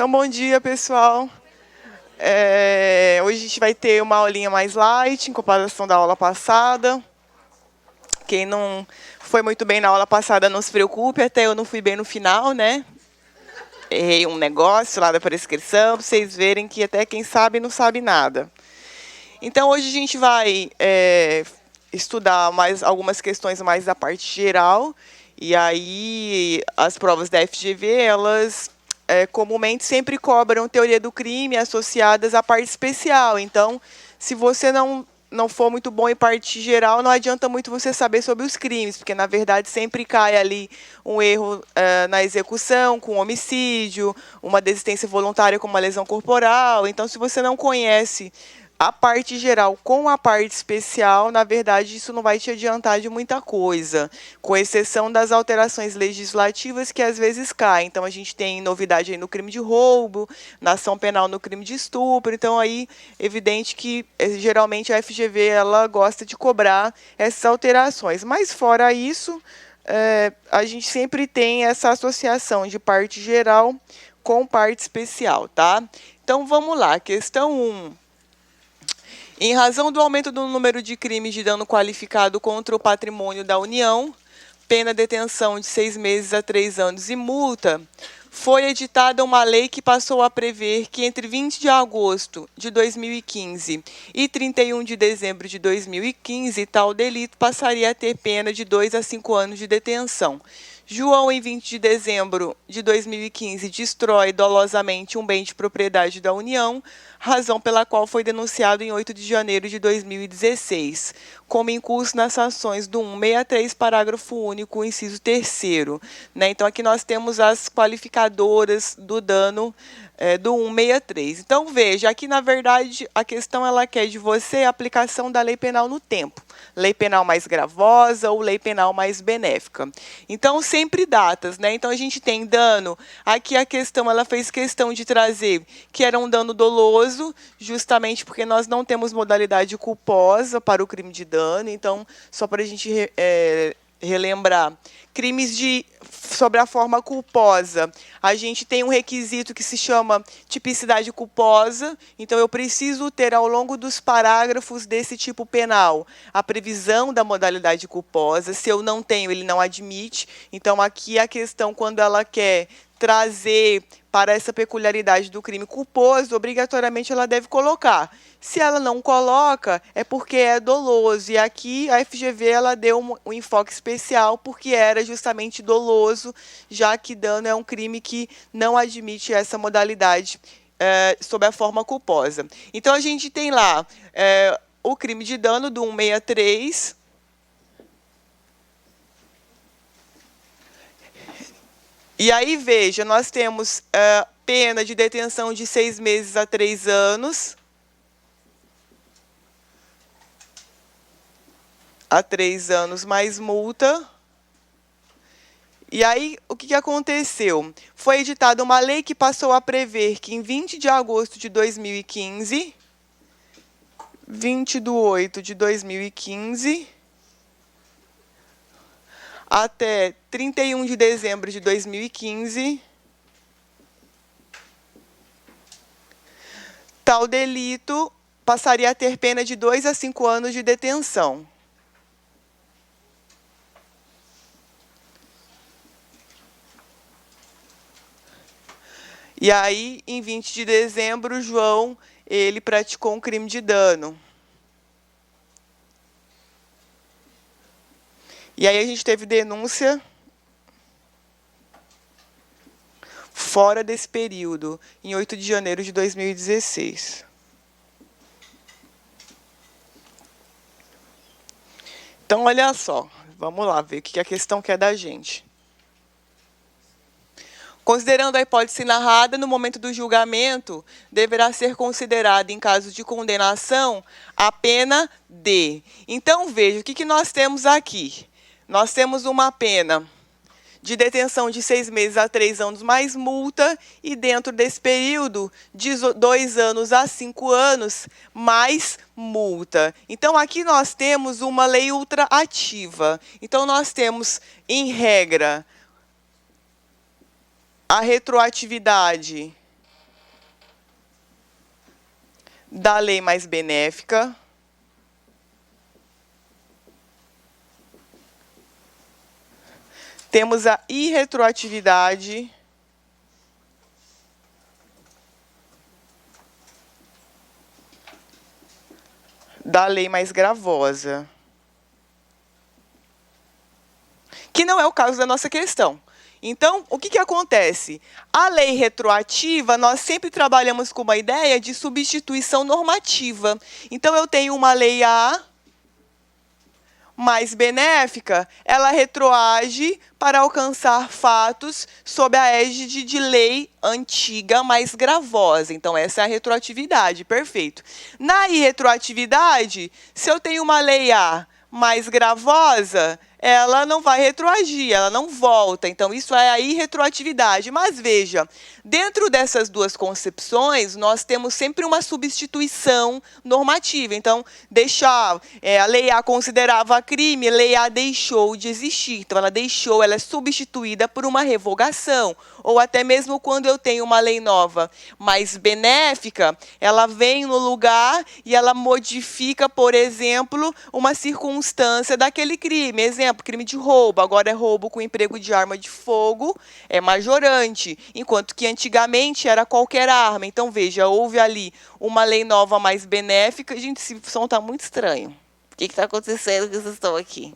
Então, bom dia, pessoal. Hoje a gente vai ter uma aulinha mais light, em comparação da aula passada. Quem não foi muito bem na aula passada, não se preocupe, até eu não fui bem no final, né? Errei um negócio lá da prescrição, para vocês verem que até quem sabe não sabe nada. Então, hoje a gente vai estudar mais algumas questões mais da parte geral. E aí, as provas da FGV, elas comumente sempre cobram teoria do crime associadas à parte especial. Então, se você não for muito bom em parte geral, não adianta muito você saber sobre os crimes, porque, na verdade, sempre cai ali um erro na execução, com homicídio, uma desistência voluntária com uma lesão corporal. Então, se você não conhece a parte geral com a parte especial, na verdade, isso não vai te adiantar de muita coisa, com exceção das alterações legislativas que às vezes caem. Então, a gente tem novidade aí no crime de roubo, na ação penal no crime de estupro. Então, aí, evidente que, geralmente, a FGV ela gosta de cobrar essas alterações. Mas, fora isso, a gente sempre tem essa associação de parte geral com parte especial, tá? Então, vamos lá. Questão 1. Em razão do aumento do número de crimes de dano qualificado contra o patrimônio da União, pena detenção de 6 meses a 3 anos e multa, foi editada uma lei que passou a prever que entre 20 de agosto de 2015 e 31 de dezembro de 2015, tal delito passaria a ter pena de 2 a 5 anos de detenção. João, em 20 de dezembro de 2015, destrói dolosamente um bem de propriedade da União, razão pela qual foi denunciado em 8 de janeiro de 2016, como incurso nas sanções do 163, parágrafo único, inciso 3º. Então, aqui nós temos as qualificadoras do dano do 163. Então, veja, aqui, na verdade, a questão ela quer de você a aplicação da lei penal no tempo. Lei penal mais gravosa ou lei penal mais benéfica. Então, sempre datas, né? Então, a gente tem dano. Aqui a questão, ela fez questão de trazer que era um dano doloso, justamente porque nós não temos modalidade culposa para o crime de dano. Então, só para a gente relembrar, crimes sobre a forma culposa, a gente tem um requisito que se chama tipicidade culposa. Então, eu preciso ter, ao longo dos parágrafos desse tipo penal, a previsão da modalidade culposa. Se eu não tenho, ele não admite. Então, aqui a questão, quando ela quer trazer para essa peculiaridade do crime culposo, obrigatoriamente ela deve colocar. Se ela não coloca, é porque é doloso. E aqui a FGV ela deu um enfoque especial porque era justamente doloso, já que dano é um crime que não admite essa modalidade sob a forma culposa. Então, a gente tem lá o crime de dano do 163. E aí, veja, nós temos pena de detenção de 6 meses a 3 anos. A 3 anos mais multa. E aí, o que aconteceu? Foi editada uma lei que passou a prever que em 20 de agosto de 2015, 20 de 8 de 2015, até 31 de dezembro de 2015, tal delito passaria a ter pena de 2 a 5 anos de detenção. E aí, em 20 de dezembro, João, ele praticou um crime de dano. E aí a gente teve denúncia fora desse período, em 8 de janeiro de 2016. Então, olha só, vamos lá ver o que a questão quer da gente. Considerando a hipótese narrada, no momento do julgamento, deverá ser considerada, em caso de condenação, a pena de. Então, veja, o que nós temos aqui? Nós temos uma pena de detenção de 6 meses a 3 anos mais multa, e dentro desse período, de 2 anos a 5 anos mais multa. Então, aqui nós temos uma lei ultraativa. Então, nós temos, em regra, a retroatividade da lei mais benéfica, temos a irretroatividade da lei mais gravosa, que não é o caso da nossa questão. Então, o que acontece? A lei retroativa, nós sempre trabalhamos com uma ideia de substituição normativa. Então, eu tenho uma lei A mais benéfica, ela retroage para alcançar fatos sob a égide de lei antiga mais gravosa. Então, essa é a retroatividade, perfeito. Na irretroatividade, se eu tenho uma lei A mais gravosa, ela não vai retroagir, ela não volta. Então, isso é a irretroatividade. Mas, veja, dentro dessas duas concepções, nós temos sempre uma substituição normativa. Então, a lei A considerava crime, a lei A deixou de existir. Então, ela é substituída por uma revogação. Ou até mesmo quando eu tenho uma lei nova mais benéfica, ela vem no lugar e ela modifica, por exemplo, uma circunstância daquele crime. Exemplo, crime de roubo. Agora é roubo com emprego de arma de fogo, é majorante. Enquanto que antigamente era qualquer arma. Então, veja, houve ali uma lei nova mais benéfica. Gente, esse som está muito estranho. O que está acontecendo que vocês estão aqui?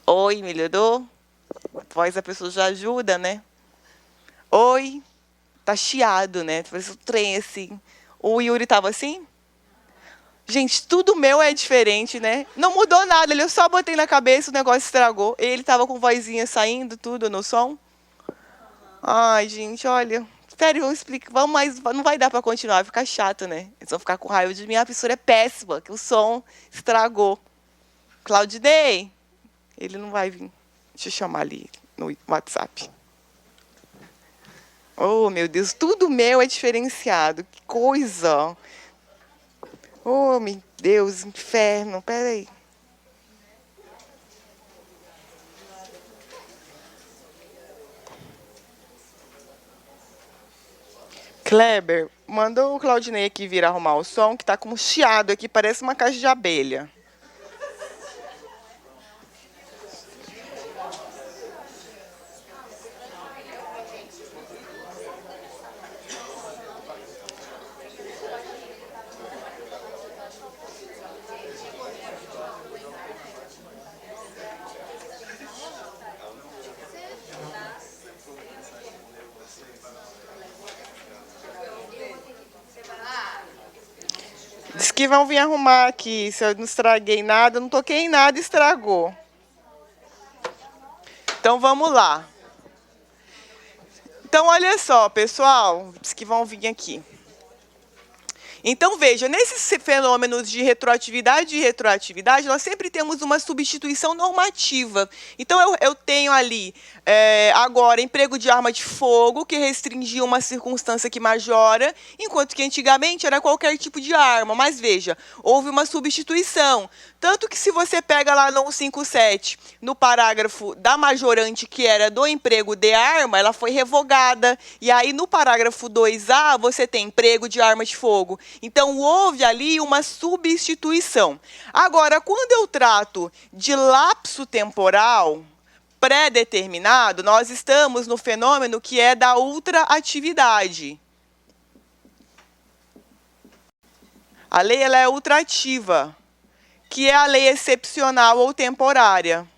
Oi, melhorou? A voz da pessoa já ajuda, né? Oi, tá chiado, né? Parece um trem assim. O Yuri tava assim? Gente, tudo meu é diferente, né? Não mudou nada, eu só botei na cabeça, o negócio estragou. Ele tava com vozinha saindo, tudo no som. Ai, gente, olha. Espera, eu explico. Vamos mais, não vai dar para continuar, vai ficar chato, né? Eles vão ficar com raiva de mim. A professora é péssima, que o som estragou. Claudinei, ele não vai vir. Deixa eu chamar ali no WhatsApp. Oh, meu Deus, tudo meu é diferenciado. Que coisa. Oh, meu Deus, inferno. Peraí. Kleber, manda o Claudinei aqui vir arrumar o som, que tá com um chiado aqui, parece uma caixa de abelha. Diz que vão vir arrumar aqui. Se eu não estraguei nada, não toquei em nada, estragou. Então, vamos lá. Então, olha só, pessoal. Diz que vão vir aqui. Então, veja, nesses fenômenos de retroatividade e retroatividade, nós sempre temos uma substituição normativa. Então, eu tenho ali, agora, emprego de arma de fogo, que restringia uma circunstância que majora, enquanto que antigamente era qualquer tipo de arma. Mas, veja, houve uma substituição. Tanto que se você pega lá no 157, no parágrafo da majorante, que era do emprego de arma, ela foi revogada. E aí, no parágrafo 2A, você tem emprego de arma de fogo. Então, houve ali uma substituição. Agora, quando eu trato de lapso temporal pré-determinado, nós estamos no fenômeno que é da ultraatividade. A lei ela é ultrativa, que é a lei excepcional ou temporária.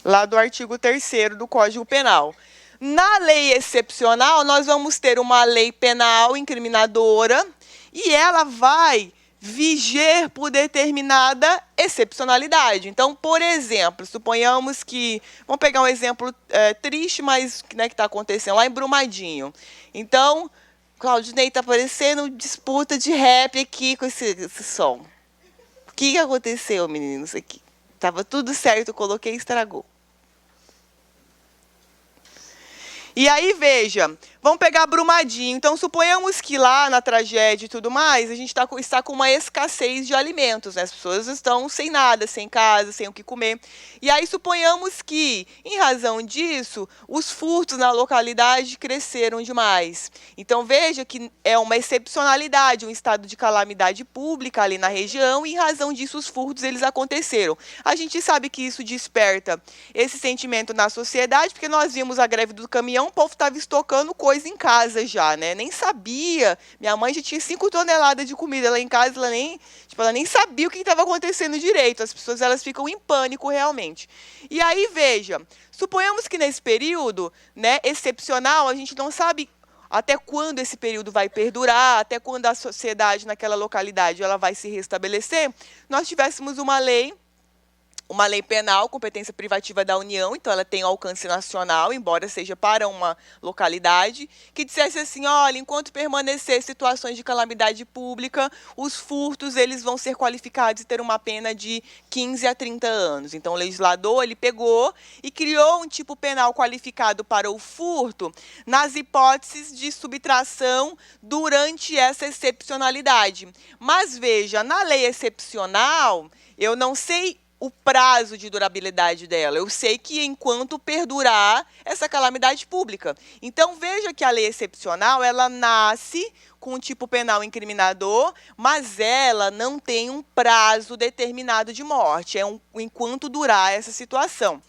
Lá do artigo 3º do Código Penal. Na lei excepcional, nós vamos ter uma lei penal incriminadora e ela vai viger por determinada excepcionalidade. Então, por exemplo, suponhamos que... Vamos pegar um exemplo triste, mas né, que está acontecendo lá em Brumadinho. Então, Claudinei está parecendo disputa de rap aqui com esse som. O que aconteceu, meninos, aqui? Estava tudo certo, eu coloquei e estragou. E aí, veja, vamos pegar Brumadinho. Então, suponhamos que lá na tragédia e tudo mais, a gente está com uma escassez de alimentos, né? As pessoas estão sem nada, sem casa, sem o que comer. E aí, suponhamos que, em razão disso, os furtos na localidade cresceram demais. Então, veja que é uma excepcionalidade, um estado de calamidade pública ali na região, e em razão disso, os furtos eles aconteceram. A gente sabe que isso desperta esse sentimento na sociedade, porque nós vimos a greve do caminhão, o povo estava estocando coisa em casa já, né? Nem sabia. Minha mãe já tinha 5 toneladas de comida lá em casa, ela nem sabia o que estava acontecendo direito. As pessoas elas ficam em pânico realmente. E aí, veja, suponhamos que nesse período, né, excepcional, a gente não sabe até quando esse período vai perdurar, até quando a sociedade naquela localidade ela vai se restabelecer, nós tivéssemos uma lei penal, competência privativa da União, então ela tem alcance nacional, embora seja para uma localidade, que dissesse assim, olha, enquanto permanecer situações de calamidade pública, os furtos eles vão ser qualificados e ter uma pena de 15 a 30 anos. Então o legislador ele pegou e criou um tipo penal qualificado para o furto nas hipóteses de subtração durante essa excepcionalidade. Mas veja, na lei excepcional, eu não sei o prazo de durabilidade dela. Eu sei que enquanto perdurar essa calamidade pública. Então, veja que a lei excepcional, ela nasce com um tipo penal incriminador, mas ela não tem um prazo determinado de morte. É enquanto durar essa situação.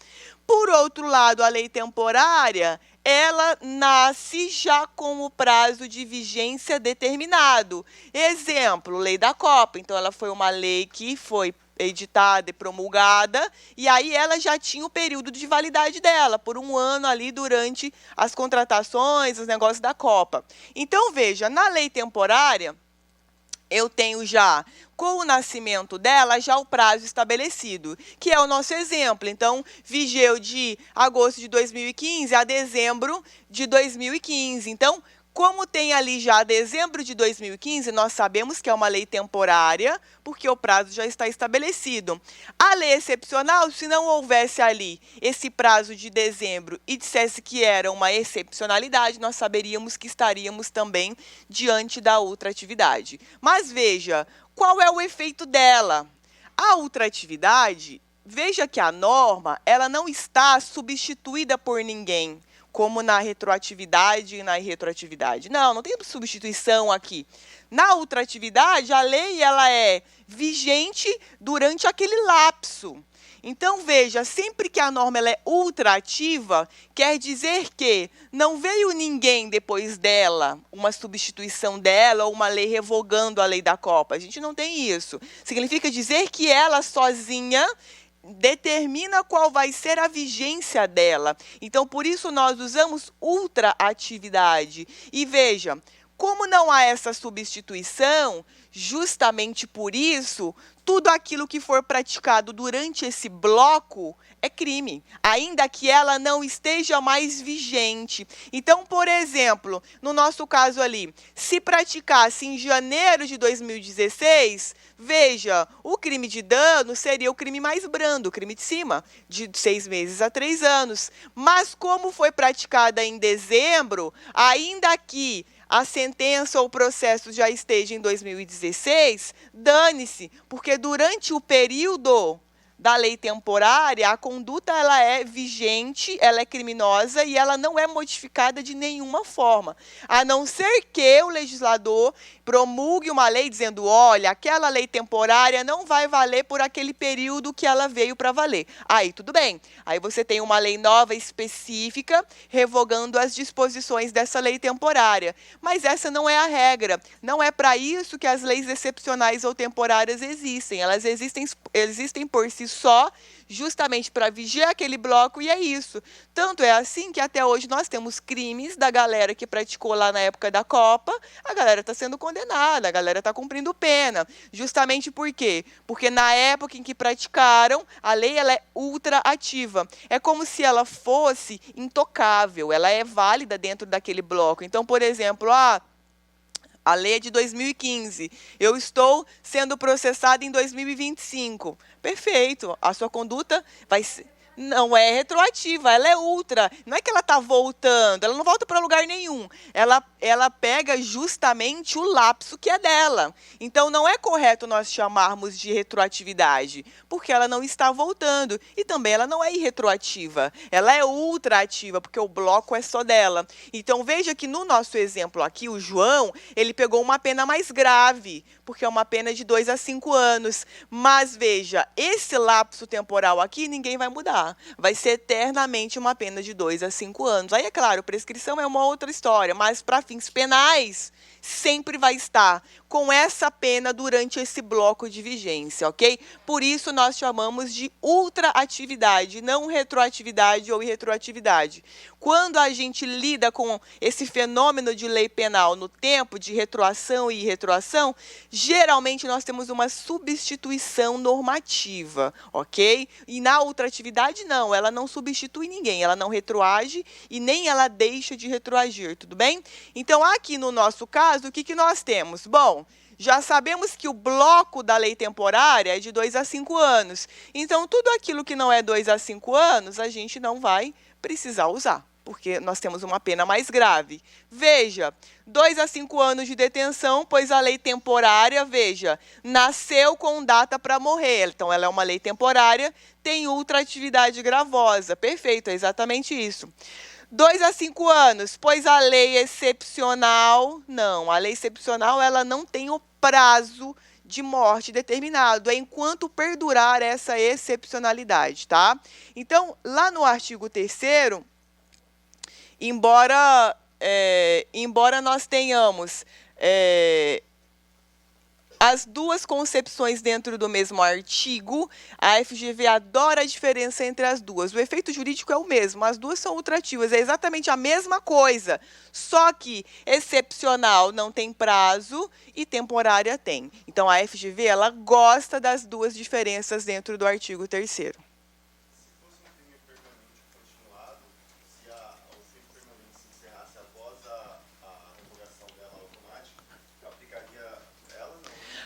Por outro lado, a lei temporária, ela nasce já com o prazo de vigência determinado. Exemplo, lei da Copa. Então, ela foi uma lei que foi editada e promulgada, e aí ela já tinha o período de validade dela, por um ano ali durante as contratações, os negócios da Copa. Então, veja, na lei temporária, eu tenho já, com o nascimento dela, já o prazo estabelecido, que é o nosso exemplo. Então, vigeu de agosto de 2015 a dezembro de 2015. Então, como tem ali já dezembro de 2015, nós sabemos que é uma lei temporária, porque o prazo já está estabelecido. A lei excepcional, se não houvesse ali esse prazo de dezembro e dissesse que era uma excepcionalidade, nós saberíamos que estaríamos também diante da ultratividade. Mas veja, qual é o efeito dela? A ultratividade, veja que a norma, ela não está substituída por ninguém, como na retroatividade e na irretroatividade. Não tem substituição aqui. Na ultratividade, a lei ela é vigente durante aquele lapso. Então, veja, sempre que a norma ela é ultraativa, quer dizer que não veio ninguém depois dela, uma substituição dela ou uma lei revogando a lei da Copa. A gente não tem isso. Significa dizer que ela sozinha determina qual vai ser a vigência dela. Então, por isso, nós usamos ultraatividade. E veja, como não há essa substituição, justamente por isso, tudo aquilo que for praticado durante esse bloco é crime, ainda que ela não esteja mais vigente. Então, por exemplo, no nosso caso ali, se praticasse em janeiro de 2016, veja, o crime de dano seria o crime mais brando, o crime de cima, de 6 meses a 3 anos. Mas como foi praticada em dezembro, ainda que a sentença ou o processo já esteja em 2016, dane-se, porque durante o período da lei temporária, a conduta ela é vigente, ela é criminosa e ela não é modificada de nenhuma forma, a não ser que o legislador promulgue uma lei dizendo, olha, aquela lei temporária não vai valer por aquele período que ela veio para valer. Aí tudo bem, aí você tem uma lei nova específica revogando as disposições dessa lei temporária, mas essa não é a regra, não é para isso que as leis excepcionais ou temporárias existem, elas existem por si só, justamente para vigiar aquele bloco, e é isso. Tanto é assim que até hoje nós temos crimes da galera que praticou lá na época da Copa, a galera está sendo condenada, a galera está cumprindo pena. Justamente por quê? Porque na época em que praticaram, a lei ela é ultraativa. É como se ela fosse intocável, ela é válida dentro daquele bloco. Então, por exemplo, a lei é de 2015. Eu estou sendo processado em 2025. Perfeito. A sua conduta Não é retroativa, ela é ultra. Não é que ela está voltando, ela não volta para lugar nenhum. Ela pega justamente o lapso que é dela. Então, não é correto nós chamarmos de retroatividade, porque ela não está voltando. E também ela não é irretroativa, ela é ultraativa, porque o bloco é só dela. Então, veja que no nosso exemplo aqui, o João, ele pegou uma pena mais grave, porque é uma pena de 2 a 5 anos. Mas, veja, esse lapso temporal aqui, ninguém vai mudar. Vai ser eternamente uma pena de 2 a 5 anos. Aí, é claro, prescrição é uma outra história, mas para fins penais, sempre vai estar com essa pena durante esse bloco de vigência, ok? Por isso, nós chamamos de ultraatividade, não retroatividade ou irretroatividade. Quando a gente lida com esse fenômeno de lei penal no tempo de retroação e irretroação, geralmente nós temos uma substituição normativa, ok? E na ultraatividade, não, ela não substitui ninguém, ela não retroage e nem ela deixa de retroagir, tudo bem? Então, aqui no nosso caso, o que nós temos? Bom, já sabemos que o bloco da lei temporária é de 2 a 5 anos. Então, tudo aquilo que não é 2 a 5 anos, a gente não vai precisar usar, porque nós temos uma pena mais grave. Veja, 2 a 5 anos de detenção, pois a lei temporária, veja, nasceu com data para morrer. Então, ela é uma lei temporária, tem ultraatividade gravosa. Perfeito, é exatamente isso. 2 a 5 anos, pois a lei excepcional, não, a lei excepcional ela não tem o prazo de morte determinado, é enquanto perdurar essa excepcionalidade, tá? Então, lá no artigo 3º, embora nós tenhamos as duas concepções dentro do mesmo artigo, a FGV adora a diferença entre as duas. O efeito jurídico é o mesmo, as duas são ultrativas, é exatamente a mesma coisa, só que excepcional não tem prazo e temporária tem. Então, a FGV ela gosta das duas diferenças dentro do artigo 3º.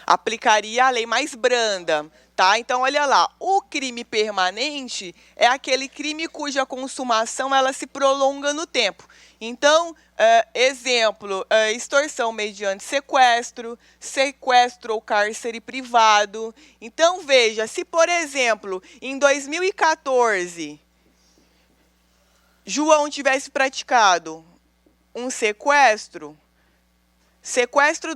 Aplicaria a lei mais branda, tá? Então, olha lá, o crime permanente é aquele crime cuja consumação ela se prolonga no tempo. Então, exemplo, extorsão mediante sequestro, sequestro ou cárcere privado. Então, veja, se, por exemplo, em 2014, João tivesse praticado um sequestro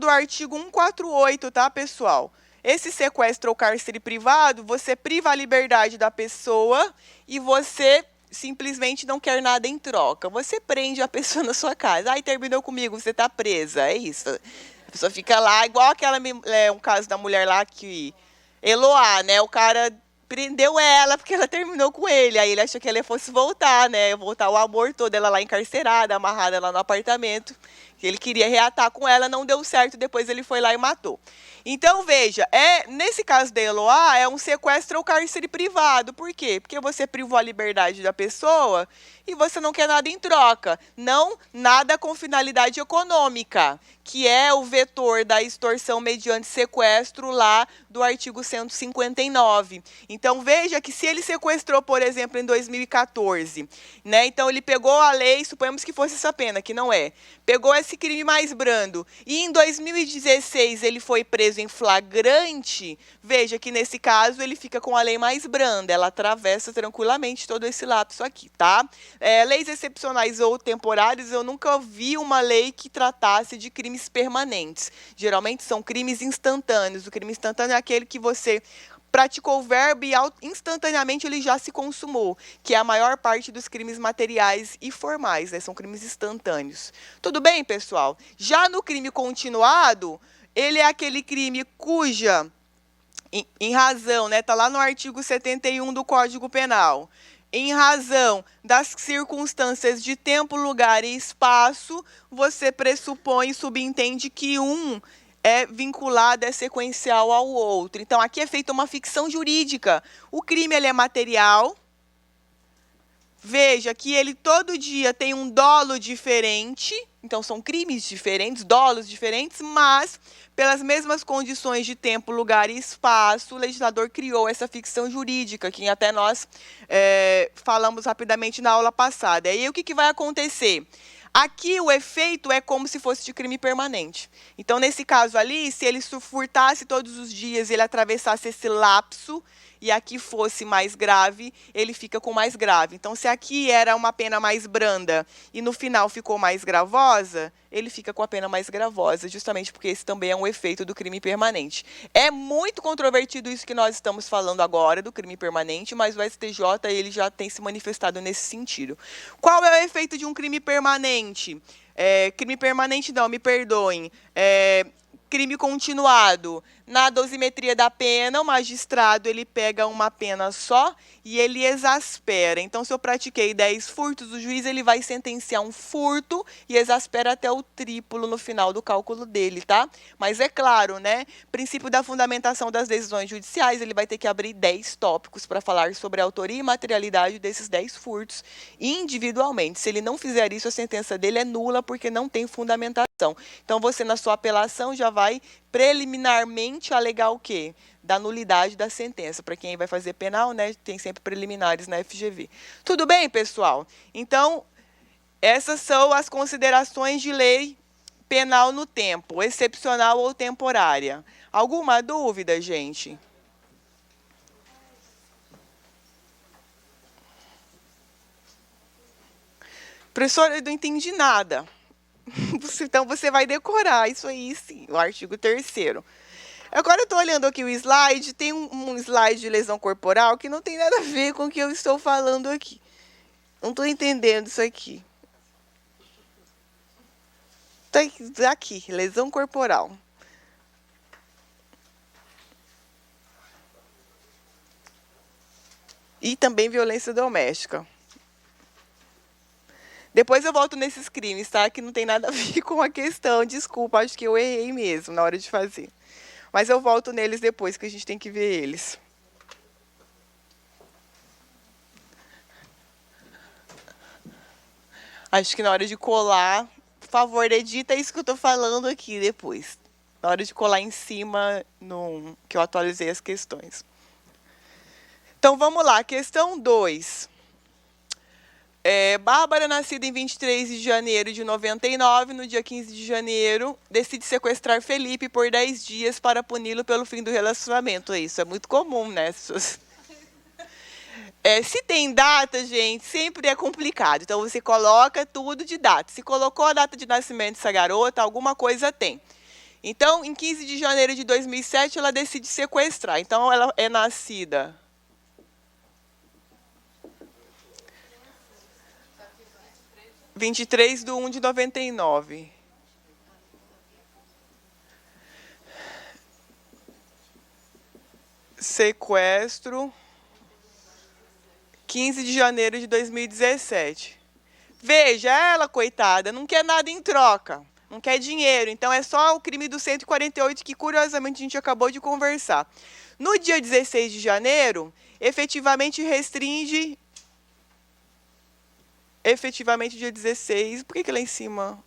do artigo 148, tá, pessoal? Esse sequestro ou cárcere privado, você priva a liberdade da pessoa e você simplesmente não quer nada em troca. Você prende a pessoa na sua casa. Ai, terminou comigo, você está presa. É isso. A pessoa fica lá, igual um caso da mulher lá que... Eloá, né? O cara prendeu ela porque ela terminou com ele. Aí ele achou que ela fosse voltar, né? Voltar o amor todo, ela lá encarcerada, amarrada lá no apartamento. Ele queria reatar com ela, não deu certo, depois ele foi lá e matou. Então, veja, nesse caso da Eloá, é um sequestro ou cárcere privado. Por quê? Porque você privou a liberdade da pessoa e você não quer nada em troca. Não nada com finalidade econômica, que é o vetor da extorsão mediante sequestro lá do artigo 159. Então, veja que se ele sequestrou, por exemplo, em 2014, né? Então, ele pegou a lei, suponhamos que fosse essa pena, que não é. Pegou esse crime mais brando e em 2016 ele foi preso em flagrante, veja que nesse caso ele fica com a lei mais branda, ela atravessa tranquilamente todo esse lapso aqui, tá? Leis excepcionais ou temporárias, eu nunca vi uma lei que tratasse de crimes permanentes. Geralmente são crimes instantâneos. O crime instantâneo é aquele que você praticou o verbo e instantaneamente ele já se consumou, que é a maior parte dos crimes materiais e formais, né? São crimes instantâneos. Tudo bem, pessoal? Já no crime continuado, ele é aquele crime cuja, em razão, né? Está lá no artigo 71 do Código Penal, em razão das circunstâncias de tempo, lugar e espaço, você pressupõe e subentende que um é vinculado, é sequencial ao outro. Então, aqui é feita uma ficção jurídica. O crime ele é material. Veja que ele todo dia tem um dolo diferente, Então, são crimes diferentes, dolos diferentes, mas pelas mesmas condições de tempo, lugar e espaço, o legislador criou essa ficção jurídica, que até nós falamos rapidamente na aula passada. E aí, o que vai acontecer? Aqui, o efeito é como se fosse de crime permanente. Então, nesse caso ali, se ele furtasse todos os dias, ele atravessasse esse lapso, e aqui fosse mais grave, ele fica com mais grave. Então, se aqui era uma pena mais branda e no final ficou mais gravosa, ele fica com a pena mais gravosa, justamente porque esse também é um efeito do crime permanente. É muito controvertido isso que nós estamos falando agora, do crime permanente, mas o STJ ele já tem se manifestado nesse sentido. Qual é o efeito de um crime permanente? Crime permanente não, me perdoem. Crime continuado. Na dosimetria da pena, o magistrado ele pega uma pena só e ele exaspera. Então, se eu pratiquei 10 furtos, o juiz ele vai sentenciar um furto e exaspera até o triplo no final do cálculo dele, tá? Mas é claro, né? Princípio da fundamentação das decisões judiciais, ele vai ter que abrir 10 tópicos para falar sobre a autoria e materialidade desses 10 furtos individualmente. Se ele não fizer isso, a sentença dele é nula porque não tem fundamentação. Então, você na sua apelação já vai preliminarmente alegar o quê? Da nulidade da sentença. Para quem vai fazer penal, né, tem sempre preliminares na FGV. Tudo bem, pessoal? Então, essas são as considerações de lei penal no tempo, excepcional ou temporária. Alguma dúvida, gente? Professor, eu não entendi nada. Então, você vai decorar isso aí, sim, o artigo 3º. Agora, eu estou olhando aqui o slide, tem um slide de lesão corporal que não tem nada a ver com o que eu estou falando aqui. Não estou entendendo isso aqui. Está aqui, lesão corporal. E também violência doméstica. Depois eu volto nesses crimes, tá? Que não tem nada a ver com a questão. Desculpa, acho que eu errei mesmo na hora de fazer. Mas eu volto neles depois, que a gente tem que ver eles. Acho que na hora de colar, por favor, edita isso que eu estou falando aqui depois. Na hora de colar em cima, que eu atualizei as questões. Então, vamos lá. Questão 2. Bárbara, nascida em 23 de janeiro de 99, no dia 15 de janeiro, decide sequestrar Felipe por 10 dias para puni-lo pelo fim do relacionamento. Isso é muito comum, né? Se tem data, gente, sempre é complicado. Então, você coloca tudo de data. Se colocou a data de nascimento dessa garota, alguma coisa tem. Então, em 15 de janeiro de 2007, ela decide sequestrar. Então, ela é nascida 23/1/99. Sequestro 15 de janeiro de 2017. Veja, ela, coitada, não quer nada em troca. Não quer dinheiro. Então, é só o crime do 148 que, curiosamente, a gente acabou de conversar. No dia 16 de janeiro, efetivamente restringe... Efetivamente, dia 16... Por que lá em cima?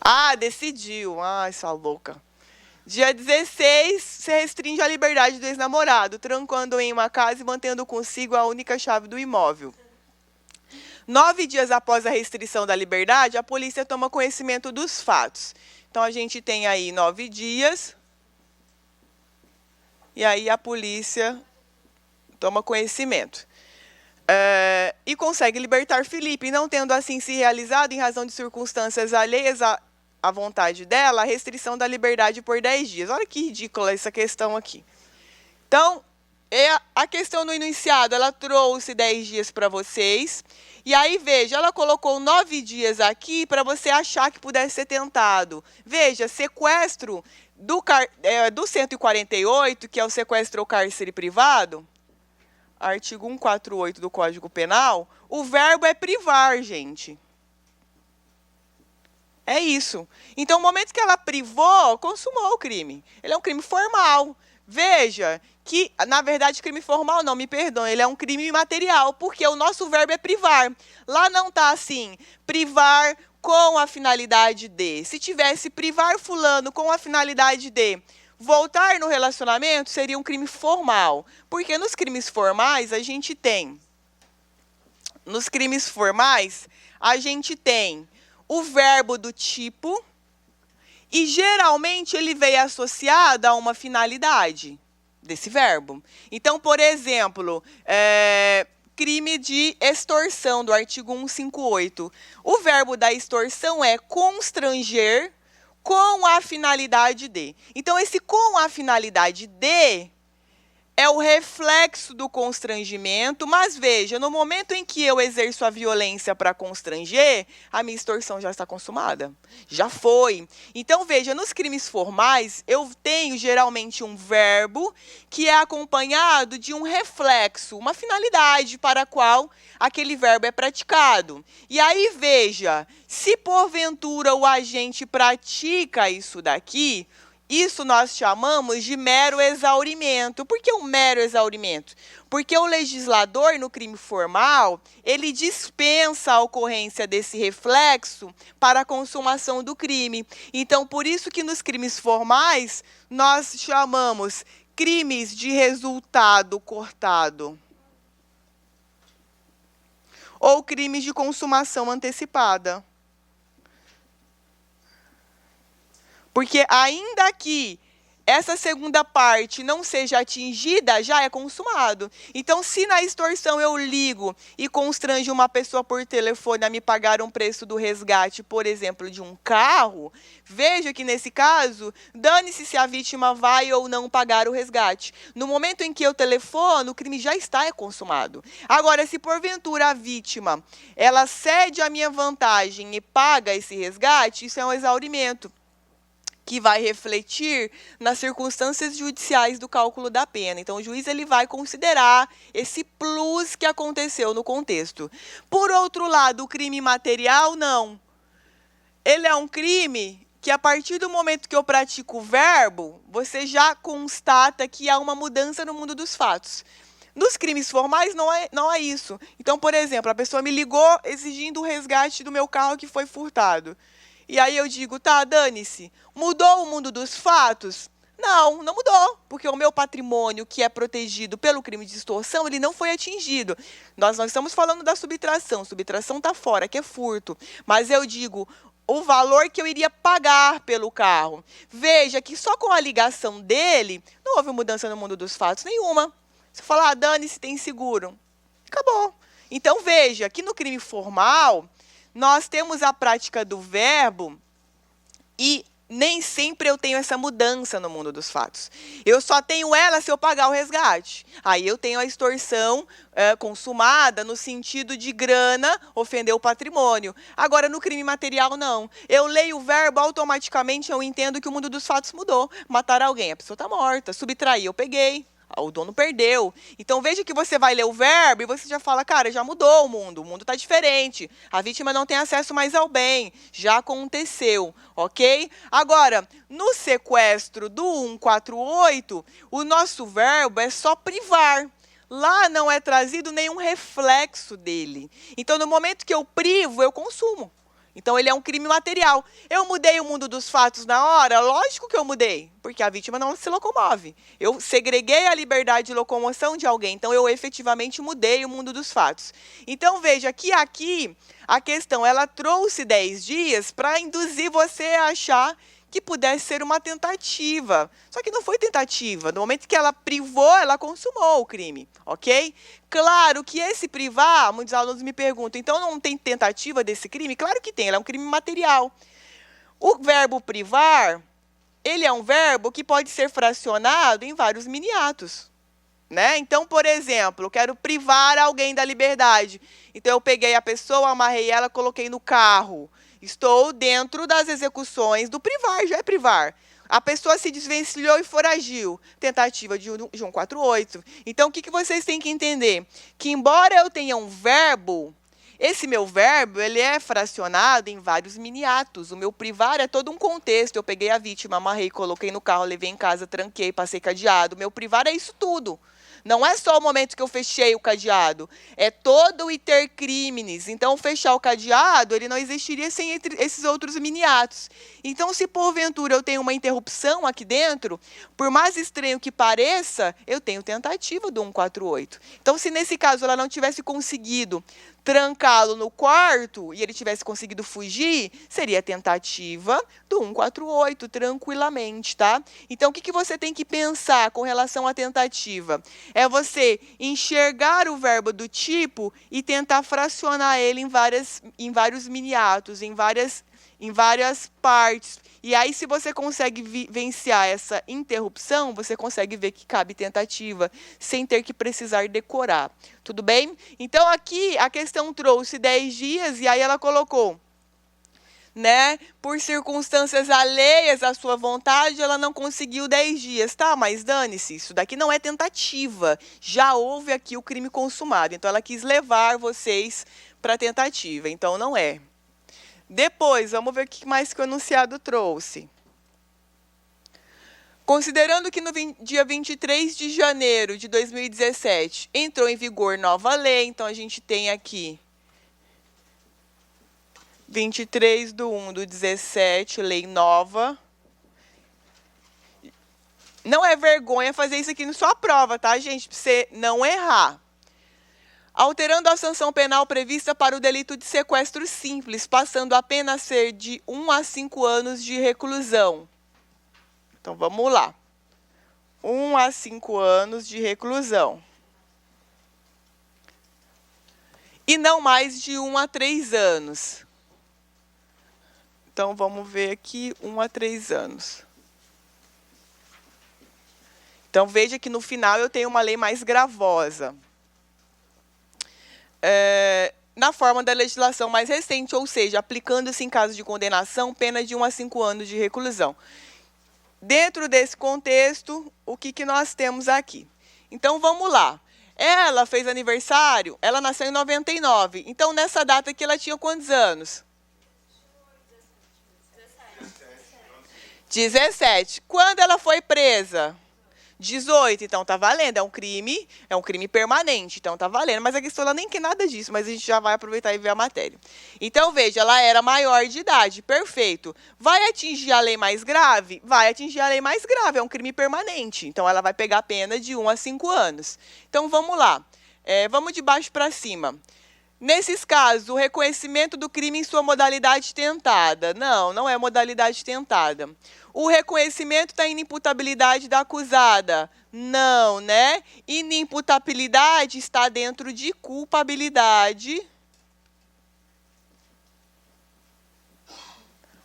Ah, decidiu. Ah, essa louca. Dia 16, se restringe a liberdade do ex-namorado, trancando em uma casa e mantendo consigo a única chave do imóvel. 9 dias após a restrição da liberdade, a polícia toma conhecimento dos fatos. Então, a gente tem aí 9 dias. E aí, a polícia toma conhecimento. E consegue libertar Felipe, não tendo assim se realizado, em razão de circunstâncias alheias à vontade dela, a restrição da liberdade por 10 dias. Olha que ridícula essa questão aqui. Então, a questão no enunciado, ela trouxe 10 dias para vocês. E aí, veja, ela colocou 9 dias aqui para você achar que pudesse ser tentado. Veja, sequestro do 148, que é o sequestro ou cárcere privado, artigo 148 do Código Penal, o verbo é privar, gente. É isso. Então, no momento que ela privou, consumou o crime. Ele é um crime formal. Veja que, na verdade, crime formal não, me perdoe, ele é um crime material, porque o nosso verbo é privar. Lá não está assim, privar com a finalidade de. Se tivesse privar fulano com a finalidade de voltar no relacionamento, seria um crime formal. Porque nos crimes formais, a gente tem o verbo do tipo e, geralmente, ele vem associado a uma finalidade desse verbo. Então, por exemplo, crime de extorsão, do artigo 158. O verbo da extorsão é constranger com a finalidade de. Então, esse com a finalidade de é o reflexo do constrangimento, mas veja, no momento em que eu exerço a violência para constranger, a minha extorsão já está consumada. Já foi. Então, veja, nos crimes formais, eu tenho geralmente um verbo que é acompanhado de um reflexo, uma finalidade para a qual aquele verbo é praticado. E aí, veja, se porventura o agente pratica isso daqui, isso nós chamamos de mero exaurimento. Por que um mero exaurimento? Porque o legislador, no crime formal, ele dispensa a ocorrência desse reflexo para a consumação do crime. Então, por isso que nos crimes formais, nós chamamos crimes de resultado cortado ou crimes de consumação antecipada. Porque ainda que essa segunda parte não seja atingida, já é consumado. Então, se na extorsão eu ligo e constranjo uma pessoa por telefone a me pagar um preço do resgate, por exemplo, de um carro, veja que nesse caso, dane-se se a vítima vai ou não pagar o resgate. No momento em que eu telefono, o crime já está consumado. Agora, se porventura a vítima ela cede a minha vantagem e paga esse resgate, isso é um exaurimento que vai refletir nas circunstâncias judiciais do cálculo da pena. Então, o juiz ele vai considerar esse plus que aconteceu no contexto. Por outro lado, o crime material, não. Ele é um crime que, a partir do momento que eu pratico o verbo, você já constata que há uma mudança no mundo dos fatos. Nos crimes formais, não é isso. Então, por exemplo, a pessoa me ligou exigindo o resgate do meu carro que foi furtado. E aí eu digo, tá, dane-se, mudou o mundo dos fatos? Não, não mudou, porque o meu patrimônio, que é protegido pelo crime de extorsão, ele não foi atingido. Nós não estamos falando da subtração está fora, que é furto. Mas eu digo, o valor que eu iria pagar pelo carro. Veja que só com a ligação dele, não houve mudança no mundo dos fatos nenhuma. Você fala, dane-se, tem seguro. Acabou. Então, veja que no crime formal, nós temos a prática do verbo e nem sempre eu tenho essa mudança no mundo dos fatos. Eu só tenho ela se eu pagar o resgate. Aí eu tenho a extorsão consumada no sentido de grana, ofender o patrimônio. Agora, no crime material, não. Eu leio o verbo, automaticamente eu entendo que o mundo dos fatos mudou. Matar alguém, a pessoa está morta. Subtrair, eu peguei. O dono perdeu. Então, veja que você vai ler o verbo e você já fala, cara, já mudou o mundo está diferente. A vítima não tem acesso mais ao bem, já aconteceu, ok? Agora, no sequestro do 148, o nosso verbo é só privar. Lá não é trazido nenhum reflexo dele. Então, no momento que eu privo, eu consumo. Então, ele é um crime material. Eu mudei o mundo dos fatos na hora? Lógico que eu mudei, porque a vítima não se locomove. Eu segreguei a liberdade de locomoção de alguém, então eu efetivamente mudei o mundo dos fatos. Então, veja que aqui a questão ela trouxe 10 dias para induzir você a achar que pudesse ser uma tentativa. Só que não foi tentativa. No momento que ela privou, ela consumou o crime, ok? Claro que esse privar, muitos alunos me perguntam, então não tem tentativa desse crime? Claro que tem, ele é um crime material. O verbo privar, ele é um verbo que pode ser fracionado em vários mini-atos. Né? Então, por exemplo, eu quero privar alguém da liberdade. Então, eu peguei a pessoa, amarrei ela, coloquei no carro. Estou dentro das execuções do privar, já é privar. A pessoa se desvencilhou e foragiu. Tentativa de 148. Então, o que vocês têm que entender? Que, embora eu tenha um verbo, esse meu verbo ele é fracionado em vários mini-atos. O meu privar é todo um contexto. Eu peguei a vítima, amarrei, coloquei no carro, levei em casa, tranquei, passei cadeado. O meu privar é isso tudo. Não é só o momento que eu fechei o cadeado, é todo o iter criminis. Então, fechar o cadeado, ele não existiria sem esses outros mini-atos. Então, se porventura eu tenho uma interrupção aqui dentro, por mais estranho que pareça, eu tenho tentativa do 148. Então, se nesse caso ela não tivesse conseguido trancá-lo no quarto e ele tivesse conseguido fugir, seria tentativa do 148, tranquilamente, tá? Então, o que você tem que pensar com relação à tentativa? É você enxergar o verbo do tipo e tentar fracionar ele em vários mini-atos, em várias partes. E aí, se você consegue vivenciar essa interrupção, você consegue ver que cabe tentativa, sem ter que precisar decorar. Tudo bem? Então, aqui, a questão trouxe 10 dias, e aí ela colocou, né? Por circunstâncias alheias à sua vontade, ela não conseguiu 10 dias. Tá, mas dane-se, isso daqui não é tentativa. Já houve aqui o crime consumado. Então, ela quis levar vocês para a tentativa. Então, não é. Depois, vamos ver o que mais que o enunciado trouxe. Considerando que no dia 23 de janeiro de 2017 entrou em vigor nova lei, então a gente tem aqui 23/1/17, lei nova. Não é vergonha fazer isso aqui na sua prova, tá, gente? Para você não errar. Alterando a sanção penal prevista para o delito de sequestro simples, passando a pena a ser de 1 a 5 anos de reclusão. Então, vamos lá. 1 a 5 anos de reclusão. E não mais de 1 a 3 anos. Então, vamos ver aqui, 1 a 3 anos. Então, veja que no final eu tenho uma lei mais gravosa. Na forma da legislação mais recente, ou seja, aplicando-se em caso de condenação, pena de 1 a 5 anos de reclusão. Dentro desse contexto, o que nós temos aqui? Então, vamos lá. Ela fez aniversário, ela nasceu em 99. Então, nessa data aqui, ela tinha quantos anos? 17. Quando ela foi presa? 18, então tá valendo, é um crime permanente, então tá valendo, mas a questão ela nem quer nada disso, mas a gente já vai aproveitar e ver a matéria. Então, veja, ela era maior de idade, perfeito. Vai atingir a lei mais grave? Vai atingir a lei mais grave, é um crime permanente, então ela vai pegar a pena de 1 a 5 anos. Então, vamos lá, vamos de baixo para cima. Nesses casos, o reconhecimento do crime em sua modalidade tentada. Não, não é modalidade tentada. O reconhecimento da inimputabilidade da acusada. Não, né? Inimputabilidade está dentro de culpabilidade.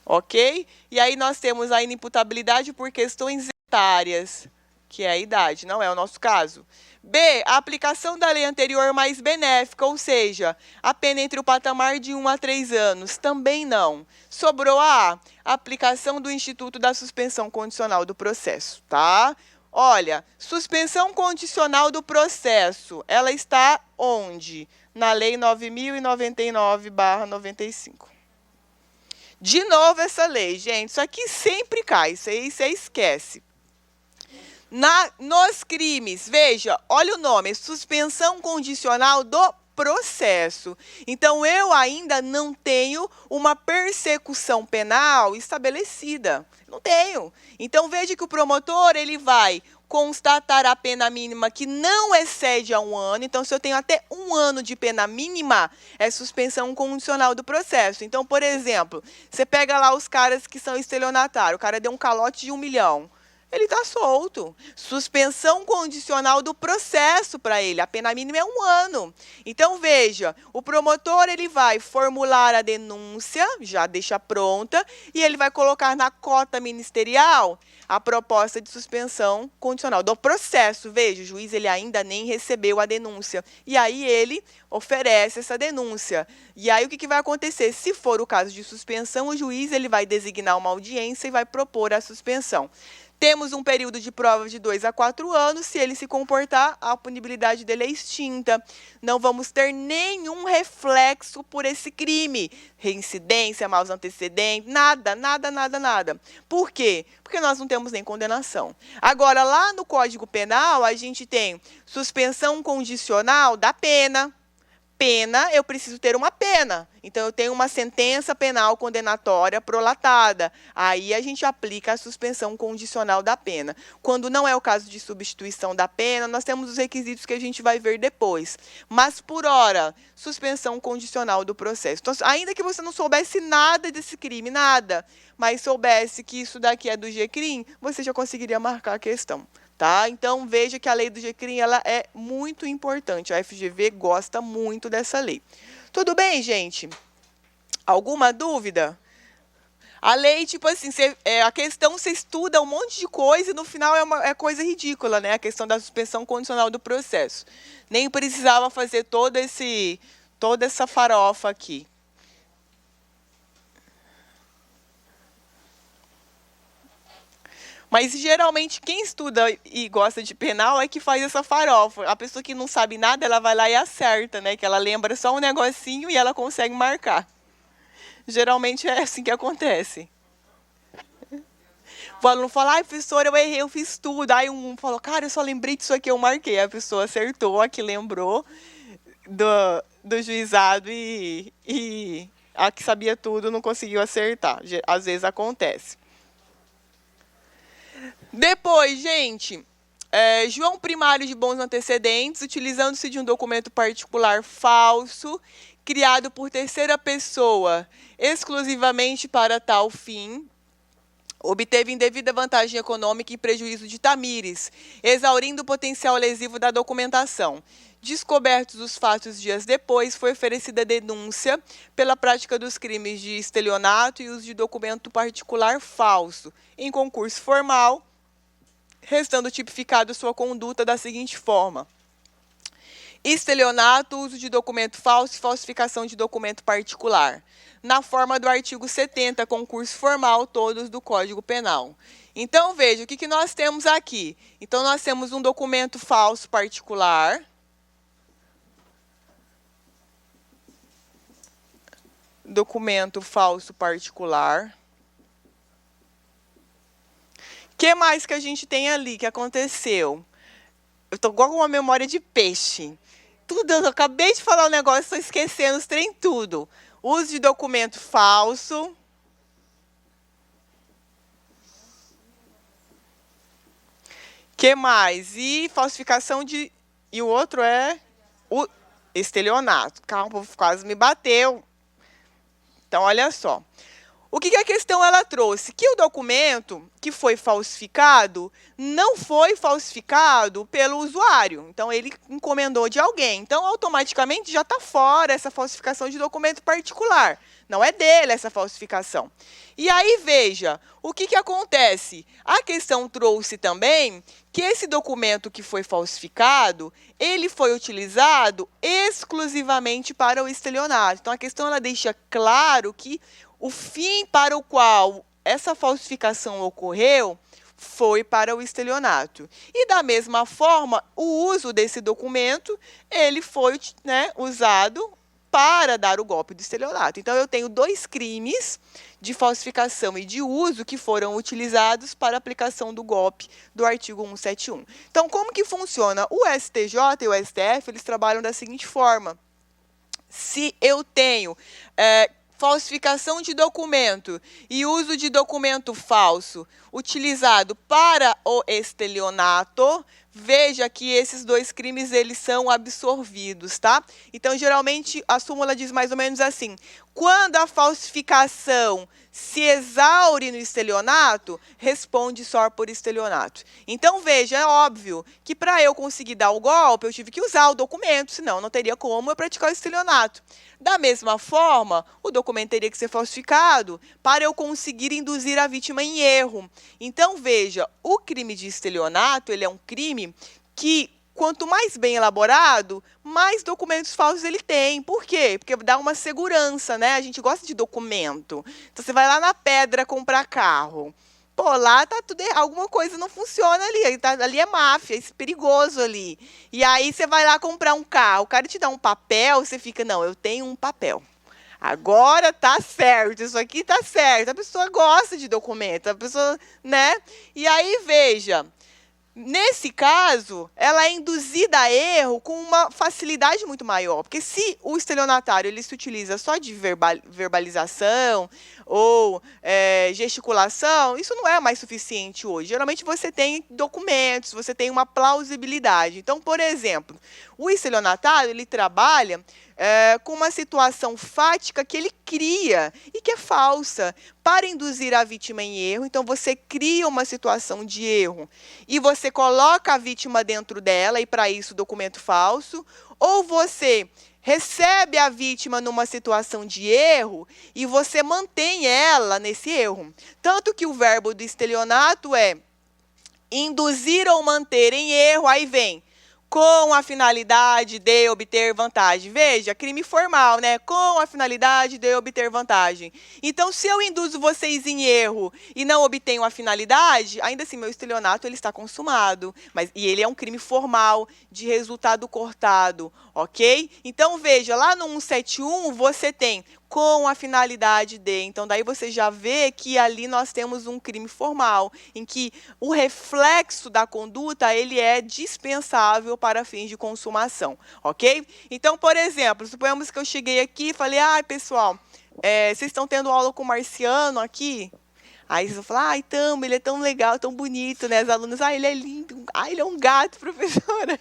Ok? E aí nós temos a inimputabilidade por questões etárias, que é a idade, não é o nosso caso. B, a aplicação da lei anterior mais benéfica, ou seja, a pena entre o patamar de 1 a 3 anos, também não. Sobrou a aplicação do Instituto da Suspensão Condicional do Processo, tá? Olha, suspensão condicional do processo, ela está onde? Na Lei 9.099/95. De novo essa lei, gente, isso aqui sempre cai, isso aí você esquece. Nos crimes, veja, olha o nome, suspensão condicional do processo. Então, eu ainda não tenho uma persecução penal estabelecida. Não tenho. Então, veja que o promotor ele vai constatar a pena mínima que não excede a 1 ano. Então, se eu tenho até 1 ano de pena mínima, é suspensão condicional do processo. Então, por exemplo, você pega lá os caras que são estelionatários, o cara deu um calote de 1 milhão. Ele está solto. Suspensão condicional do processo para ele. A pena mínima é 1 ano. Então, veja, o promotor ele vai formular a denúncia, já deixa pronta, e ele vai colocar na cota ministerial a proposta de suspensão condicional do processo. Veja, o juiz ele ainda nem recebeu a denúncia. E aí ele oferece essa denúncia. E aí o que vai acontecer? Se for o caso de suspensão, o juiz ele vai designar uma audiência e vai propor a suspensão. Temos um período de prova de 2 a 4 anos. Se ele se comportar, a punibilidade dele é extinta. Não vamos ter nenhum reflexo por esse crime. Reincidência, maus antecedentes, nada, nada, nada, nada. Por quê? Porque nós não temos nem condenação. Agora, lá no Código Penal, a gente tem suspensão condicional da pena. Pena, eu preciso ter uma pena. Então, eu tenho uma sentença penal condenatória prolatada. Aí, a gente aplica a suspensão condicional da pena. Quando não é o caso de substituição da pena, nós temos os requisitos que a gente vai ver depois. Mas, por hora, suspensão condicional do processo. Então, ainda que você não soubesse nada desse crime, nada, mas soubesse que isso daqui é do GCRIM, você já conseguiria marcar a questão. Tá? Então, veja que a lei do GCRIM ela é muito importante. A FGV gosta muito dessa lei. Tudo bem, gente? Alguma dúvida? A lei, tipo assim, a questão você estuda um monte de coisa e no final é coisa ridícula, né? A questão da suspensão condicional do processo. Nem precisava fazer toda essa farofa aqui. Mas, geralmente, quem estuda e gosta de penal é que faz essa farofa. A pessoa que não sabe nada, ela vai lá e acerta, né? Que ela lembra só um negocinho e ela consegue marcar. Geralmente é assim que acontece. O aluno fala, ai, professor, eu errei, eu fiz tudo. Aí um falou, cara, eu só lembrei disso aqui, eu marquei. A pessoa acertou, a que lembrou do juizado e a que sabia tudo não conseguiu acertar. Às vezes acontece. Depois, gente, João Primário de bons antecedentes, utilizando-se de um documento particular falso, criado por terceira pessoa, exclusivamente para tal fim, obteve indevida vantagem econômica em prejuízo de Tamires, exaurindo o potencial lesivo da documentação. Descobertos os fatos dias depois, foi oferecida denúncia pela prática dos crimes de estelionato e uso de documento particular falso, em concurso formal, restando tipificado sua conduta da seguinte forma: estelionato, uso de documento falso e falsificação de documento particular, na forma do artigo 70, concurso formal, todos do Código Penal. Então, veja, o que nós temos aqui? Então, nós temos um documento falso particular. Documento falso particular. O que mais que a gente tem ali que aconteceu? Eu estou igual com uma memória de peixe. Tudo, eu acabei de falar um negócio, estou esquecendo os trem tudo. Uso de documento falso. O que mais? E falsificação de... E o outro é o estelionato. Calma, quase me bateu. Então, olha só. O que a questão ela trouxe? Que o documento que foi falsificado não foi falsificado pelo usuário. Então, ele encomendou de alguém. Então, automaticamente, já está fora essa falsificação de documento particular. Não é dele essa falsificação. E aí, veja, o que acontece? A questão trouxe também que esse documento que foi falsificado, ele foi utilizado exclusivamente para o estelionato. Então, a questão ela deixa claro que o fim para o qual essa falsificação ocorreu foi para o estelionato. E, da mesma forma, o uso desse documento, ele foi, né, usado para dar o golpe do estelionato. Então, eu tenho dois crimes de falsificação e de uso que foram utilizados para a aplicação do golpe do artigo 171. Então, como que funciona? O STJ e o STF, eles trabalham da seguinte forma. Se eu tenho falsificação de documento e uso de documento falso utilizado para o estelionato, veja que esses dois crimes eles são absorvidos, tá? Então, geralmente, a súmula diz mais ou menos assim: quando a falsificação se exaure no estelionato, responde só por estelionato. Então, veja, é óbvio que para eu conseguir dar o golpe, eu tive que usar o documento, senão não teria como eu praticar o estelionato. Da mesma forma, o documento teria que ser falsificado para eu conseguir induzir a vítima em erro. Então, veja, o crime de estelionato, ele é um crime que, quanto mais bem elaborado, mais documentos falsos ele tem. Por quê? Porque dá uma segurança, né? A gente gosta de documento. Então, você vai lá na Pedra comprar carro. Pô, lá tá tudo errado, alguma coisa não funciona ali, ali é máfia, é perigoso ali. E aí você vai lá comprar um carro, o cara te dá um papel, você fica, não, eu tenho um papel. Agora tá certo, isso aqui tá certo. A pessoa gosta de documento, a pessoa, né? E aí, veja, nesse caso, ela é induzida a erro com uma facilidade muito maior, porque se o estelionatário ele se utiliza só de verbalização ou gesticulação, isso não é mais suficiente hoje. Geralmente você tem documentos, você tem uma plausibilidade. Então, por exemplo, o estelionatário ele trabalha com uma situação fática que ele cria e que é falsa para induzir a vítima em erro. Então, você cria uma situação de erro e você coloca a vítima dentro dela, e para isso documento falso, ou você recebe a vítima numa situação de erro e você mantém ela nesse erro. Tanto que o verbo do estelionato é induzir ou manter em erro, aí vem com a finalidade de obter vantagem. Veja, crime formal, né? Com a finalidade de obter vantagem. Então, se eu induzo vocês em erro e não obtenho a finalidade, ainda assim, meu estelionato ele está consumado. E ele é um crime formal, de resultado cortado, ok? Então, veja, lá no 171, você tem com a finalidade de. Então, daí você já vê que ali nós temos um crime formal, em que o reflexo da conduta ele é dispensável para fins de consumação, ok? Então, por exemplo, suponhamos que eu cheguei aqui e falei, pessoal, vocês estão tendo aula com o Marciano aqui? Aí vocês vão falar, então, ele é tão legal, tão bonito, né? As alunas, ele é lindo, ele é um gato, professora.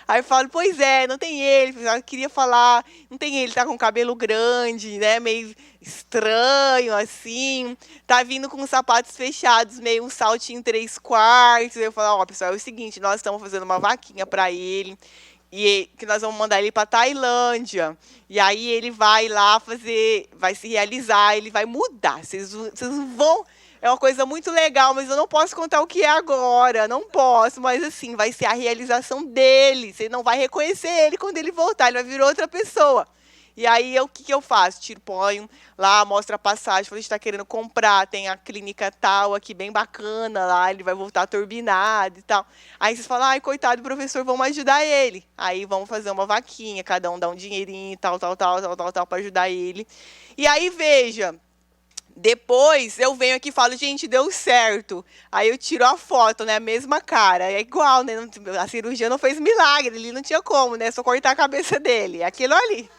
Aí eu falo, pois é, não tem ele. Eu queria falar, não tem ele, tá com o cabelo grande, né? Meio estranho, assim. Tá vindo com os sapatos fechados, meio um saltinho 3/4. Eu falo, pessoal, é o seguinte, nós estamos fazendo uma vaquinha para ele. E que nós vamos mandar ele para Tailândia. E aí ele vai lá fazer, vai se realizar, ele vai mudar. Vocês vão. É uma coisa muito legal, mas eu não posso contar o que é agora. Não posso, mas assim, vai ser a realização dele. Você não vai reconhecer ele quando ele voltar, ele vai vir outra pessoa. E aí, o que eu faço? Ponho lá, mostro a passagem, falo, a gente está querendo comprar, tem a clínica tal aqui, bem bacana lá, ele vai voltar turbinado e tal. Aí vocês falam, coitado do professor, vamos ajudar ele. Aí vamos fazer uma vaquinha, cada um dá um dinheirinho, tal, para ajudar ele. E aí, veja, depois eu venho aqui e falo, gente, deu certo. Aí eu tiro a foto, né? A mesma cara. É igual, né? A cirurgia não fez milagre, ele não tinha como, né? Só cortar a cabeça dele. Aquilo ali.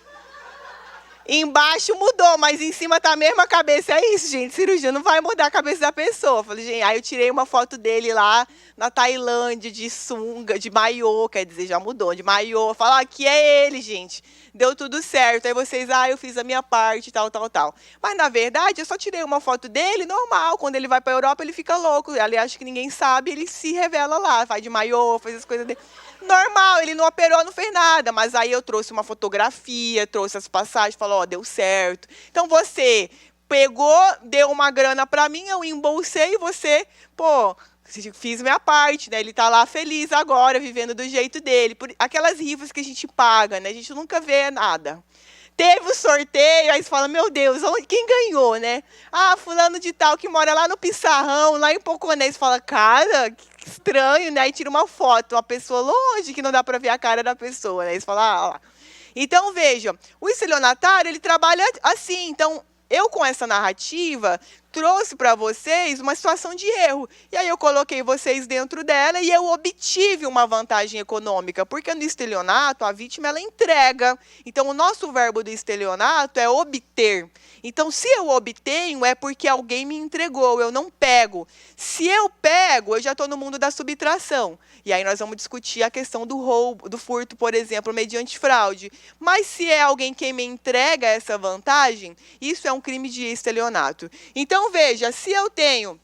Embaixo mudou, mas em cima tá a mesma cabeça. É isso, gente. Cirurgia não vai mudar a cabeça da pessoa. Falei, gente, aí eu tirei uma foto dele lá na Tailândia, de sunga, de maiô, quer dizer, já mudou, de maiô. Fala, aqui é ele, gente. Deu tudo certo. Aí vocês, eu fiz a minha parte, tal. Mas, na verdade, eu só tirei uma foto dele normal. Quando ele vai pra Europa, ele fica louco. Aliás, acho que ninguém sabe, ele se revela lá. Vai de maiô, faz as coisas dele. Normal, ele não operou, não fez nada, mas aí eu trouxe uma fotografia, trouxe as passagens, falou, deu certo. Então você pegou, deu uma grana para mim, eu embolsei e você, fiz minha parte, né? Ele tá lá feliz agora, vivendo do jeito dele. Aquelas rifas que a gente paga, né? A gente nunca vê nada. Teve o sorteio, aí você fala, meu Deus, quem ganhou, né? Fulano de tal, que mora lá no Pissarrão, lá em Poconés. Você fala, cara, que estranho, né? Aí tira uma foto, uma pessoa longe, que não dá para ver a cara da pessoa, né? Aí você fala, lá. Então, veja, o estelionatário, ele trabalha assim. Então, eu com essa narrativa trouxe para vocês uma situação de erro. E aí eu coloquei vocês dentro dela e eu obtive uma vantagem econômica, porque no estelionato a vítima ela entrega. Então o nosso verbo do estelionato é obter. Então se eu obtenho é porque alguém me entregou, eu não pego. Se eu pego, eu já estou no mundo da subtração. E aí nós vamos discutir a questão do roubo, do furto, por exemplo, mediante fraude. Mas se é alguém que me entrega essa vantagem, isso é um crime de estelionato. Então, veja, se eu tenho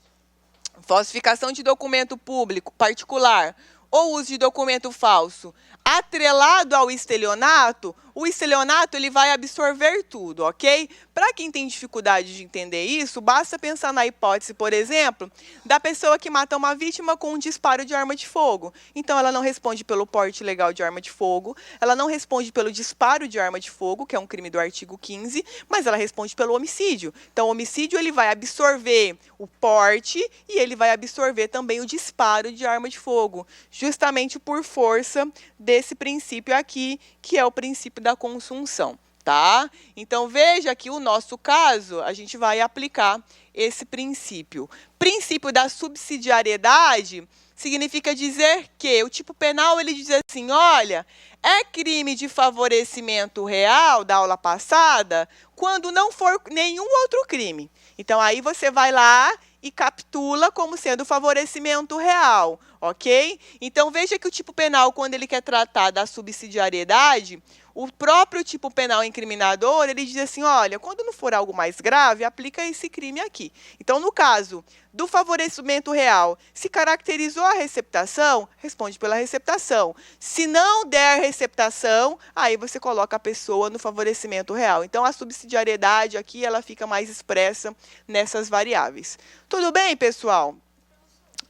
falsificação de documento público particular ou uso de documento falso, Atrelado ao estelionato, o estelionato ele vai absorver tudo, ok? Para quem tem dificuldade de entender isso, basta pensar na hipótese, por exemplo, da pessoa que mata uma vítima com um disparo de arma de fogo. Então, ela não responde pelo porte ilegal de arma de fogo, ela não responde pelo disparo de arma de fogo, que é um crime do artigo 15, mas ela responde pelo homicídio. Então, o homicídio ele vai absorver o porte e ele vai absorver também o disparo de arma de fogo, justamente por força desse princípio aqui, que é o princípio da consunção, tá? Então, veja que o nosso caso, a gente vai aplicar esse princípio. Princípio da subsidiariedade significa dizer que o tipo penal, ele diz assim, olha, é crime de favorecimento real, da aula passada, quando não for nenhum outro crime. Então, aí você vai lá e capitula como sendo favorecimento real, ok? Então, veja que o tipo penal, quando ele quer tratar da subsidiariedade, o próprio tipo penal incriminador, ele diz assim, olha, quando não for algo mais grave, aplica esse crime aqui. Então, no caso do favorecimento real, se caracterizou a receptação, responde pela receptação. Se não der receptação, aí você coloca a pessoa no favorecimento real. Então, a subsidiariedade aqui, ela fica mais expressa nessas variáveis. Tudo bem, pessoal?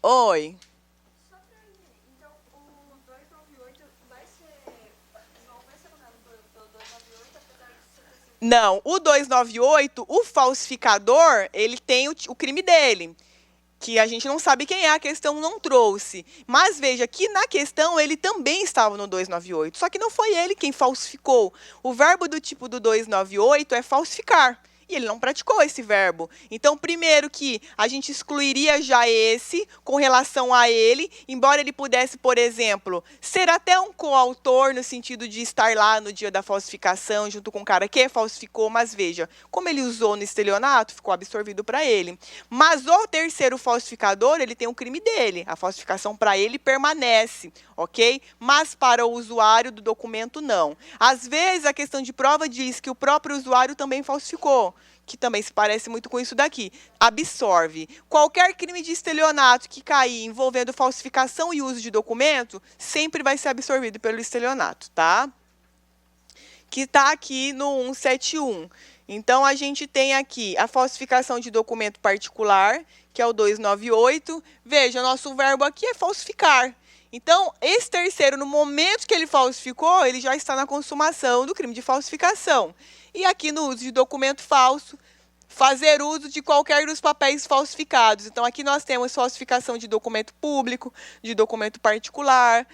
Oi. Então, o 298 vai ser. Não vai ser anulado pelo 298, apesar de ser. Não, o 298, o falsificador, ele tem o crime dele, que a gente não sabe quem é, a questão não trouxe. Mas veja que na questão ele também estava no 298, só que não foi ele quem falsificou. O verbo do tipo do 298 é falsificar. E ele não praticou esse verbo. Então, primeiro que a gente excluiria já esse com relação a ele, embora ele pudesse, por exemplo, ser até um coautor no sentido de estar lá no dia da falsificação, junto com o cara que falsificou, mas veja, como ele usou no estelionato, ficou absorvido para ele. Mas o terceiro falsificador, ele tem um crime dele. A falsificação para ele permanece, ok? Mas para o usuário do documento, não. Às vezes, a questão de prova diz que o próprio usuário também falsificou, que também se parece muito com isso daqui. Absorve. Qualquer crime de estelionato que cair envolvendo falsificação e uso de documento, sempre vai ser absorvido pelo estelionato, tá? Que está aqui no 171. Então, a gente tem aqui a falsificação de documento particular, que é o 298. Veja, nosso verbo aqui é falsificar. Então, esse terceiro, no momento que ele falsificou, ele já está na consumação do crime de falsificação. E aqui no uso de documento falso, fazer uso de qualquer dos papéis falsificados. Então, aqui nós temos falsificação de documento público, de documento particular,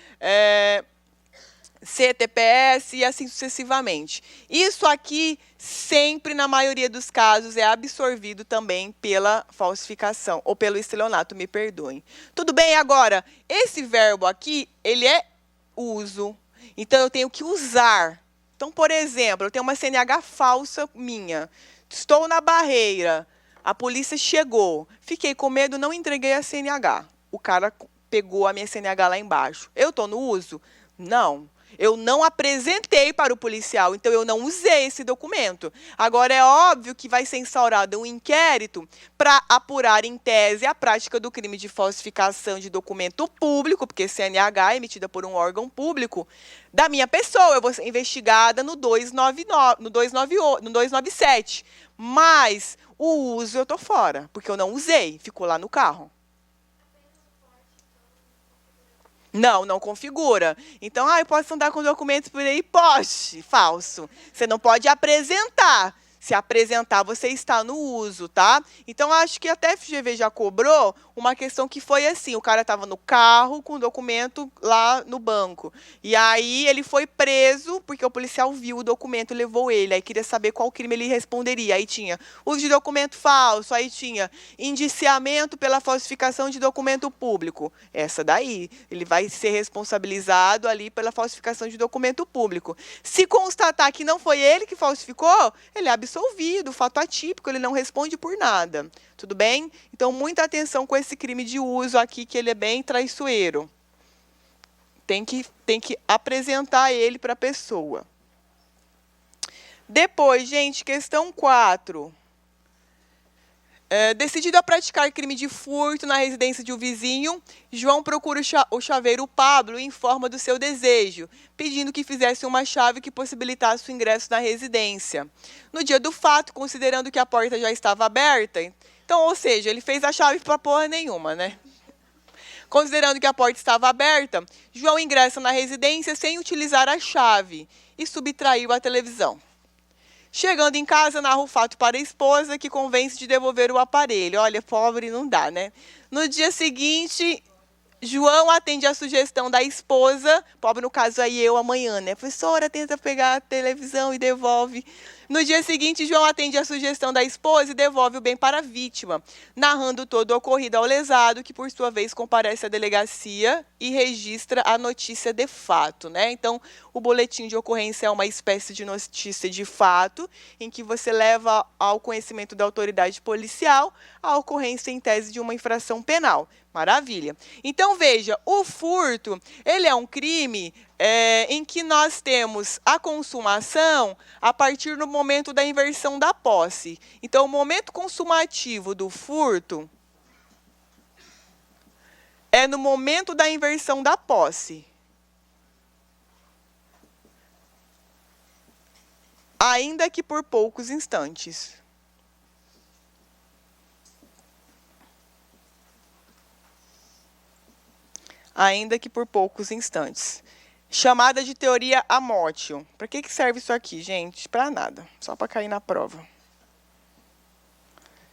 CTPS e assim sucessivamente. Isso aqui, sempre, na maioria dos casos, é absorvido também pela falsificação, ou pelo estelionato, me perdoem. Tudo bem? Agora, esse verbo aqui, ele é uso. Então, eu tenho que usar. Então, por exemplo, eu tenho uma CNH falsa minha. Estou na barreira. A polícia chegou. Fiquei com medo, não entreguei a CNH. O cara pegou a minha CNH lá embaixo. Eu estou no uso? Não. Eu não apresentei para o policial, então eu não usei esse documento. Agora, é óbvio que vai ser instaurado um inquérito para apurar em tese a prática do crime de falsificação de documento público, porque CNH é emitida por um órgão público, da minha pessoa. Eu vou ser investigada no 299, no 297. Mas o uso eu estou fora, porque eu não usei, ficou lá no carro. Não, não configura. Então, eu posso andar com documentos por aí? Pode, falso. Você não pode apresentar. Se apresentar, você está no uso, tá? Então, acho que até a FGV já cobrou uma questão que foi assim, o cara estava no carro com o documento lá no banco. E aí, ele foi preso, porque o policial viu o documento e levou ele. Aí, queria saber qual crime ele responderia. Aí, tinha uso de documento falso, aí tinha indiciamento pela falsificação de documento público. Essa daí, ele vai ser responsabilizado ali pela falsificação de documento público. Se constatar que não foi ele que falsificou, ele é absolvido, fato atípico, ele não responde por nada. Tudo bem? Então, muita atenção com esse crime de uso aqui, que ele é bem traiçoeiro. Tem que apresentar ele para a pessoa. Depois, gente, questão 4. Decidido a praticar crime de furto na residência de um vizinho, João procura o chaveiro Pablo e informa do seu desejo, pedindo que fizesse uma chave que possibilitasse o ingresso na residência. No dia do fato, considerando que a porta já estava aberta, então, ou seja, ele fez a chave para porra nenhuma, né? Considerando que a porta estava aberta, João ingressa na residência sem utilizar a chave e subtraiu a televisão. Chegando em casa, narra o fato para a esposa, que convence de devolver o aparelho. Olha, pobre não dá, né? No dia seguinte, João atende à sugestão da esposa, pobre no caso aí eu amanhã, né? Professora, tenta pegar a televisão e devolve. No dia seguinte, João atende à sugestão da esposa e devolve o bem para a vítima, narrando todo o ocorrido ao lesado, que por sua vez comparece à delegacia e registra a notícia de fato, né? Então, o boletim de ocorrência é uma espécie de notícia de fato, em que você leva ao conhecimento da autoridade policial a ocorrência em tese de uma infração penal. Maravilha. Então, veja, o furto, ele é um crime em que nós temos a consumação a partir do momento da inversão da posse. Então, o momento consumativo do furto é no momento da inversão da posse. Ainda que por poucos instantes. Ainda que por poucos instantes. Chamada de teoria amótio. Para que serve isso aqui, gente? Para nada. Só para cair na prova.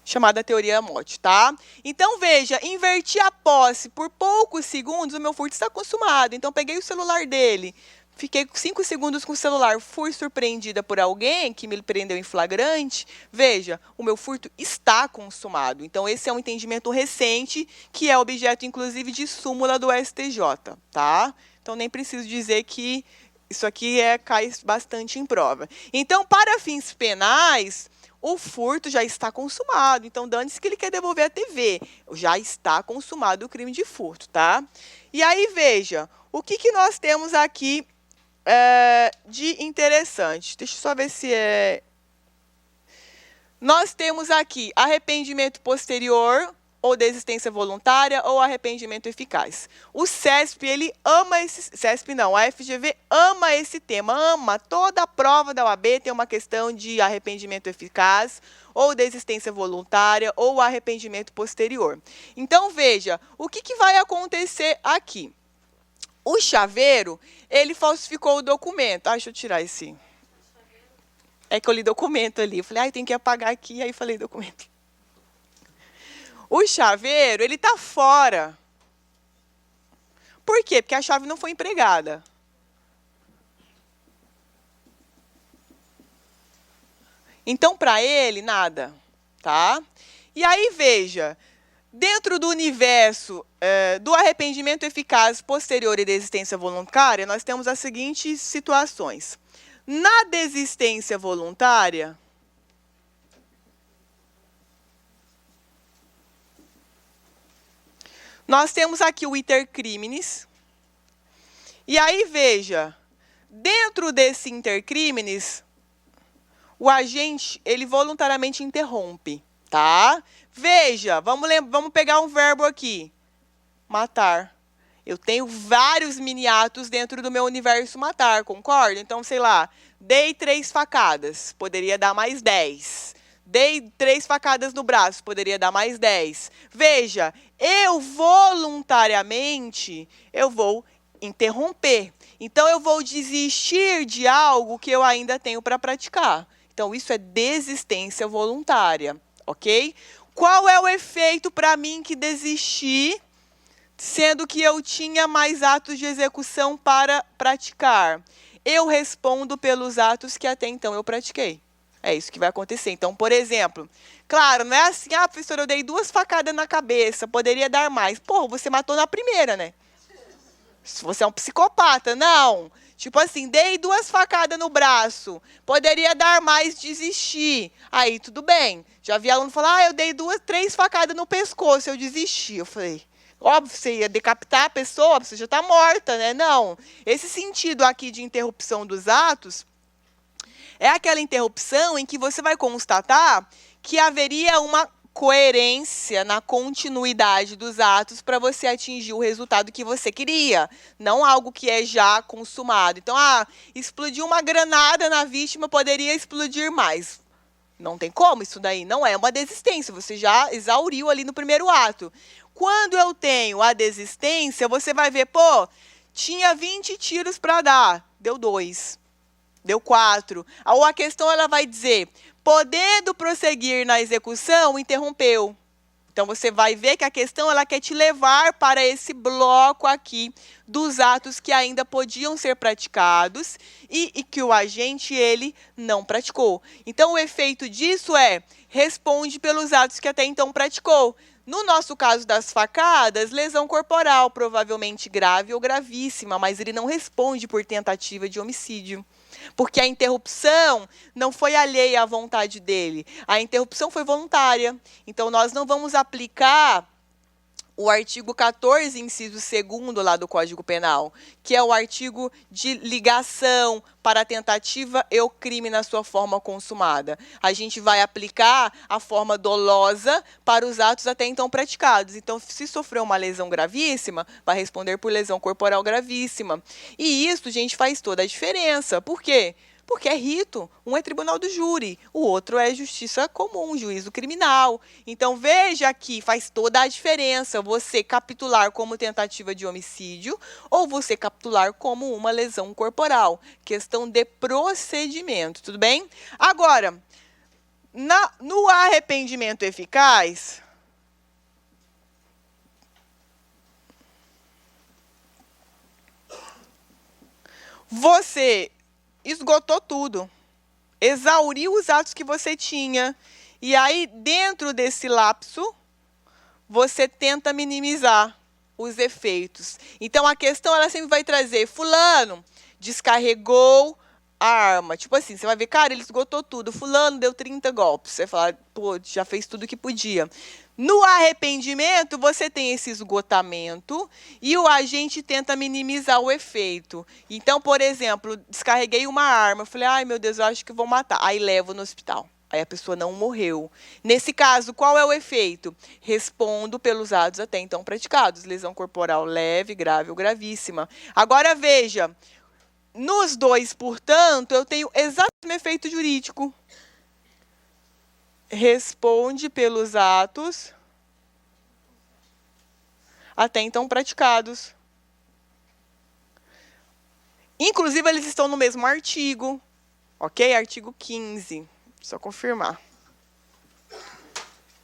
Chamada teoria amótio, tá? Então, veja, inverti a posse por poucos segundos, o meu furto está consumado. Então, peguei o celular dele, fiquei 5 segundos com o celular, fui surpreendida por alguém que me prendeu em flagrante. Veja, o meu furto está consumado. Então, esse é um entendimento recente, que é objeto, inclusive, de súmula do STJ, tá? Então, nem preciso dizer que isso aqui cai bastante em prova. Então, para fins penais, o furto já está consumado. Então, dane-se que ele quer devolver a TV. Já está consumado o crime de furto, tá? E aí, veja, o que nós temos aqui de interessante? Deixa eu só ver se é... Nós temos aqui arrependimento posterior, ou desistência voluntária, ou arrependimento eficaz. O CESP, ele ama esse... CESP não, a FGV ama esse tema, ama. Toda a prova da OAB tem uma questão de arrependimento eficaz, ou desistência voluntária, ou arrependimento posterior. Então, veja, o que vai acontecer aqui? O chaveiro, ele falsificou o documento. Deixa eu tirar esse... É que eu li documento ali. Eu falei, tem que apagar aqui, aí falei documento. O chaveiro, ele está fora. Por quê? Porque a chave não foi empregada. Então, para ele, nada. Tá? E aí, veja, dentro do universo do arrependimento eficaz posterior e desistência voluntária, nós temos as seguintes situações. Na desistência voluntária, nós temos aqui o iter criminis. E aí, veja, dentro desse iter criminis, o agente, ele voluntariamente interrompe, tá? Veja, vamos pegar um verbo aqui. Matar. Eu tenho vários mini-atos dentro do meu universo matar, concorda? Então, sei lá, dei 3 facadas, poderia dar mais 10. Dei 3 facadas no braço, poderia dar mais 10. Veja, eu voluntariamente, eu vou interromper. Então, eu vou desistir de algo que eu ainda tenho para praticar. Então, isso é desistência voluntária, ok? Qual é o efeito para mim que desisti, sendo que eu tinha mais atos de execução para praticar? Eu respondo pelos atos que até então eu pratiquei. É isso que vai acontecer. Então, por exemplo, claro, não é assim, professora, eu dei 2 facadas na cabeça, poderia dar mais. Pô, você matou na primeira, né? Se você é um psicopata, não. Tipo assim, dei 2 facadas no braço, poderia dar mais, desistir. Aí, tudo bem. Já vi aluno falar, eu dei 3 facadas no pescoço, eu desisti. Eu falei, óbvio, você ia decapitar a pessoa, você já está morta, né? Não. Esse sentido aqui de interrupção dos atos é aquela interrupção em que você vai constatar que haveria uma coerência na continuidade dos atos para você atingir o resultado que você queria, não algo que é já consumado. Então, explodiu uma granada na vítima, poderia explodir mais. Não tem como, isso daí não é uma desistência, você já exauriu ali no primeiro ato. Quando eu tenho a desistência, você vai ver, pô, tinha 20 tiros para dar, deu 2, deu 4. Ou a questão ela vai dizer, podendo prosseguir na execução, interrompeu. Então, você vai ver que a questão ela quer te levar para esse bloco aqui dos atos que ainda podiam ser praticados e que o agente ele não praticou. Então, o efeito disso é, responde pelos atos que até então praticou. No nosso caso das facadas, lesão corporal, provavelmente grave ou gravíssima, mas ele não responde por tentativa de homicídio. Porque a interrupção não foi alheia à vontade dele. A interrupção foi voluntária. Então, nós não vamos aplicar o artigo 14, inciso 2º lá do Código Penal, que é o artigo de ligação para a tentativa e o crime na sua forma consumada. A gente vai aplicar a forma dolosa para os atos até então praticados. Então, se sofreu uma lesão gravíssima, vai responder por lesão corporal gravíssima. E isso, gente, faz toda a diferença. Por quê? Porque é rito. Um é tribunal do júri, o outro é justiça comum, juízo criminal. Então, veja que faz toda a diferença você capitular como tentativa de homicídio ou você capitular como uma lesão corporal. Questão de procedimento, tudo bem? Agora, no arrependimento eficaz, você esgotou tudo, exauriu os atos que você tinha, e aí, dentro desse lapso, você tenta minimizar os efeitos. Então, a questão ela sempre vai trazer, fulano descarregou a arma. Tipo assim, você vai ver, cara, ele esgotou tudo, fulano deu 30 golpes. Você fala, pô, já fez tudo que podia. No arrependimento, você tem esse esgotamento e o agente tenta minimizar o efeito. Então, por exemplo, descarreguei uma arma, falei, ai meu Deus, eu acho que vou matar. Aí levo no hospital. Aí a pessoa não morreu. Nesse caso, qual é o efeito? Respondo pelos atos até então praticados. Lesão corporal leve, grave ou gravíssima. Agora, veja, nos dois, portanto, eu tenho exatamente o mesmo efeito jurídico. Responde pelos atos até então praticados. Inclusive, eles estão no mesmo artigo, ok? Artigo 15. Só confirmar.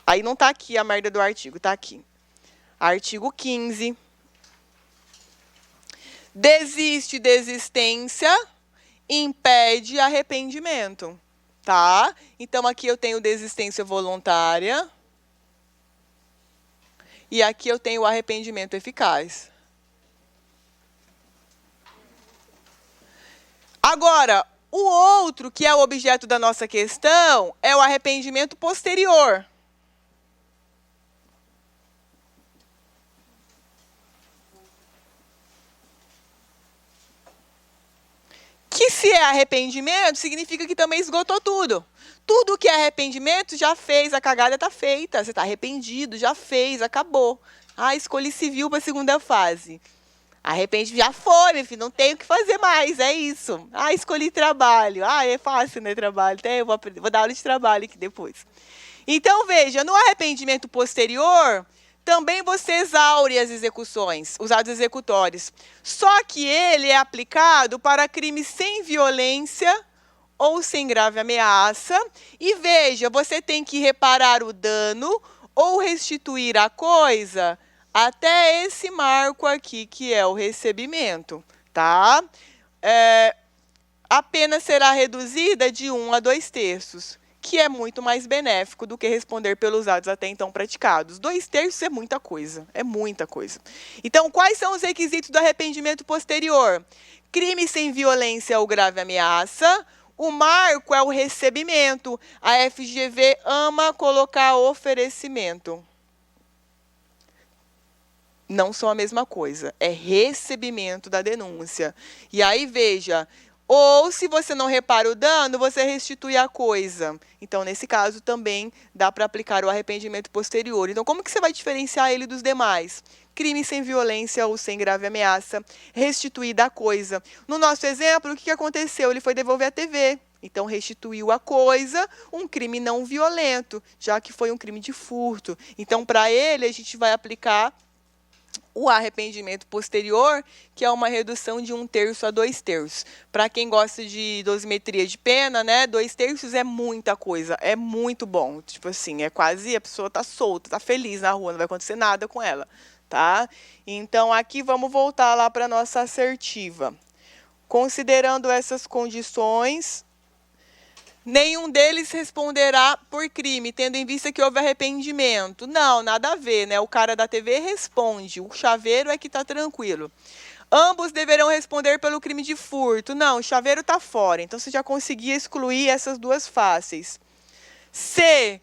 Aí não está aqui a merda do artigo, está aqui. Artigo 15. Desiste desistência, impede arrependimento. Tá? Então, aqui eu tenho desistência voluntária. E aqui eu tenho o arrependimento eficaz. Agora, o outro, que é o objeto da nossa questão, é o arrependimento posterior. Que se é arrependimento, significa que também esgotou tudo. Tudo que é arrependimento já fez, a cagada está feita. Você está arrependido, já fez, acabou. Escolhi civil para a segunda fase. Arrepende, já foi, meu filho, não tenho o que fazer mais, é isso. Escolhi trabalho. É fácil, né, trabalho. Até eu vou dar aula de trabalho aqui depois. Então, veja, no arrependimento posterior, também você exaure as execuções, os atos executórios. Só que ele é aplicado para crimes sem violência ou sem grave ameaça. E veja, você tem que reparar o dano ou restituir a coisa até esse marco aqui, que é o recebimento, tá? A pena será reduzida de 1 a 2/3, que é muito mais benéfico do que responder pelos atos até então praticados. 2/3 é muita coisa, é muita coisa. Então, quais são os requisitos do arrependimento posterior? Crime sem violência ou grave ameaça. O marco é o recebimento. A FGV ama colocar oferecimento. Não são a mesma coisa, é recebimento da denúncia. E aí, veja, Ou, se você não repara o dano, você restitui a coisa. Então, nesse caso, também dá para aplicar o arrependimento posterior. Então, como que você vai diferenciar ele dos demais? Crime sem violência ou sem grave ameaça, restituída a coisa. No nosso exemplo, o que aconteceu? Ele foi devolver a TV. Então, restituiu a coisa, um crime não violento, já que foi um crime de furto. Então, para ele, a gente vai aplicar o arrependimento posterior, que é uma redução de 1/3 a 2/3. Para quem gosta de dosimetria de pena, né, 2/3 é muita coisa, é muito bom. Tipo assim, é quase a pessoa tá solta, tá feliz na rua, não vai acontecer nada com ela, tá? Então, aqui vamos voltar lá para a nossa assertiva. Considerando essas condições, nenhum deles responderá por crime, tendo em vista que houve arrependimento. Não, nada a ver, né? O cara da TV responde, o chaveiro é que está tranquilo. Ambos deverão responder pelo crime de furto. Não, o chaveiro está fora, então você já conseguia excluir essas duas fáceis. C,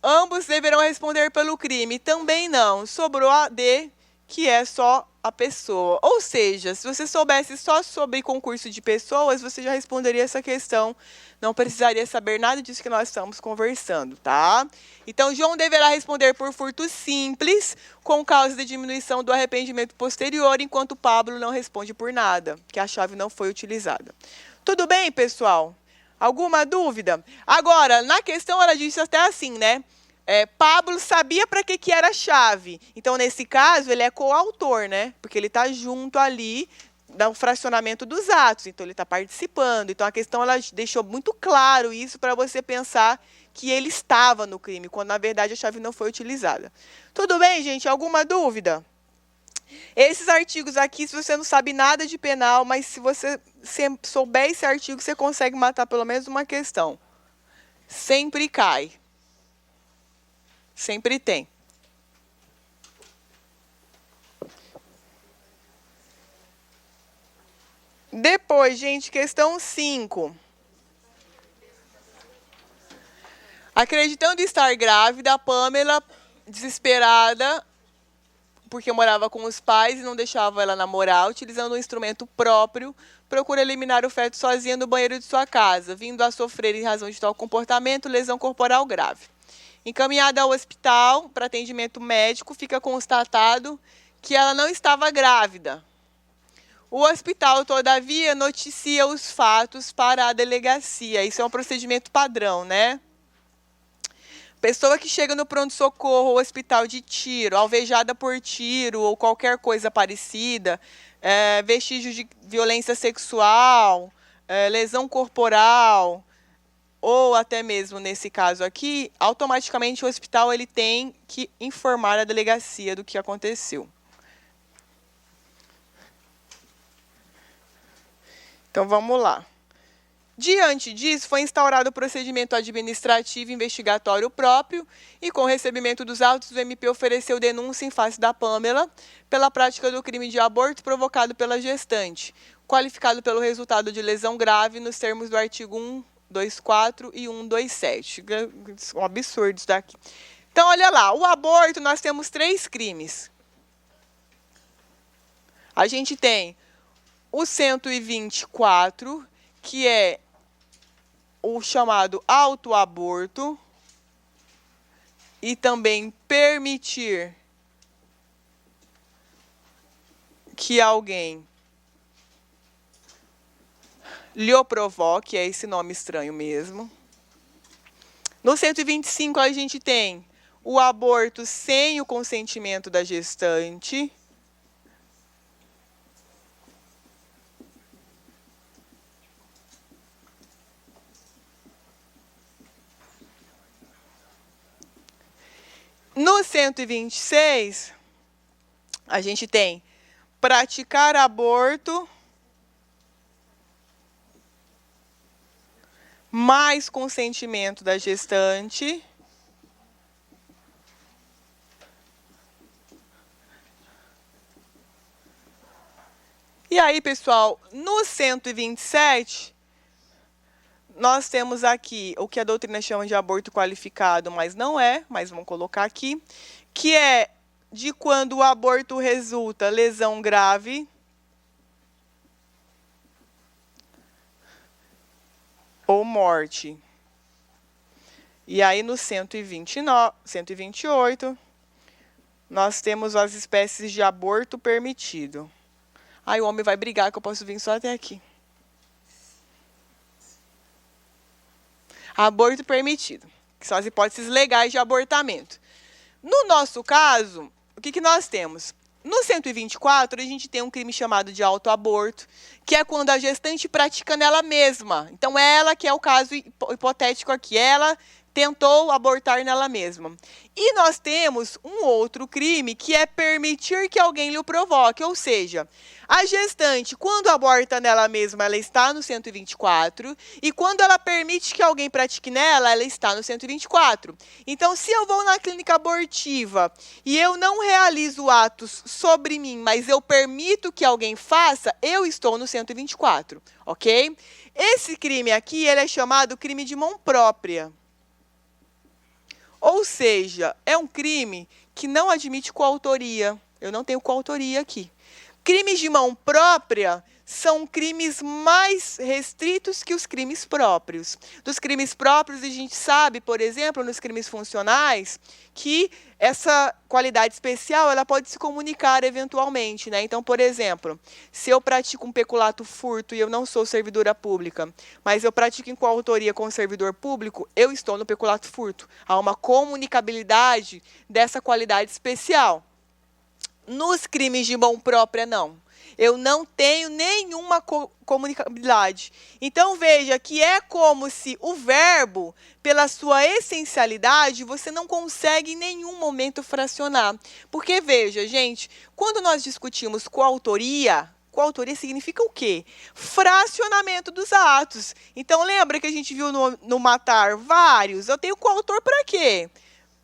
ambos deverão responder pelo crime. Também não, sobrou a D, que é só a pessoa. Ou seja, se você soubesse só sobre concurso de pessoas, você já responderia essa questão. Não precisaria saber nada disso que nós estamos conversando, tá? Então, João deverá responder por furto simples, com causa de diminuição do arrependimento posterior, enquanto Pablo não responde por nada, que a chave não foi utilizada. Tudo bem, pessoal? Alguma dúvida? Agora, na questão, ela disse até assim, né? Pablo sabia para que era a chave. Então, nesse caso, ele é coautor, né? Porque ele está junto ali no fracionamento dos atos. Então, ele está participando. Então, a questão ela deixou muito claro isso para você pensar que ele estava no crime, quando, na verdade, a chave não foi utilizada. Tudo bem, gente? Alguma dúvida? Esses artigos aqui, se você não sabe nada de penal, mas se você souber esse artigo, você consegue matar pelo menos uma questão. Sempre cai. Sempre tem. Depois, gente, questão 5. Acreditando estar grávida, a Pamela, desesperada, porque morava com os pais e não deixava ela namorar, utilizando um instrumento próprio, procura eliminar o feto sozinha no banheiro de sua casa, vindo a sofrer, em razão de tal comportamento, lesão corporal grave. Encaminhada ao hospital para atendimento médico, fica constatado que ela não estava grávida. O hospital, todavia, noticia os fatos para a delegacia. Isso é um procedimento padrão, né? Pessoa que chega no pronto-socorro ou hospital de tiro, alvejada por tiro ou qualquer coisa parecida, vestígios de violência sexual, lesão corporal, ou até mesmo nesse caso aqui, automaticamente o hospital ele tem que informar a delegacia do que aconteceu. Então, vamos lá. Diante disso, foi instaurado o procedimento administrativo investigatório próprio e, com o recebimento dos autos, o MP ofereceu denúncia em face da Pamela pela prática do crime de aborto provocado pela gestante, qualificado pelo resultado de lesão grave nos termos do artigo 124 e 127. Um absurdo isso daqui. Então, olha lá, o aborto, nós temos 3 crimes. A gente tem o 124, que é o chamado autoaborto, e também permitir que alguém lhe o provoque, é esse nome estranho mesmo. No 125, a gente tem o aborto sem o consentimento da gestante. No 126, a gente tem praticar aborto mais consentimento da gestante. E aí, pessoal, no 127, nós temos aqui o que a doutrina chama de aborto qualificado, mas não é, mas vamos colocar aqui, que é de quando o aborto resulta lesão grave, ou morte. E aí, no 128, nós temos as espécies de aborto permitido. Aí o homem vai brigar que eu posso vir só até aqui. Aborto permitido, que são as hipóteses legais de abortamento. No nosso caso, o que nós temos? No 124, a gente tem um crime chamado de autoaborto, que é quando a gestante pratica nela mesma. Então, ela que é o caso hipotético aqui, ela tentou abortar nela mesma. E nós temos um outro crime, que é permitir que alguém lhe o provoque, ou seja, a gestante, quando aborta nela mesma, ela está no 124, e quando ela permite que alguém pratique nela, ela está no 124. Então, se eu vou na clínica abortiva e eu não realizo atos sobre mim, mas eu permito que alguém faça, eu estou no 124, ok? Esse crime aqui, ele é chamado crime de mão própria. Ou seja, é um crime que não admite coautoria. Eu não tenho coautoria aqui. Crimes de mão própria são crimes mais restritos que os crimes próprios. Dos crimes próprios, a gente sabe, por exemplo, nos crimes funcionais, que essa qualidade especial ela pode se comunicar eventualmente, né? Então, por exemplo, se eu pratico um peculato furto e eu não sou servidora pública, mas eu pratico em coautoria com o servidor público, eu estou no peculato furto. Há uma comunicabilidade dessa qualidade especial. Nos crimes de mão própria, não. Eu não tenho nenhuma comunicabilidade. Então, veja que é como se o verbo, pela sua essencialidade, você não consegue em nenhum momento fracionar. Porque, veja, gente, quando nós discutimos coautoria significa o quê? Fracionamento dos atos. Então, lembra que a gente viu no matar vários? Eu tenho coautor para quê?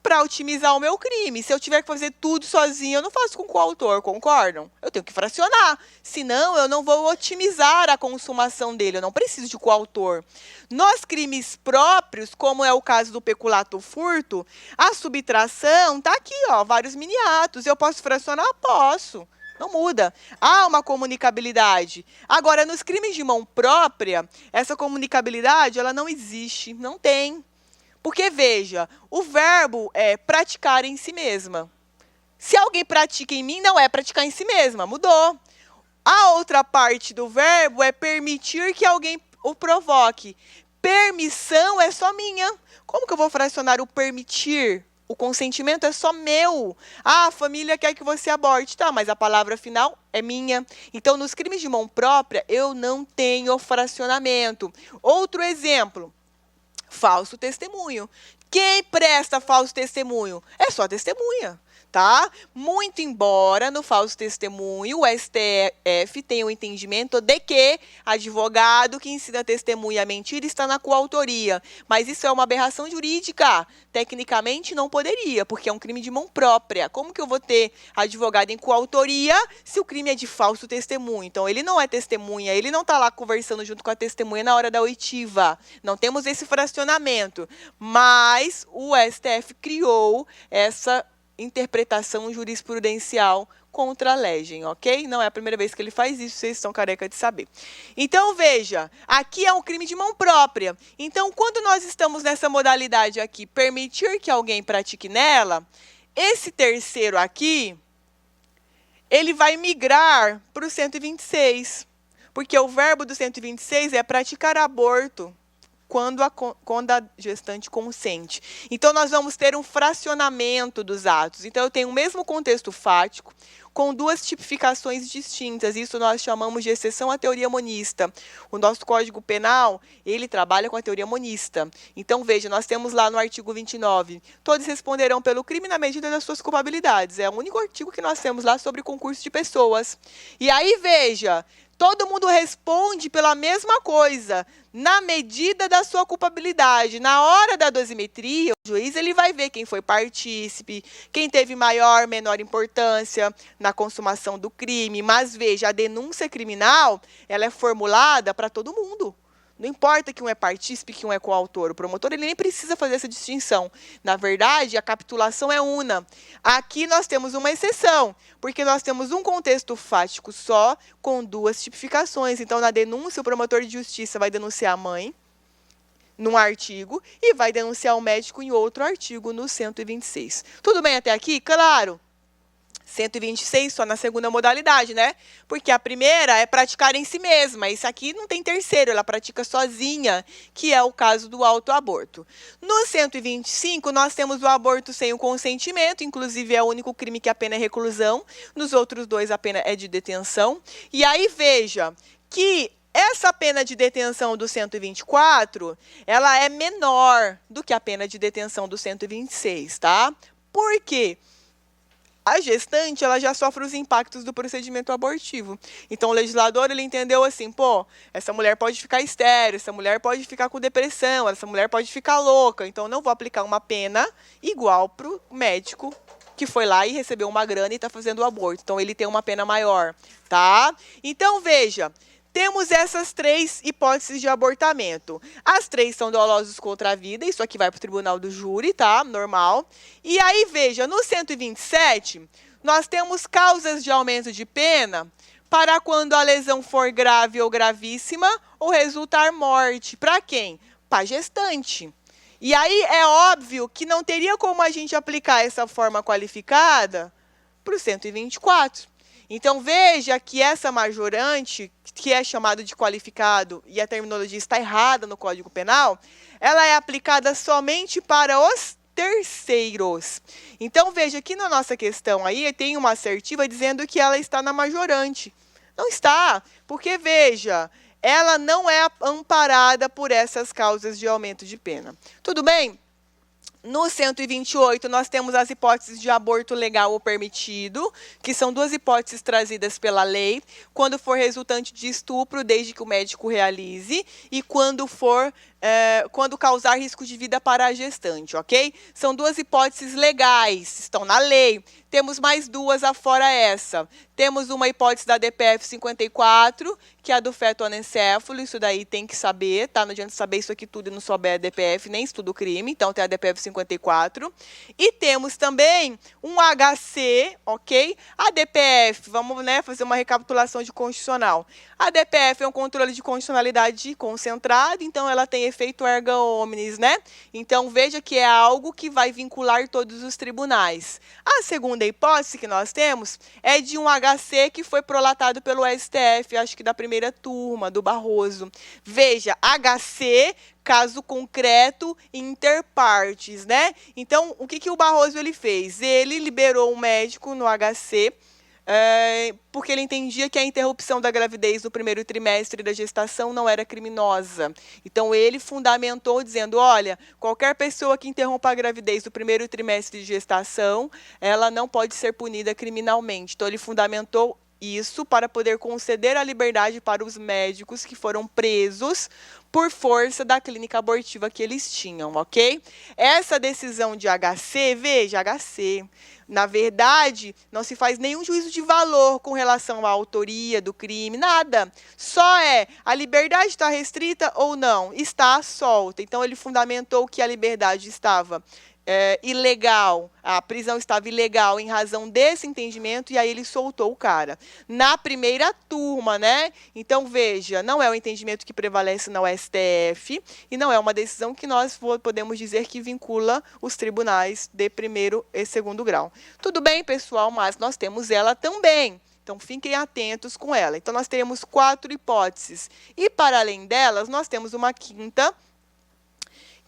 Para otimizar o meu crime. Se eu tiver que fazer tudo sozinho, eu não faço com o coautor, concordam? Eu tenho que fracionar, senão eu não vou otimizar a consumação dele, eu não preciso de coautor. Nos crimes próprios, como é o caso do peculato furto, a subtração está aqui, ó, vários mini-atos. Eu posso fracionar? Posso. Não muda. Há uma comunicabilidade. Agora, nos crimes de mão própria, essa comunicabilidade ela não existe, não tem. Porque, veja, o verbo é praticar em si mesma. Se alguém pratica em mim, não é praticar em si mesma, mudou. A outra parte do verbo é permitir que alguém o provoque. Permissão é só minha. Como que eu vou fracionar o permitir? O consentimento é só meu. Ah, a família quer que você aborte. Tá, mas a palavra final é minha. Então, nos crimes de mão própria, eu não tenho fracionamento. Outro exemplo. Falso testemunho. Quem presta falso testemunho? É só testemunha, tá? Muito embora no falso testemunho o STF tenha o entendimento de que advogado que ensina testemunha a mentira está na coautoria. Mas isso é uma aberração jurídica. Tecnicamente não poderia, porque é um crime de mão própria. Como que eu vou ter advogado em coautoria se o crime é de falso testemunho? Então, ele não é testemunha, ele não está lá conversando junto com a testemunha na hora da oitiva. Não temos esse fracionamento. Mas o STF criou essa interpretação jurisprudencial contra a legem, ok? Não é a primeira vez que ele faz isso, vocês estão careca de saber. Então, veja, aqui é um crime de mão própria. Então, quando nós estamos nessa modalidade aqui, permitir que alguém pratique nela, esse terceiro aqui, ele vai migrar para o 126, porque o verbo do 126 é praticar aborto. Quando a gestante consente. Então, nós vamos ter um fracionamento dos atos. Então, eu tenho o mesmo contexto fático, com duas tipificações distintas. Isso nós chamamos de exceção à teoria monista. O nosso Código Penal, ele trabalha com a teoria monista. Então, veja, nós temos lá no artigo 29, todos responderão pelo crime na medida das suas culpabilidades. É o único artigo que nós temos lá sobre concurso de pessoas. E aí, veja, todo mundo responde pela mesma coisa, na medida da sua culpabilidade. Na hora da dosimetria, o juiz ele vai ver quem foi partícipe, quem teve maior, menor importância na consumação do crime. Mas, veja, a denúncia criminal ela é formulada para todo mundo. Não importa que um é partícipe, que um é coautor. O promotor ele nem precisa fazer essa distinção. Na verdade, a capitulação é una. Aqui nós temos uma exceção, porque nós temos um contexto fático só, com duas tipificações. Então, na denúncia, o promotor de justiça vai denunciar a mãe, num artigo e vai denunciar o médico em outro artigo, no 126. Tudo bem até aqui? Claro. 126 só na segunda modalidade, né? Porque a primeira é praticar em si mesma. Isso aqui não tem terceiro, ela pratica sozinha, que é o caso do autoaborto. No 125, nós temos o aborto sem o consentimento, inclusive é o único crime que a pena é reclusão. Nos outros dois, a pena é de detenção. E aí, veja que essa pena de detenção do 124, ela é menor do que a pena de detenção do 126, tá? Por quê? A gestante, ela já sofre os impactos do procedimento abortivo. Então, o legislador, ele entendeu assim, pô, essa mulher pode ficar estéril, essa mulher pode ficar com depressão, essa mulher pode ficar louca. Então, não vou aplicar uma pena igual para o médico que foi lá e recebeu uma grana e está fazendo o aborto. Então, ele tem uma pena maior, tá? Então, veja, temos essas três hipóteses de abortamento. As três são dolosos contra a vida, isso aqui vai para o tribunal do júri, tá? Normal. E aí, veja, no 127, nós temos causas de aumento de pena para quando a lesão for grave ou gravíssima ou resultar morte. Para quem? Para a gestante. E aí é óbvio que não teria como a gente aplicar essa forma qualificada para o 124. Então, veja que essa majorante, que é chamada de qualificado, e a terminologia está errada no Código Penal, ela é aplicada somente para os terceiros. Então, veja que na nossa questão aí tem uma assertiva dizendo que ela está na majorante. Não está, porque, veja, ela não é amparada por essas causas de aumento de pena. Tudo bem? No 128, nós temos as hipóteses de aborto legal ou permitido, que são duas hipóteses trazidas pela lei, quando for resultante de estupro, desde que o médico realize, e quando causar risco de vida para a gestante, ok? São duas hipóteses legais, estão na lei. Temos mais duas afora essa. Temos uma hipótese da DPF 54, que é a do feto anencéfalo, isso daí tem que saber, tá? Não adianta saber isso aqui tudo e não souber a DPF, nem estuda o crime, então tem a DPF 54. E temos também um HC, ok? A DPF, vamos, né, fazer uma recapitulação de constitucional. A DPF é um controle de constitucionalidade concentrado, então ela tem efeito erga omnes, né? Então, veja que é algo que vai vincular todos os tribunais. A segunda hipótese que nós temos é de um HC que foi prolatado pelo STF, acho que da primeira turma, do Barroso. Veja, HC, caso concreto inter partes, né? Então, o que o Barroso ele fez? Ele liberou um médico no HC, porque ele entendia que a interrupção da gravidez no primeiro trimestre da gestação não era criminosa. Então, ele fundamentou dizendo, olha, qualquer pessoa que interrompa a gravidez no primeiro trimestre de gestação, ela não pode ser punida criminalmente. Então, ele fundamentou isso para poder conceder a liberdade para os médicos que foram presos por força da clínica abortiva que eles tinham, ok? Essa decisão de HC, veja, HC, na verdade, não se faz nenhum juízo de valor com relação à autoria do crime, nada. Só a liberdade está restrita ou não? Está solta. Então, ele fundamentou que a liberdade estava ilegal, a prisão estava ilegal em razão desse entendimento, e aí ele soltou o cara. Na primeira turma, né? Então, veja, não é o entendimento que prevalece no STF, e não é uma decisão que nós podemos dizer que vincula os tribunais de primeiro e segundo grau. Tudo bem, pessoal, mas nós temos ela também. Então, fiquem atentos com ela. Então, nós teremos 4 hipóteses. E, para além delas, nós temos uma quinta,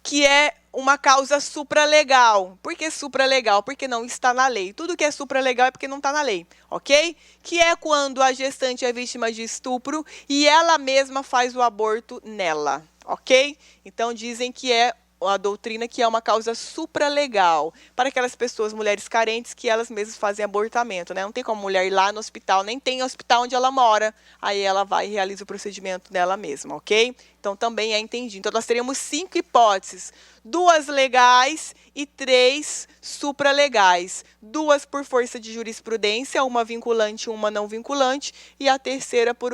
que é uma causa supralegal. Por que supralegal? Porque não está na lei. Tudo que é supralegal é porque não está na lei, ok? Que é quando a gestante é vítima de estupro e ela mesma faz o aborto nela, ok? Então, dizem que é a doutrina que é uma causa supralegal para aquelas pessoas, mulheres carentes, que elas mesmas fazem abortamento, né? Não tem como a mulher ir lá no hospital, nem tem hospital onde ela mora, aí ela vai e realiza o procedimento dela mesma, ok? Então, também é entendido. Então, nós teríamos 5 hipóteses, 2 legais e 3 supralegais. 2 por força de jurisprudência, uma vinculante e uma não vinculante, e a terceira por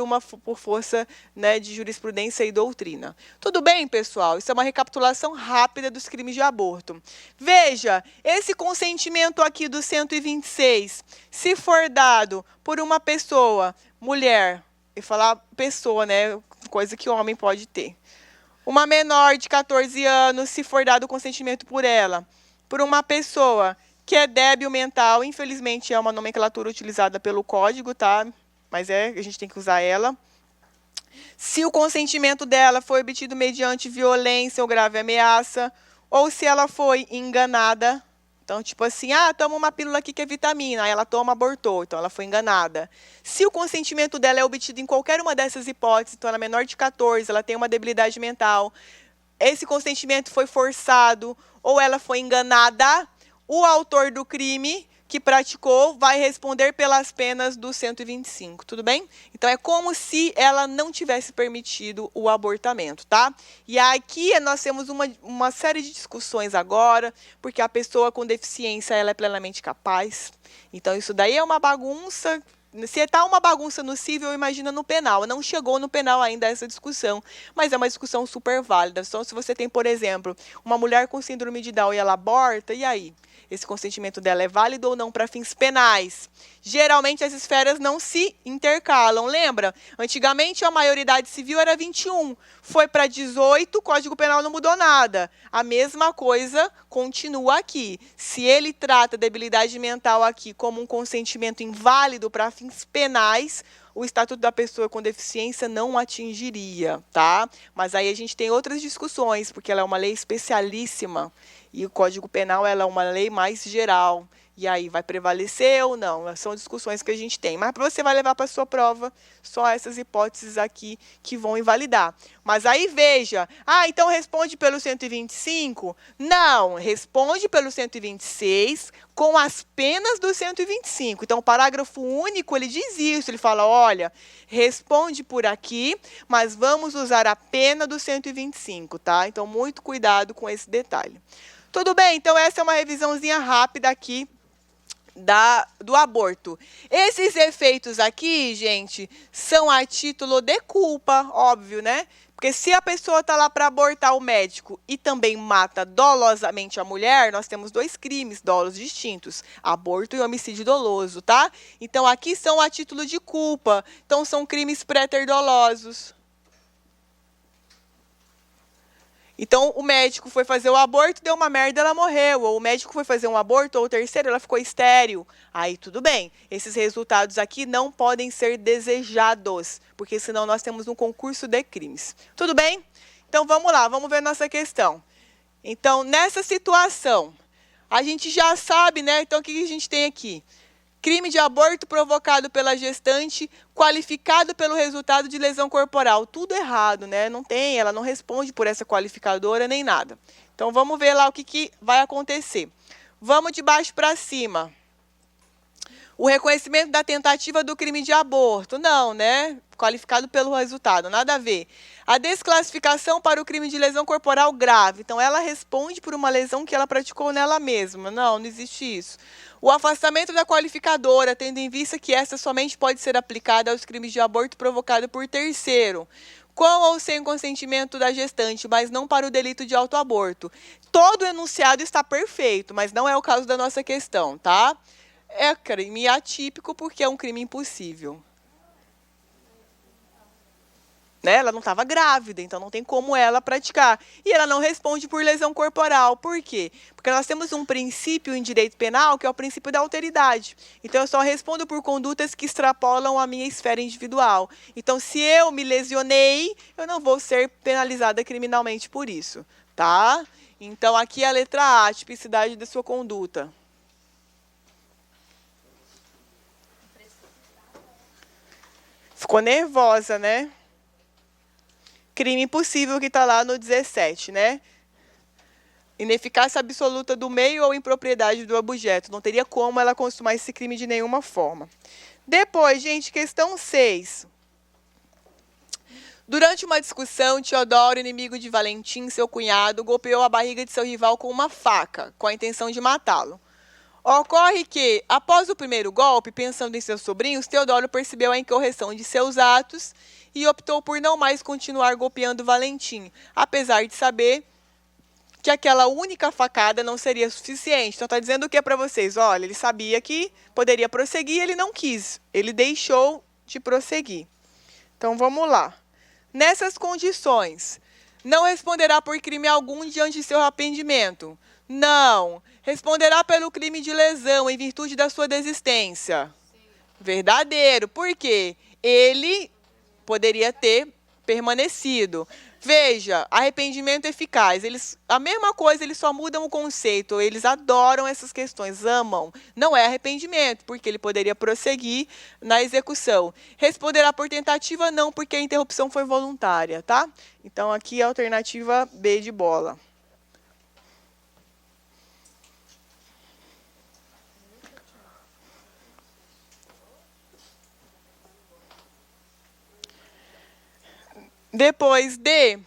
força, né, de jurisprudência e doutrina. Tudo bem, pessoal? Isso é uma recapitulação rápida dos crimes de aborto. Veja, esse consentimento aqui do 126, se for dado por uma pessoa, mulher, e falar pessoa, né, coisa que o homem pode ter. Uma menor de 14 anos, se for dado consentimento por ela, por uma pessoa que é débil mental, infelizmente é uma nomenclatura utilizada pelo código, tá? Mas a gente tem que usar ela. Se o consentimento dela foi obtido mediante violência ou grave ameaça, ou se ela foi enganada. Então, tipo assim, toma uma pílula aqui que é vitamina, aí ela toma, abortou, então ela foi enganada. Se o consentimento dela é obtido em qualquer uma dessas hipóteses, então ela é menor de 14, ela tem uma debilidade mental, esse consentimento foi forçado ou ela foi enganada, o autor do crime que praticou vai responder pelas penas do 125, tudo bem? Então, é como se ela não tivesse permitido o abortamento, tá? E aqui nós temos uma série de discussões agora, porque a pessoa com deficiência ela é plenamente capaz. Então, isso daí é uma bagunça. Se está uma bagunça no civil, imagina no penal. Não chegou no penal ainda essa discussão, mas é uma discussão super válida. Então, se você tem, por exemplo, uma mulher com síndrome de Down e ela aborta, e aí? Esse consentimento dela é válido ou não para fins penais? Geralmente, as esferas não se intercalam. Lembra? Antigamente, a maioridade civil era 21. Foi para 18, o Código Penal não mudou nada. A mesma coisa continua aqui. Se ele trata a debilidade mental aqui como um consentimento inválido para fins penais, o Estatuto da Pessoa com Deficiência não atingiria, tá? Mas aí a gente tem outras discussões, porque ela é uma lei especialíssima. E o Código Penal ela é uma lei mais geral. E aí, vai prevalecer ou não? São discussões que a gente tem. Mas você vai levar para a sua prova só essas hipóteses aqui que vão invalidar. Mas aí, veja. Então responde pelo 125? Não, responde pelo 126 com as penas do 125. Então, o parágrafo único, ele diz isso. Ele fala, olha, responde por aqui, mas vamos usar a pena do 125, tá? Então, muito cuidado com esse detalhe. Tudo bem? Então, essa é uma revisãozinha rápida aqui do aborto. Esses efeitos aqui, gente, são a título de culpa, óbvio, né? Porque se a pessoa está lá para abortar o médico e também mata dolosamente a mulher, nós temos dois crimes dolosos distintos, aborto e homicídio doloso, tá? Então, aqui são a título de culpa. Então, são crimes préter-dolosos. Então, o médico foi fazer o aborto, deu uma merda, ela morreu. Ou o médico foi fazer um aborto, ou o terceiro, ela ficou estéril. Aí, tudo bem. Esses resultados aqui não podem ser desejados, porque senão nós temos um concurso de crimes. Tudo bem? Então, vamos lá, vamos ver nossa questão. Então, nessa situação, a gente já sabe, né? Então, o que a gente tem aqui? Crime de aborto provocado pela gestante, qualificado pelo resultado de lesão corporal. Tudo errado, né? Não tem, ela não responde por essa qualificadora nem nada. Então, vamos ver lá o que vai acontecer. Vamos de baixo para cima. O reconhecimento da tentativa do crime de aborto. Não, né? Qualificado pelo resultado, nada a ver. A desclassificação para o crime de lesão corporal grave. Então, ela responde por uma lesão que ela praticou nela mesma. Não, não existe isso. O afastamento da qualificadora, tendo em vista que esta somente pode ser aplicada aos crimes de aborto provocado por terceiro, com ou sem consentimento da gestante, mas não para o delito de autoaborto. Todo o enunciado está perfeito, mas não é o caso da nossa questão, tá? É crime atípico porque é um crime impossível. Né? Ela não estava grávida, então não tem como ela praticar. E ela não responde por lesão corporal. Por quê? Porque nós temos um princípio em direito penal, que é o princípio da alteridade. Então, eu só respondo por condutas que extrapolam a minha esfera individual. Então, se eu me lesionei, eu não vou ser penalizada criminalmente por isso. Tá? Então, aqui é a letra A, a tipicidade da sua conduta. Ficou nervosa, né? Crime impossível que está lá no 17, né? Ineficácia absoluta do meio ou impropriedade do objeto. Não teria como ela consumar esse crime de nenhuma forma. Depois, gente, questão 6. Durante uma discussão, Teodoro, inimigo de Valentim, seu cunhado, golpeou a barriga de seu rival com uma faca, com a intenção de matá-lo. Ocorre que, após o primeiro golpe, pensando em seus sobrinhos, Teodoro percebeu a incorreção de seus atos e optou por não mais continuar golpeando Valentim, apesar de saber que aquela única facada não seria suficiente. Então, está dizendo o que para vocês? Olha, ele sabia que poderia prosseguir, ele não quis. Ele deixou de prosseguir. Então, vamos lá. Nessas condições, Não responderá por crime algum diante de seu arrependimento. Não. Responderá pelo crime de lesão em virtude da sua desistência. Verdadeiro. Por quê? Ele poderia ter permanecido. Veja, arrependimento eficaz. A mesma coisa, eles só mudam o conceito. Eles adoram essas questões, amam. Não é arrependimento, porque ele poderia prosseguir na execução. Responderá por tentativa, não, porque a interrupção foi voluntária, tá? Então, aqui é a alternativa B de bola. Depois de,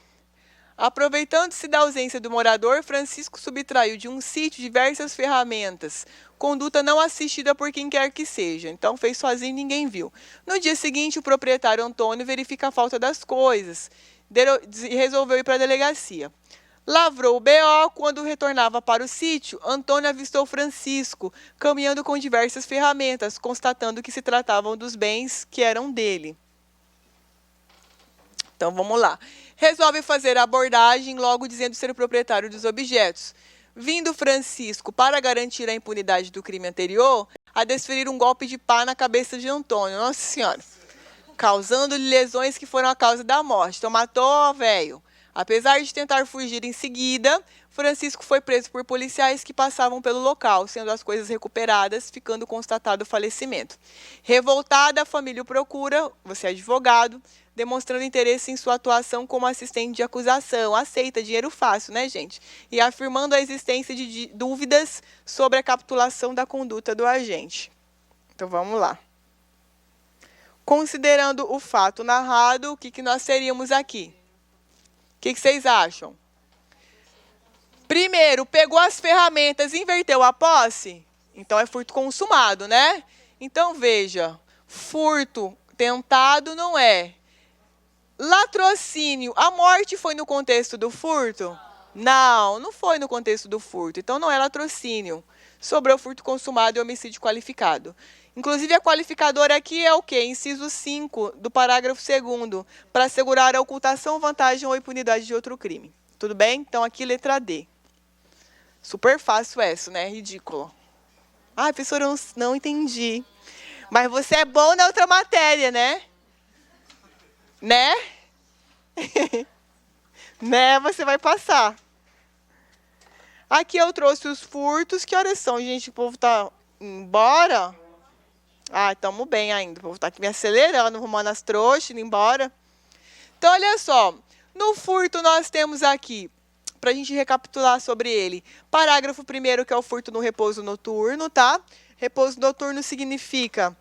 aproveitando-se da ausência do morador, Francisco subtraiu de um sítio diversas ferramentas, conduta não assistida por quem quer que seja. Então, fez sozinho e ninguém viu. No dia seguinte, o proprietário Antônio verifica a falta das coisas e resolveu ir para a delegacia. Lavrou o BO, quando retornava para o sítio, Antônio avistou Francisco, caminhando com diversas ferramentas, constatando que se tratavam dos bens que eram dele. Então, vamos lá. Resolve fazer a abordagem, logo dizendo ser o proprietário dos objetos. Vindo Francisco, para garantir a impunidade do crime anterior, a desferir um golpe de pá na cabeça de Antônio. Nossa Senhora. Causando-lhe lesões que foram a causa da morte. Então, matou, velho. Apesar de tentar fugir em seguida, Francisco foi preso por policiais que passavam pelo local, sendo as coisas recuperadas, ficando constatado o falecimento. Revoltada, a família o procura, você é advogado, demonstrando interesse em sua atuação como assistente de acusação. Aceita dinheiro fácil, né, gente? E afirmando a existência de dúvidas sobre a capitulação da conduta do agente. Então, vamos lá. Considerando o fato narrado, o que nós teríamos aqui? O que vocês acham? Primeiro, pegou as ferramentas e inverteu a posse? Então, é furto consumado, né? Então, veja, furto tentado não é. Latrocínio, a morte foi no contexto do furto? Não, não foi no contexto do furto. Então, não é latrocínio. Sobrou furto consumado e homicídio qualificado. Inclusive, a qualificadora aqui é o quê? Inciso 5 do parágrafo 2º, para assegurar a ocultação, vantagem ou impunidade de outro crime. Tudo bem? Então, aqui, letra D. Super fácil essa, né? Ridículo. Ah, professora, eu não entendi. Mas você é bom na outra matéria, né? Né? Né? Você vai passar. Aqui eu trouxe os furtos. Que horas são, gente? O povo tá embora? Ah, estamos bem ainda. O povo está aqui me acelerando, arrumando as trouxas, indo embora. Então, olha só. No furto, nós temos aqui, para a gente recapitular sobre ele, parágrafo 1º, que é o furto no repouso noturno, tá? Repouso noturno significa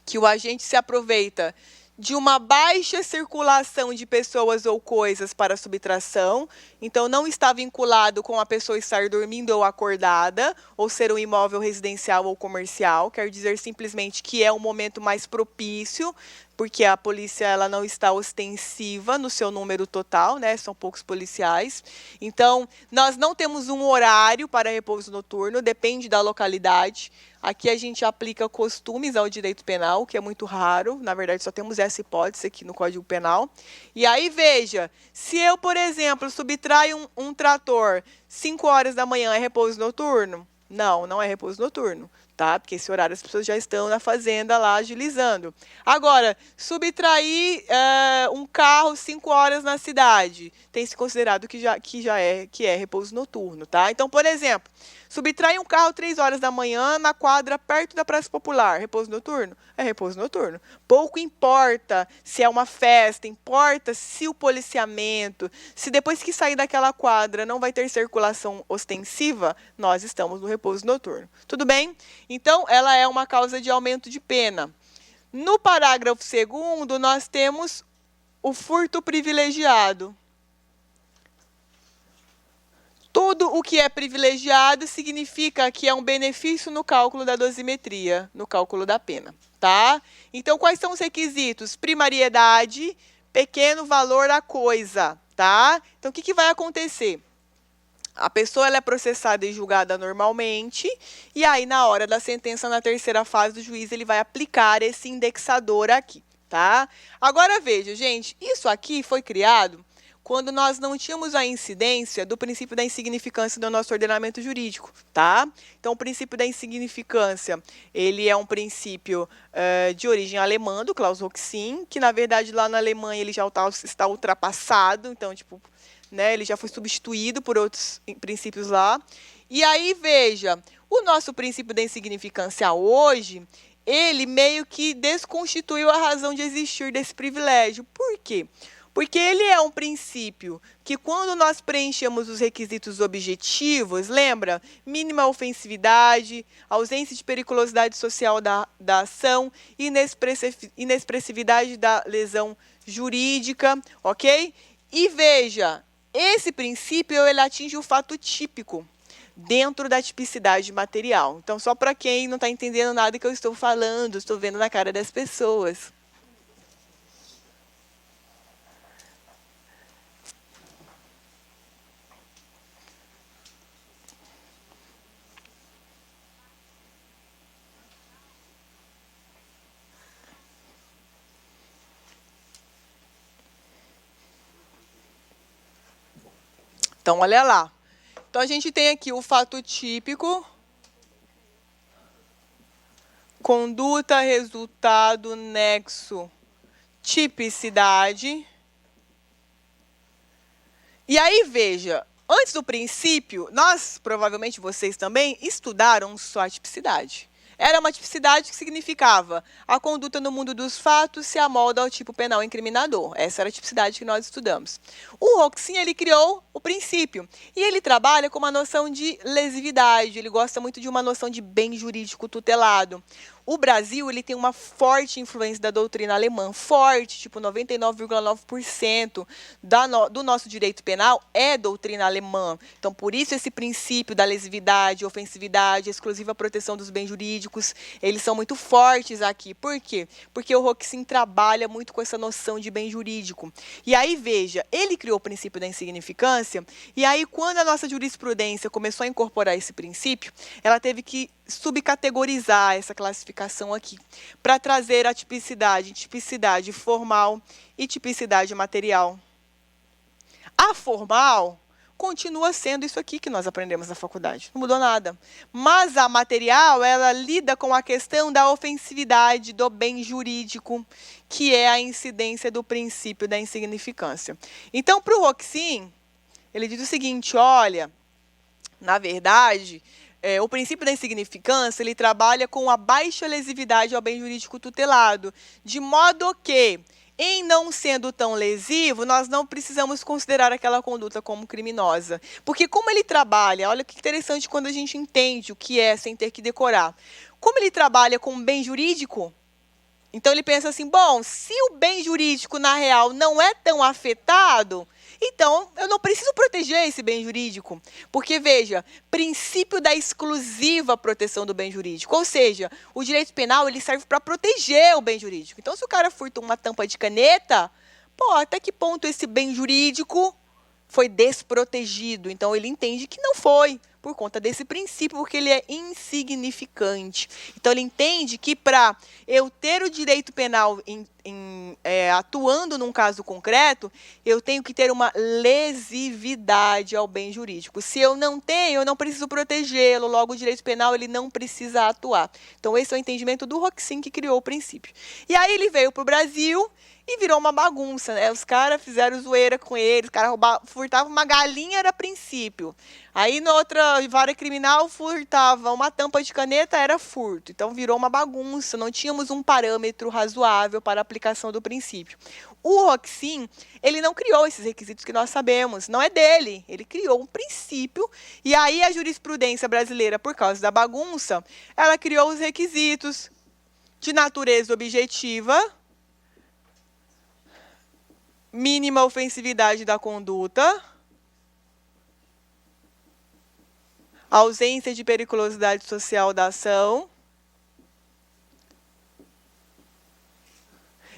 que o agente se aproveita de uma baixa circulação de pessoas ou coisas para subtração, então não está vinculado com a pessoa estar dormindo ou acordada, ou ser um imóvel residencial ou comercial, quer dizer simplesmente que é um momento mais propício, porque a polícia ela não está ostensiva no seu número total, né? São poucos policiais. Então, nós não temos um horário para repouso noturno, depende da localidade. Aqui a gente aplica costumes ao direito penal, que é muito raro. Na verdade, só temos essa hipótese aqui no Código Penal. E aí, veja, se eu, por exemplo, subtraio um trator 5 horas da manhã, é repouso noturno? Não, não é repouso noturno, tá? Porque esse horário as pessoas já estão na fazenda lá agilizando. Agora, subtrair um carro 5 horas na cidade, tem se considerado que é repouso noturno, tá? Então, por exemplo, subtrair um carro 3 horas da manhã na quadra perto da Praça Popular, repouso noturno? É repouso noturno. Pouco importa se é uma festa, importa se o policiamento, se depois que sair daquela quadra não vai ter circulação ostensiva, nós estamos no repouso noturno. Tudo bem? Então, ela é uma causa de aumento de pena. No parágrafo 2º, nós temos o furto privilegiado. Tudo o que é privilegiado significa que é um benefício no cálculo da dosimetria, no cálculo da pena, tá? Então, quais são os requisitos? Primariedade, pequeno valor a coisa, tá? Então, o que vai acontecer? A pessoa ela é processada e julgada normalmente, e aí, na hora da sentença, na terceira fase do juiz, ele vai aplicar esse indexador aqui, tá? Agora, veja, gente, isso aqui foi criado quando nós não tínhamos a incidência do princípio da insignificância do nosso ordenamento jurídico, tá? Então, o princípio da insignificância, ele é um princípio de origem alemã, do Klaus Roxin, que, na verdade, lá na Alemanha ele já está ultrapassado, então, tipo, né, ele já foi substituído por outros princípios lá. E aí, veja, o nosso princípio da insignificância hoje, ele meio que desconstituiu a razão de existir desse privilégio. Por quê? Porque ele é um princípio que, quando nós preenchemos os requisitos objetivos, lembra? Mínima ofensividade, ausência de periculosidade social da ação, inexpressividade da lesão jurídica, ok? E veja, esse princípio ele atinge o fato típico dentro da tipicidade material. Então, só para quem não está entendendo nada que eu estou falando, estou vendo na cara das pessoas. Então, olha lá. Então, a gente tem aqui o fato típico, conduta, resultado, nexo, tipicidade. E aí, veja, antes do princípio, nós, provavelmente vocês também, estudaram só a tipicidade. Era uma tipicidade que significava a conduta no mundo dos fatos se amolda ao tipo penal incriminador. Essa era a tipicidade que nós estudamos. O Roxin, ele criou o princípio. E ele trabalha com uma noção de lesividade. Ele gosta muito de uma noção de bem jurídico tutelado. O Brasil ele tem uma forte influência da doutrina alemã, forte, tipo 99,9% do nosso direito penal é doutrina alemã. Então, por isso esse princípio da lesividade, ofensividade, exclusiva proteção dos bens jurídicos, eles são muito fortes aqui. Por quê? Porque o Roxin trabalha muito com essa noção de bem jurídico. E aí, veja, ele criou o princípio da insignificância, e aí quando a nossa jurisprudência começou a incorporar esse princípio, ela teve que subcategorizar essa classificação aqui, para trazer a tipicidade formal e tipicidade material. A formal continua sendo isso aqui que nós aprendemos na faculdade, não mudou nada. Mas a material, ela lida com a questão da ofensividade do bem jurídico, que é a incidência do princípio da insignificância. Então, para o Roxin, ele diz o seguinte, olha, na verdade, o princípio da insignificância, ele trabalha com a baixa lesividade ao bem jurídico tutelado, de modo que, em não sendo tão lesivo, nós não precisamos considerar aquela conduta como criminosa. Porque como ele trabalha, olha que interessante quando a gente entende o que é sem ter que decorar. Como ele trabalha com bem jurídico, então ele pensa assim, bom, se o bem jurídico, na real, não é tão afetado, então eu não preciso proteger esse bem jurídico. Porque, veja, princípio da exclusiva proteção do bem jurídico. Ou seja, o direito penal ele serve para proteger o bem jurídico. Então, se o cara furta uma tampa de caneta, pô, até que ponto esse bem jurídico foi desprotegido? Então, ele entende que não foi, por conta desse princípio, porque ele é insignificante. Então, ele entende que para eu ter o direito penal atuando num caso concreto, eu tenho que ter uma lesividade ao bem jurídico. Se eu não tenho, eu não preciso protegê-lo, logo o direito penal ele não precisa atuar. Então, esse é o entendimento do Roxin, que criou o princípio. E aí ele veio para o Brasil e virou uma bagunça, né? Os caras fizeram zoeira com ele, os caras furtavam uma galinha, era princípio. Aí, na outra vara criminal, furtava uma tampa de caneta, era furto. Então, virou uma bagunça, não tínhamos um parâmetro razoável para a aplicação do princípio. O Roxin, ele não criou esses requisitos que nós sabemos, não é dele. Ele criou um princípio, e aí a jurisprudência brasileira, por causa da bagunça, ela criou os requisitos de natureza objetiva, mínima ofensividade da conduta, ausência de periculosidade social da ação,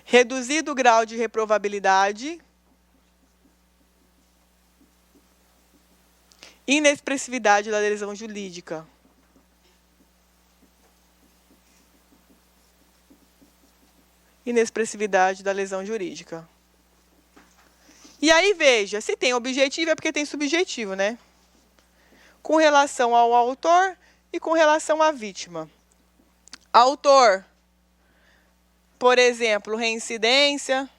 reduzido grau de reprovabilidade, inexpressividade da lesão jurídica. Inexpressividade da lesão jurídica. E aí, veja, se tem objetivo é porque tem subjetivo, né? Com relação ao autor e com relação à vítima. Autor, por exemplo, reincidência.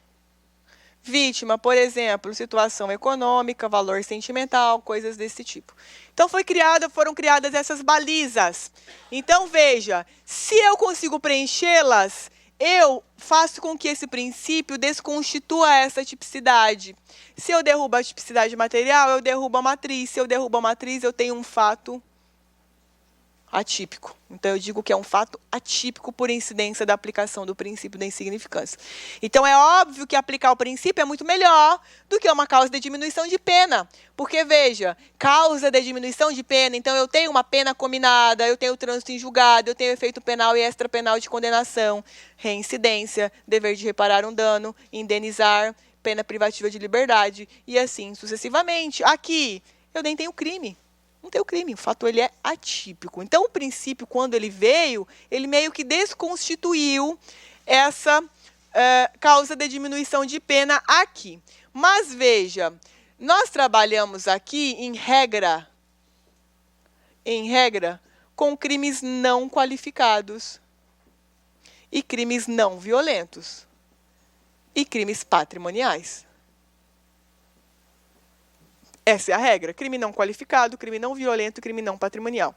Vítima, por exemplo, situação econômica, valor sentimental, coisas desse tipo. Então foram criadas essas balizas. Então veja, se eu consigo preenchê-las, eu faço com que esse princípio desconstitua essa tipicidade. Se eu derrubo a tipicidade material, eu derrubo a matriz. Se eu derrubo a matriz, eu tenho um fato atípico. Então, eu digo que é um fato atípico por incidência da aplicação do princípio da insignificância. Então, é óbvio que aplicar o princípio é muito melhor do que uma causa de diminuição de pena. Porque, veja, causa de diminuição de pena, então eu tenho uma pena combinada, eu tenho trânsito em julgado, eu tenho efeito penal e extrapenal de condenação, reincidência, dever de reparar um dano, indenizar, pena privativa de liberdade e assim sucessivamente. Aqui, eu nem tenho crime. Não tem o crime, o fato ele é atípico. Então, o princípio, quando ele veio, ele meio que desconstituiu essa causa de diminuição de pena aqui. Mas, veja, nós trabalhamos aqui, em regra, com crimes não qualificados e crimes não violentos e crimes patrimoniais. Essa é a regra. Crime não qualificado, crime não violento, crime não patrimonial.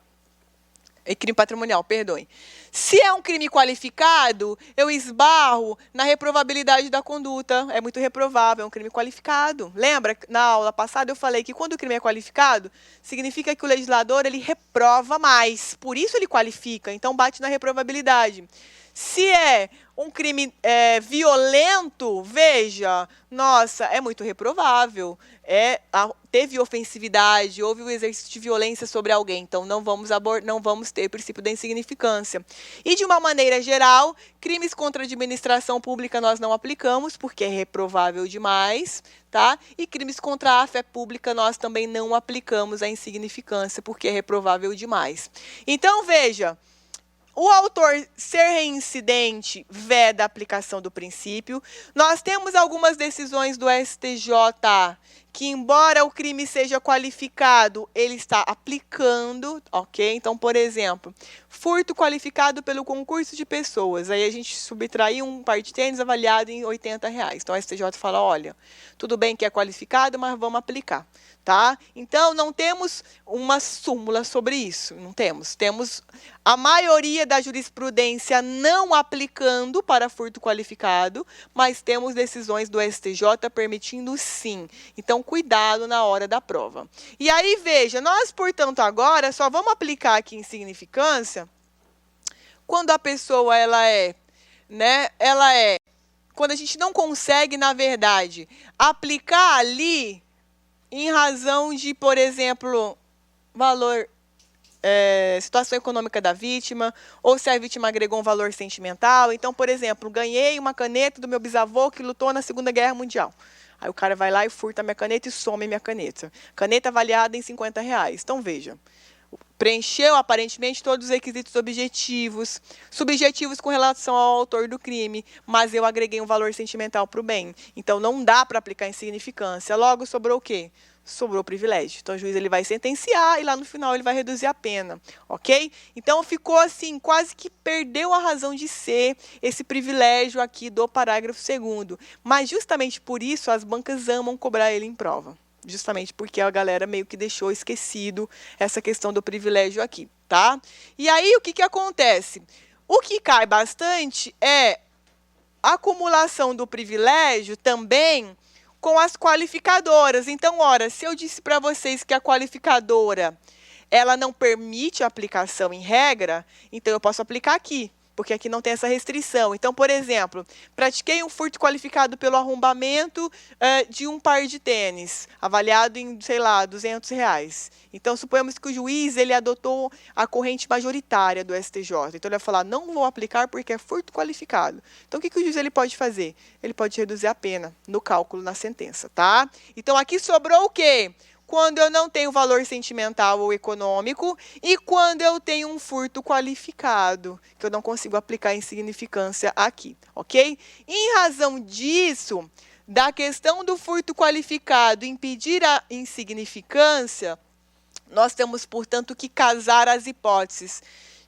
Crime patrimonial, perdoem. Se é um crime qualificado, eu esbarro na reprovabilidade da conduta. É muito reprovável, é um crime qualificado. Lembra, na aula passada eu falei que quando o crime é qualificado, significa que o legislador ele reprova mais. Por isso ele qualifica, então bate na reprovabilidade. Se é um crime violento, veja, nossa, é muito reprovável. Teve ofensividade, houve o exercício de violência sobre alguém, então não vamos ter o princípio da insignificância. E, de uma maneira geral, crimes contra a administração pública nós não aplicamos, porque é reprovável demais, tá? E crimes contra a fé pública nós também não aplicamos a insignificância, porque é reprovável demais. Então, veja, o autor ser reincidente veda a aplicação do princípio. Nós temos algumas decisões do STJ que, embora o crime seja qualificado, ele está aplicando, ok? Então, por exemplo, furto qualificado pelo concurso de pessoas. Aí a gente subtraiu um par de tênis avaliado em R$80. Então, o STJ fala, olha, tudo bem que é qualificado, mas vamos aplicar. Tá? Então, não temos uma súmula sobre isso, não temos. Temos a maioria da jurisprudência não aplicando para furto qualificado, mas temos decisões do STJ permitindo sim. Então, cuidado na hora da prova. E aí, veja, nós, portanto, agora só vamos aplicar aqui insignificância quando a pessoa quando a gente não consegue, na verdade, aplicar ali em razão de, por exemplo, valor, situação econômica da vítima, ou se a vítima agregou um valor sentimental. Então, por exemplo, ganhei uma caneta do meu bisavô que lutou na Segunda Guerra Mundial. Aí o cara vai lá e furta a minha caneta e some a minha caneta. Caneta avaliada em R$50. Então, veja, preencheu aparentemente todos os requisitos objetivos, subjetivos com relação ao autor do crime, mas eu agreguei um valor sentimental para o bem. Então, não dá para aplicar insignificância. Logo, sobrou o quê? Sobrou privilégio. Então, o juiz ele vai sentenciar e lá no final ele vai reduzir a pena, ok? Então, ficou assim, quase que perdeu a razão de ser esse privilégio aqui do parágrafo 2º. Mas, justamente por isso, as bancas amam cobrar ele em prova. Justamente porque a galera meio que deixou esquecido essa questão do privilégio aqui, tá? E aí, o que acontece? O que cai bastante é a acumulação do privilégio também com as qualificadoras. Então, ora, se eu disse para vocês que a qualificadora ela não permite a aplicação em regra, então eu posso aplicar aqui, porque aqui não tem essa restrição. Então, por exemplo, pratiquei um furto qualificado pelo arrombamento de um par de tênis, avaliado em, sei lá, R$200. Então, suponhamos que o juiz ele adotou a corrente majoritária do STJ. Então, ele vai falar, não vou aplicar porque é furto qualificado. Então, o que o juiz ele pode fazer? Ele pode reduzir a pena no cálculo, na sentença, tá? Então, aqui sobrou o quê? Quando eu não tenho valor sentimental ou econômico e quando eu tenho um furto qualificado, que eu não consigo aplicar insignificância aqui, ok? Em razão disso, da questão do furto qualificado impedir a insignificância, nós temos, portanto, que casar as hipóteses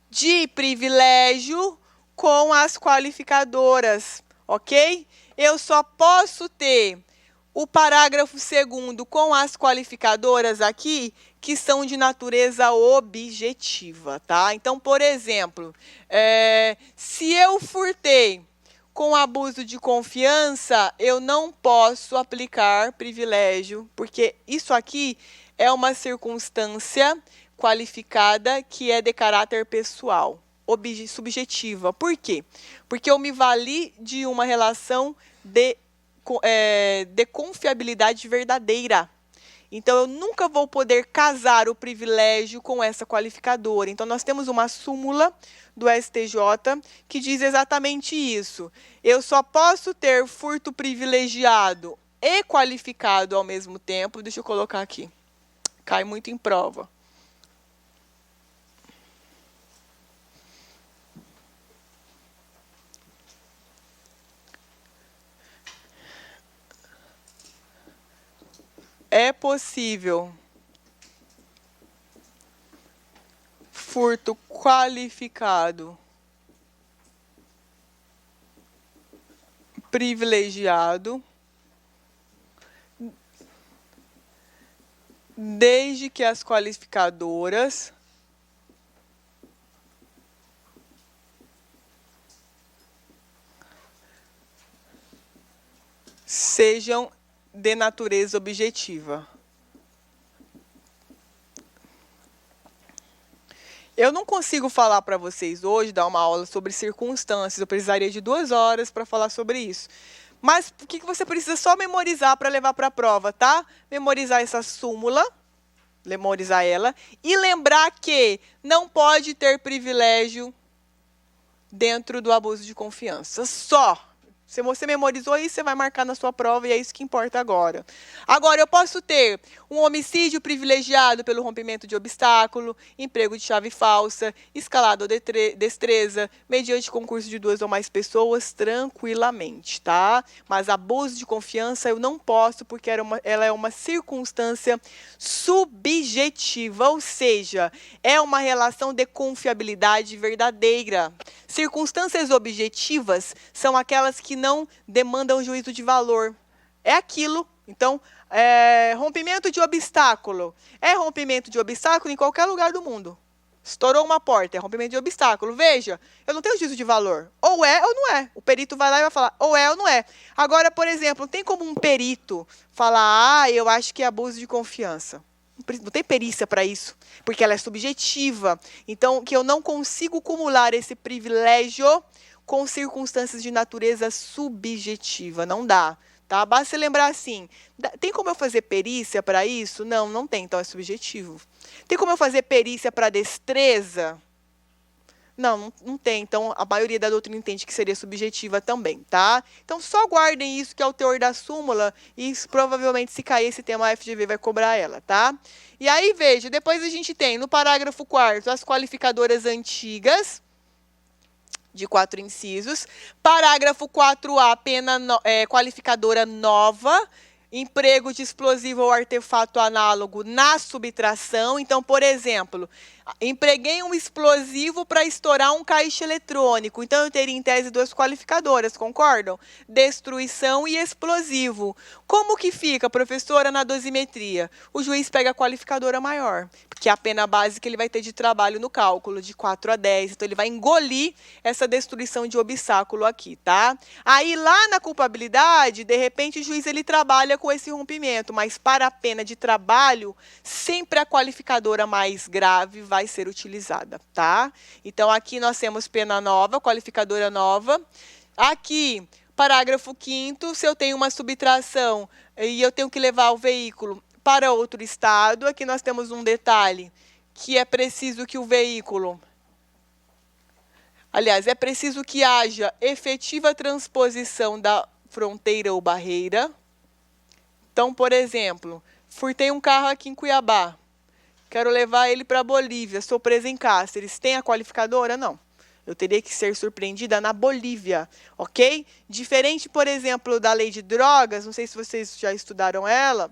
de privilégio com as qualificadoras, ok? Eu só posso ter o parágrafo 2º com as qualificadoras aqui, que são de natureza objetiva, tá? Então, por exemplo, se eu furtei com abuso de confiança, eu não posso aplicar privilégio, porque isso aqui é uma circunstância qualificada que é de caráter pessoal, subjetiva. Por quê? Porque eu me vali de uma relação de confiabilidade verdadeira. Então, eu nunca vou poder casar o privilégio com essa qualificadora. Então, nós temos uma súmula do STJ que diz exatamente isso. Eu só posso ter furto privilegiado e qualificado ao mesmo tempo. Deixa eu colocar aqui. Cai muito em prova. É possível furto qualificado, privilegiado, desde que as qualificadoras sejam de natureza objetiva. Eu não consigo falar para vocês hoje, dar uma aula sobre circunstâncias, eu precisaria de 2 horas para falar sobre isso. Mas o que você precisa só memorizar para levar para a prova, tá? Memorizar essa súmula, memorizar ela, e lembrar que não pode ter privilégio dentro do abuso de confiança, só. Se você memorizou isso, você vai marcar na sua prova e é isso que importa agora. Agora, eu posso ter um homicídio privilegiado pelo rompimento de obstáculo, emprego de chave falsa, escalada ou destreza, mediante concurso de 2 ou mais pessoas, tranquilamente, tá? Mas abuso de confiança eu não posso, porque ela é uma circunstância subjetiva, ou seja, é uma relação de confiabilidade verdadeira. Circunstâncias objetivas são aquelas que não demandam juízo de valor. É aquilo. Então, rompimento de obstáculo. É rompimento de obstáculo em qualquer lugar do mundo. Estourou uma porta, é rompimento de obstáculo. Veja, eu não tenho juízo de valor. Ou é ou não é. O perito vai lá e vai falar, ou é ou não é. Agora, por exemplo, tem como um perito falar, eu acho que é abuso de confiança. Não tem perícia para isso, porque ela é subjetiva. Então, que eu não consigo acumular esse privilégio com circunstâncias de natureza subjetiva. Não dá. Tá? Basta você lembrar assim, tem como eu fazer perícia para isso? Não, não tem, então é subjetivo. Tem como eu fazer perícia para destreza? Não, não tem. Então, a maioria da doutrina entende que seria subjetiva também, tá? Então, só guardem isso, que é o teor da súmula, e provavelmente, se cair esse tema, a FGV vai cobrar ela, tá? E aí, veja, depois a gente tem, no parágrafo 4º, as qualificadoras antigas, de 4 incisos. Parágrafo 4A, qualificadora nova, emprego de explosivo ou artefato análogo na subtração. Então, por exemplo, empreguei um explosivo para estourar um caixa eletrônico. Então, eu teria, em tese, 2 qualificadoras, concordam? Destruição e explosivo. Como que fica, professora, na dosimetria? O juiz pega a qualificadora maior, porque é a pena base que ele vai ter de trabalho no cálculo, de 4 a 10. Então, ele vai engolir essa destruição de obstáculo aqui, tá? Aí, lá na culpabilidade, de repente, o juiz ele trabalha com esse rompimento, mas para a pena de trabalho, sempre a qualificadora mais grave vai ser utilizada, tá? Então, aqui nós temos pena nova, qualificadora nova. Aqui, parágrafo 5º, se eu tenho uma subtração e eu tenho que levar o veículo para outro estado, aqui nós temos um detalhe, que é preciso que o veículo... Aliás, é preciso que haja efetiva transposição da fronteira ou barreira. Então, por exemplo, furtei um carro aqui em Cuiabá. Quero levar ele para a Bolívia, sou presa em Cáceres. Tem a qualificadora? Não. Eu teria que ser surpreendida na Bolívia, ok? Diferente, por exemplo, da lei de drogas, não sei se vocês já estudaram ela.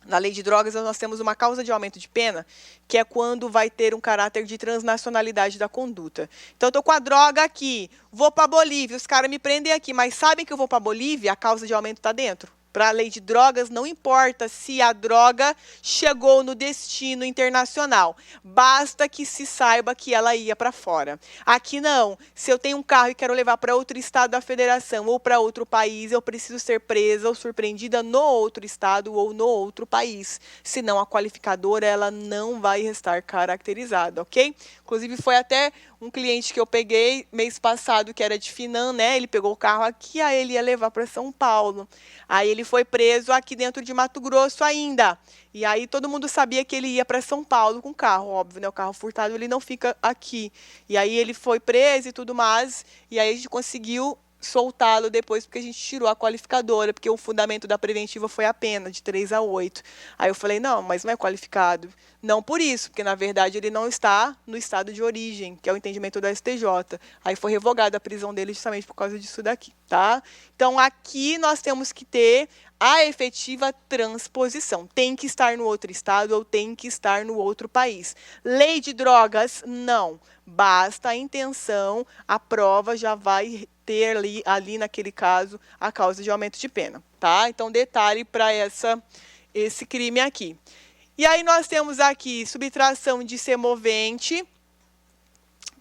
Na lei de drogas, nós temos uma causa de aumento de pena, que é quando vai ter um caráter de transnacionalidade da conduta. Então, eu estou com a droga aqui, vou para a Bolívia, os caras me prendem aqui, mas sabem que eu vou para a Bolívia, a causa de aumento está dentro. Para a lei de drogas, não importa se a droga chegou no destino internacional. Basta que se saiba que ela ia para fora. Aqui não. Se eu tenho um carro e quero levar para outro estado da federação ou para outro país, eu preciso ser presa ou surpreendida no outro estado ou no outro país. Senão a qualificadora ela não vai estar caracterizada, ok? Inclusive foi até um cliente que eu peguei mês passado, que era de Finan, né? Ele pegou o carro aqui, aí ele ia levar para São Paulo. Aí ele foi preso aqui dentro de Mato Grosso ainda. E aí todo mundo sabia que ele ia para São Paulo com o carro, óbvio, né? O carro furtado ele não fica aqui. E aí ele foi preso e tudo mais. E aí a gente conseguiu soltá-lo depois, porque a gente tirou a qualificadora, porque o fundamento da preventiva foi a pena, de 3 a 8. Aí eu falei, não, mas não é qualificado. Não por isso, porque na verdade ele não está no estado de origem, que é o entendimento do STJ. Aí foi revogada a prisão dele justamente por causa disso daqui, tá? Então aqui nós temos que ter a efetiva transposição. Tem que estar no outro estado ou tem que estar no outro país. Lei de drogas, não. Basta a intenção, a prova já vai ter ali naquele caso a causa de aumento de pena, tá? Então detalhe para esse crime aqui. E aí nós temos aqui subtração de semovente,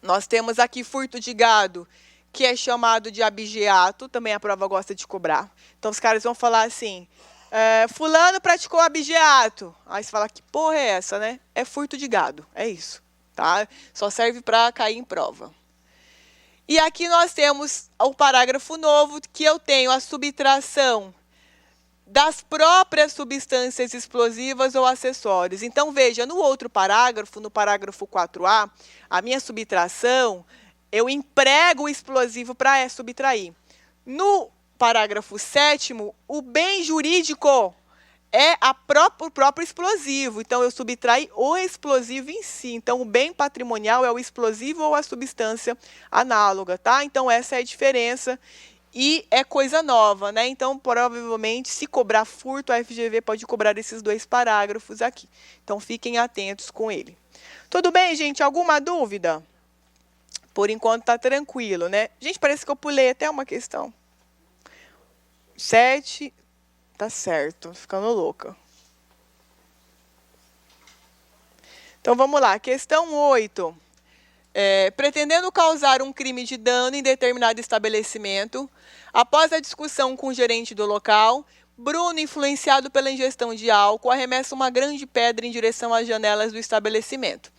nós temos aqui furto de gado, que é chamado de abigeato, também a prova gosta de cobrar. Então os caras vão falar assim, fulano praticou abigeato. Aí você fala, que porra é essa, né? É furto de gado, é isso, tá? Só serve para cair em prova. E aqui nós temos o parágrafo novo, que eu tenho a subtração das próprias substâncias explosivas ou acessórios. Então, veja, no outro parágrafo, no parágrafo 4A, a minha subtração, eu emprego o explosivo para subtrair. No parágrafo 7º, o bem jurídico é o próprio explosivo. Então, eu subtraio o explosivo em si. Então, o bem patrimonial é o explosivo ou a substância análoga, tá? Então, essa é a diferença. E é coisa nova, né? Então, provavelmente, se cobrar furto, a FGV pode cobrar esses 2 parágrafos aqui. Então, fiquem atentos com ele. Tudo bem, gente? Alguma dúvida? Por enquanto, tá tranquilo, né? Gente, parece que eu pulei até uma questão. 7... Tá certo, ficando louca. Então, vamos lá. Questão 8. Pretendendo causar um crime de dano em determinado estabelecimento, após a discussão com o gerente do local, Bruno, influenciado pela ingestão de álcool, arremessa uma grande pedra em direção às janelas do estabelecimento.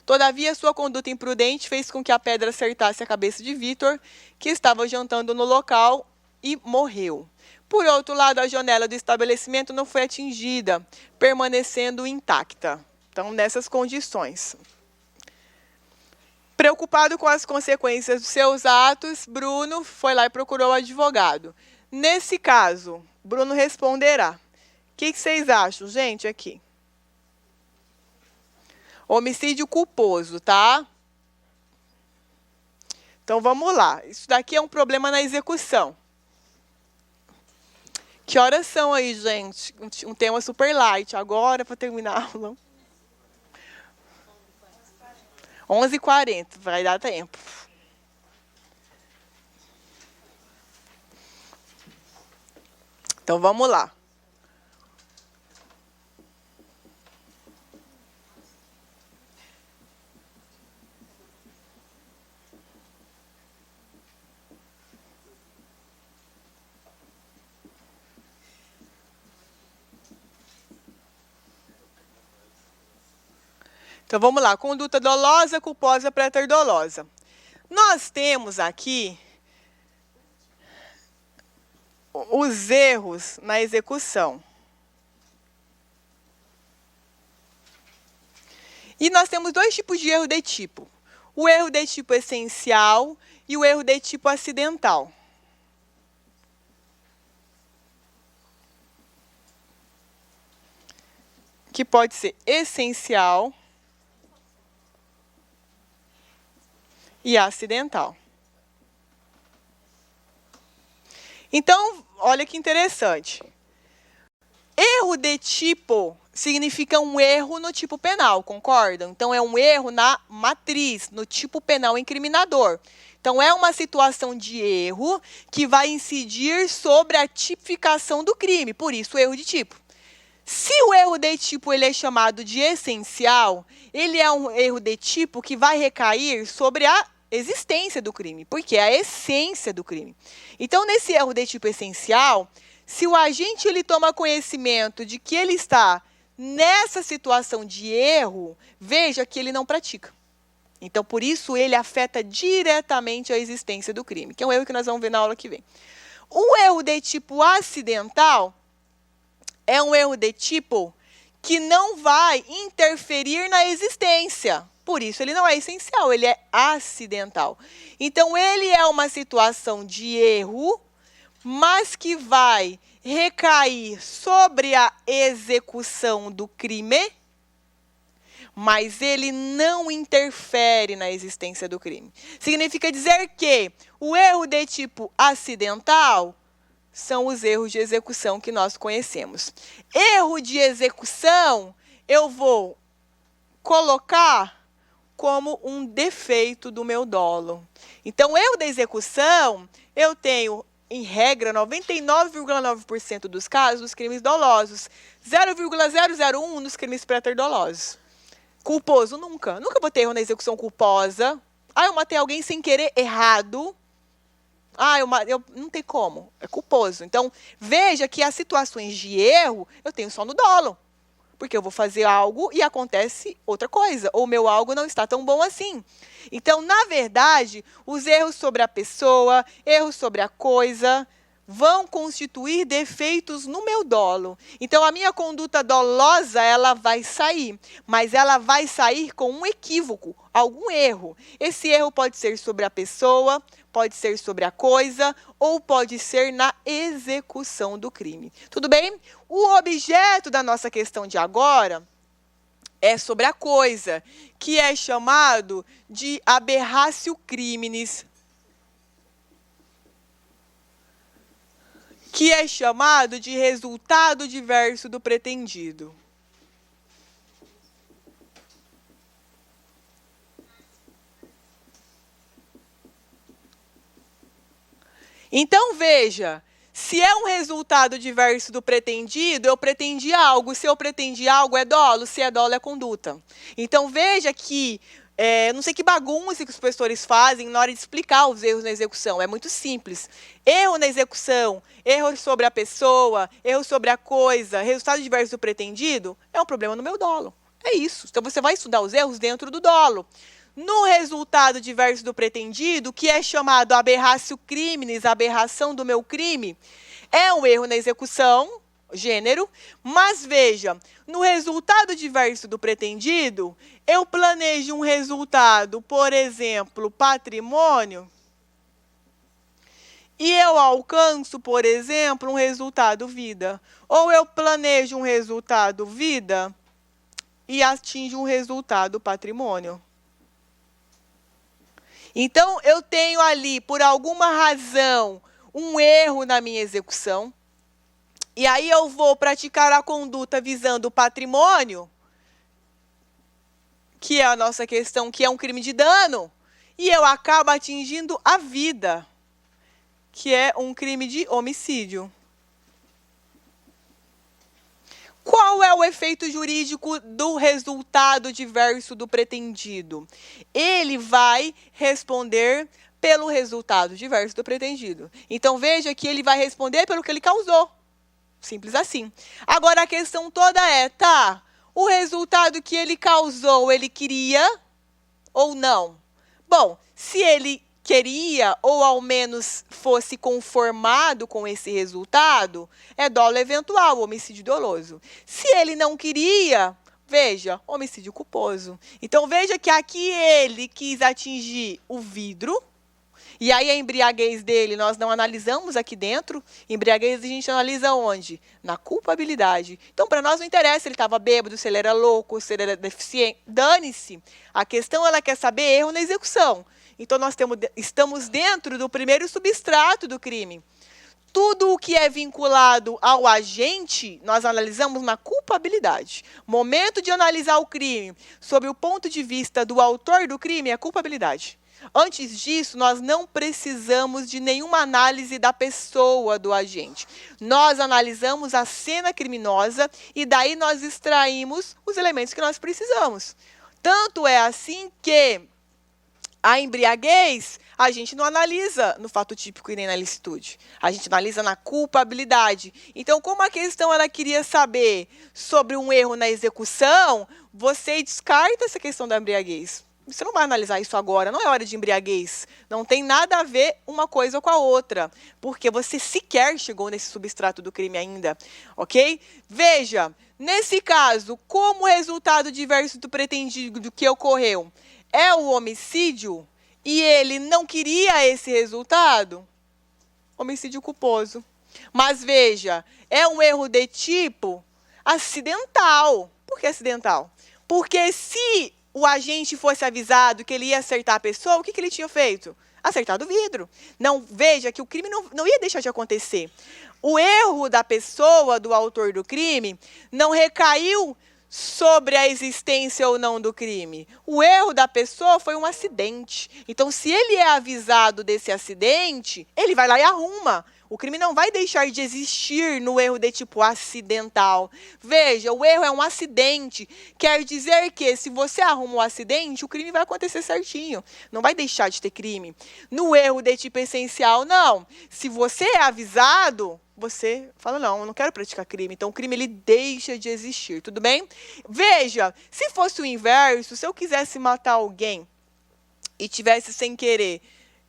Todavia, sua conduta imprudente fez com que a pedra acertasse a cabeça de Vitor, que estava jantando no local, e morreu. Por outro lado, a janela do estabelecimento não foi atingida, permanecendo intacta. Então, nessas condições. Preocupado com as consequências dos seus atos, Bruno foi lá e procurou o advogado. Nesse caso, Bruno responderá. O que vocês acham, gente, aqui? Homicídio culposo, tá? Então, vamos lá. Isso daqui é um problema na execução. Que horas são aí, gente? Um tema super light. Agora, para terminar a aula. 11h40. Vai dar tempo. Então, vamos lá. Então, vamos lá. Conduta dolosa, culposa, preterdolosa. Nós temos aqui os erros na execução. E nós temos 2 tipos de erro de tipo. O erro de tipo essencial e o erro de tipo acidental. Que pode ser essencial e acidental. Então, olha que interessante. Erro de tipo significa um erro no tipo penal, concordam? Então, é um erro na matriz, no tipo penal incriminador. Então, é uma situação de erro que vai incidir sobre a tipificação do crime, por isso, o erro de tipo. Se o erro de tipo ele é chamado de essencial, ele é um erro de tipo que vai recair sobre a existência do crime, porque é a essência do crime. Então, nesse erro de tipo essencial, se o agente ele toma conhecimento de que ele está nessa situação de erro, veja que ele não pratica. Então, por isso, ele afeta diretamente a existência do crime, que é um erro que nós vamos ver na aula que vem. O erro de tipo acidental é um erro de tipo que não vai interferir na existência. Por isso, ele não é essencial, ele é acidental. Então, ele é uma situação de erro, mas que vai recair sobre a execução do crime, mas ele não interfere na existência do crime. Significa dizer que o erro de tipo acidental são os erros de execução que nós conhecemos. Erro de execução, eu vou colocar como um defeito do meu dolo. Então, erro da execução, eu tenho, em regra, 99,9% dos casos, dos crimes dolosos. 0,001 nos crimes préter-dolosos. Culposo, nunca. Nunca vou ter erro na execução culposa. Eu matei alguém sem querer, errado. Eu não tem como, é culposo. Então, veja que as situações de erro eu tenho só no dolo. Porque eu vou fazer algo e acontece outra coisa. Ou o meu algo não está tão bom assim. Então, na verdade, os erros sobre a pessoa, erros sobre a coisa, vão constituir defeitos no meu dolo. Então, a minha conduta dolosa, ela vai sair. Mas ela vai sair com um equívoco, algum erro. Esse erro pode ser sobre a pessoa, pode ser sobre a coisa, ou pode ser na execução do crime. Tudo bem? O objeto da nossa questão de agora é sobre a coisa, que é chamado de aberratio criminis, que é chamado de resultado diverso do pretendido. Então, veja, se é um resultado diverso do pretendido, eu pretendi algo. Se eu pretendi algo, é dolo. Se é dolo, é conduta. Então, veja que, não sei que bagunça que os professores fazem na hora de explicar os erros na execução. É muito simples. Erro na execução, erro sobre a pessoa, erro sobre a coisa, resultado diverso do pretendido, é um problema no meu dolo. É isso. Então, você vai estudar os erros dentro do dolo. No resultado diverso do pretendido, que é chamado aberratio criminis, aberração do meu crime, é um erro na execução, gênero, mas veja, no resultado diverso do pretendido, eu planejo um resultado, por exemplo, patrimônio, e eu alcanço, por exemplo, um resultado vida. Ou eu planejo um resultado vida e atinjo um resultado patrimônio. Então, eu tenho ali, por alguma razão, um erro na minha execução. E aí eu vou praticar a conduta visando o patrimônio, que é a nossa questão, que é um crime de dano. E eu acabo atingindo a vida, que é um crime de homicídio. Qual é o efeito jurídico do resultado diverso do pretendido? Ele vai responder pelo resultado diverso do pretendido. Então, veja que ele vai responder pelo que ele causou. Simples assim. Agora, a questão toda é, o resultado que ele causou, ele queria ou não? Bom, se ele queria, ou ao menos fosse conformado com esse resultado, é dolo eventual, homicídio doloso. Se ele não queria, veja, homicídio culposo. Então, veja que aqui ele quis atingir o vidro, e aí a embriaguez dele nós não analisamos aqui dentro. Embriaguez a gente analisa onde? Na culpabilidade. Então, para nós não interessa se ele estava bêbado, se ele era louco, se ele era deficiente. Dane-se. A questão, ela quer saber erro na execução. Então, estamos dentro do primeiro substrato do crime. Tudo o que é vinculado ao agente, nós analisamos na culpabilidade. Momento de analisar o crime sob o ponto de vista do autor do crime é culpabilidade. Antes disso, nós não precisamos de nenhuma análise da pessoa do agente. Nós analisamos a cena criminosa e daí nós extraímos os elementos que nós precisamos. Tanto é assim que a embriaguez, a gente não analisa no fato típico e nem na licitude. A gente analisa na culpabilidade. Então, como a questão ela queria saber sobre um erro na execução, você descarta essa questão da embriaguez. Você não vai analisar isso agora, não é hora de embriaguez. Não tem nada a ver uma coisa com a outra, porque você sequer chegou nesse substrato do crime ainda, ok? Veja, nesse caso, como resultado diverso do pretendido do que ocorreu é o homicídio e ele não queria esse resultado, homicídio culposo. Mas veja, é um erro de tipo acidental. Por que acidental? Porque se o agente fosse avisado que ele ia acertar a pessoa, o que ele tinha feito? Acertado o vidro. Não, veja que o crime não ia deixar de acontecer. O erro da pessoa, do autor do crime, não recaiu sobre a existência ou não do crime. O erro da pessoa foi um acidente. Então, se ele é avisado desse acidente, ele vai lá e arruma. O crime não vai deixar de existir no erro de tipo acidental. Veja, o erro é um acidente. Quer dizer que se você arruma um acidente, o crime vai acontecer certinho. Não vai deixar de ter crime. No erro de tipo essencial, não. Se você é avisado, você fala, não, eu não quero praticar crime. Então, o crime ele deixa de existir, tudo bem? Veja, se fosse o inverso, se eu quisesse matar alguém e tivesse sem querer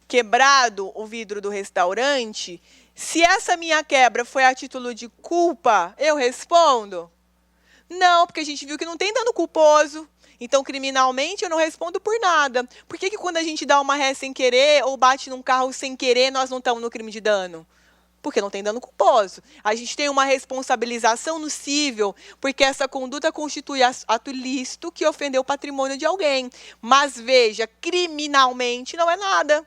quebrado o vidro do restaurante, se essa minha quebra foi a título de culpa, eu respondo? Não, porque a gente viu que não tem dano culposo. Então, criminalmente, eu não respondo por nada. Por que quando a gente dá uma ré sem querer ou bate num carro sem querer, nós não estamos no crime de dano? Porque não tem dano culposo. A gente tem uma responsabilização no cível, porque essa conduta constitui ato ilícito que ofendeu o patrimônio de alguém. Mas, veja, criminalmente não é nada.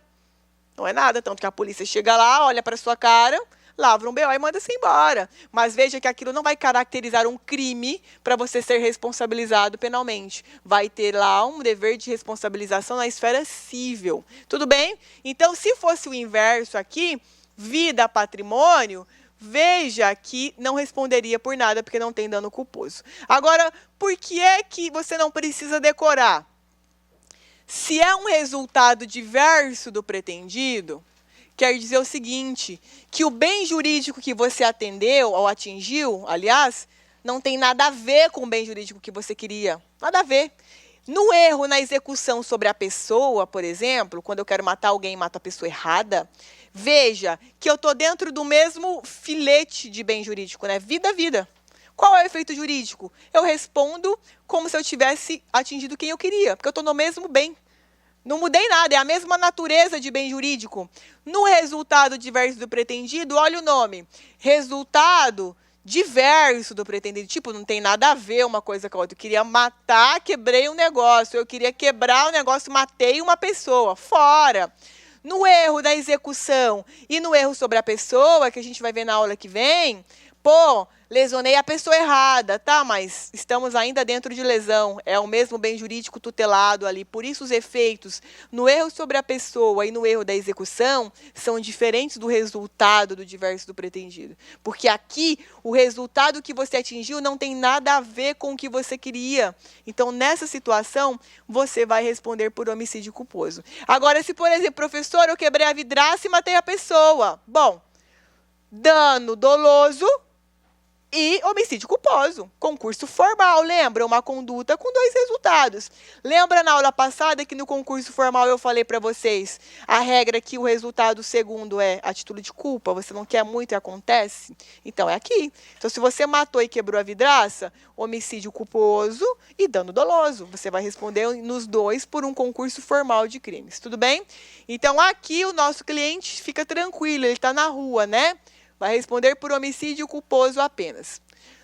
Não é nada, tanto que a polícia chega lá, olha para sua cara, lavra um BO e manda-se embora. Mas veja que aquilo não vai caracterizar um crime para você ser responsabilizado penalmente. Vai ter lá um dever de responsabilização na esfera cível. Tudo bem? Então, se fosse o inverso aqui, vida, patrimônio, veja que não responderia por nada, porque não tem dano culposo. Agora, por que é que você não precisa decorar? Se é um resultado diverso do pretendido, quer dizer o seguinte, que o bem jurídico que você atendeu, ou atingiu, aliás, não tem nada a ver com o bem jurídico que você queria. Nada a ver. No erro na execução sobre a pessoa, por exemplo, quando eu quero matar alguém e mato a pessoa errada, veja que eu estou dentro do mesmo filete de bem jurídico, né? Vida, vida. Qual é o efeito jurídico? Eu respondo como se eu tivesse atingido quem eu queria, porque eu estou no mesmo bem. Não mudei nada, é a mesma natureza de bem jurídico. No resultado diverso do pretendido, olha o nome. Resultado diverso do pretendido. Tipo, não tem nada a ver uma coisa com a outra. Eu queria matar, quebrei um negócio. Eu queria quebrar o negócio, matei uma pessoa. Fora. No erro da execução e no erro sobre a pessoa, que a gente vai ver na aula que vem, pô, lesionei a pessoa errada, tá? Mas estamos ainda dentro de lesão. É o mesmo bem jurídico tutelado ali. Por isso, os efeitos no erro sobre a pessoa e no erro da execução são diferentes do resultado do diverso do pretendido. Porque aqui, o resultado que você atingiu não tem nada a ver com o que você queria. Então, nessa situação, você vai responder por homicídio culposo. Agora, se, por exemplo, professor, eu quebrei a vidraça e matei a pessoa. Bom, dano doloso e homicídio culposo. Concurso formal, lembra? Uma conduta com dois resultados. Lembra na aula passada que no concurso formal eu falei para vocês a regra que o resultado segundo é a título de culpa, você não quer muito e acontece? Então é aqui. Então se você matou e quebrou a vidraça, homicídio culposo e dano doloso. Você vai responder nos dois por um concurso formal de crimes. Tudo bem? Então aqui o nosso cliente fica tranquilo, ele está na rua, né? Vai responder por homicídio culposo apenas.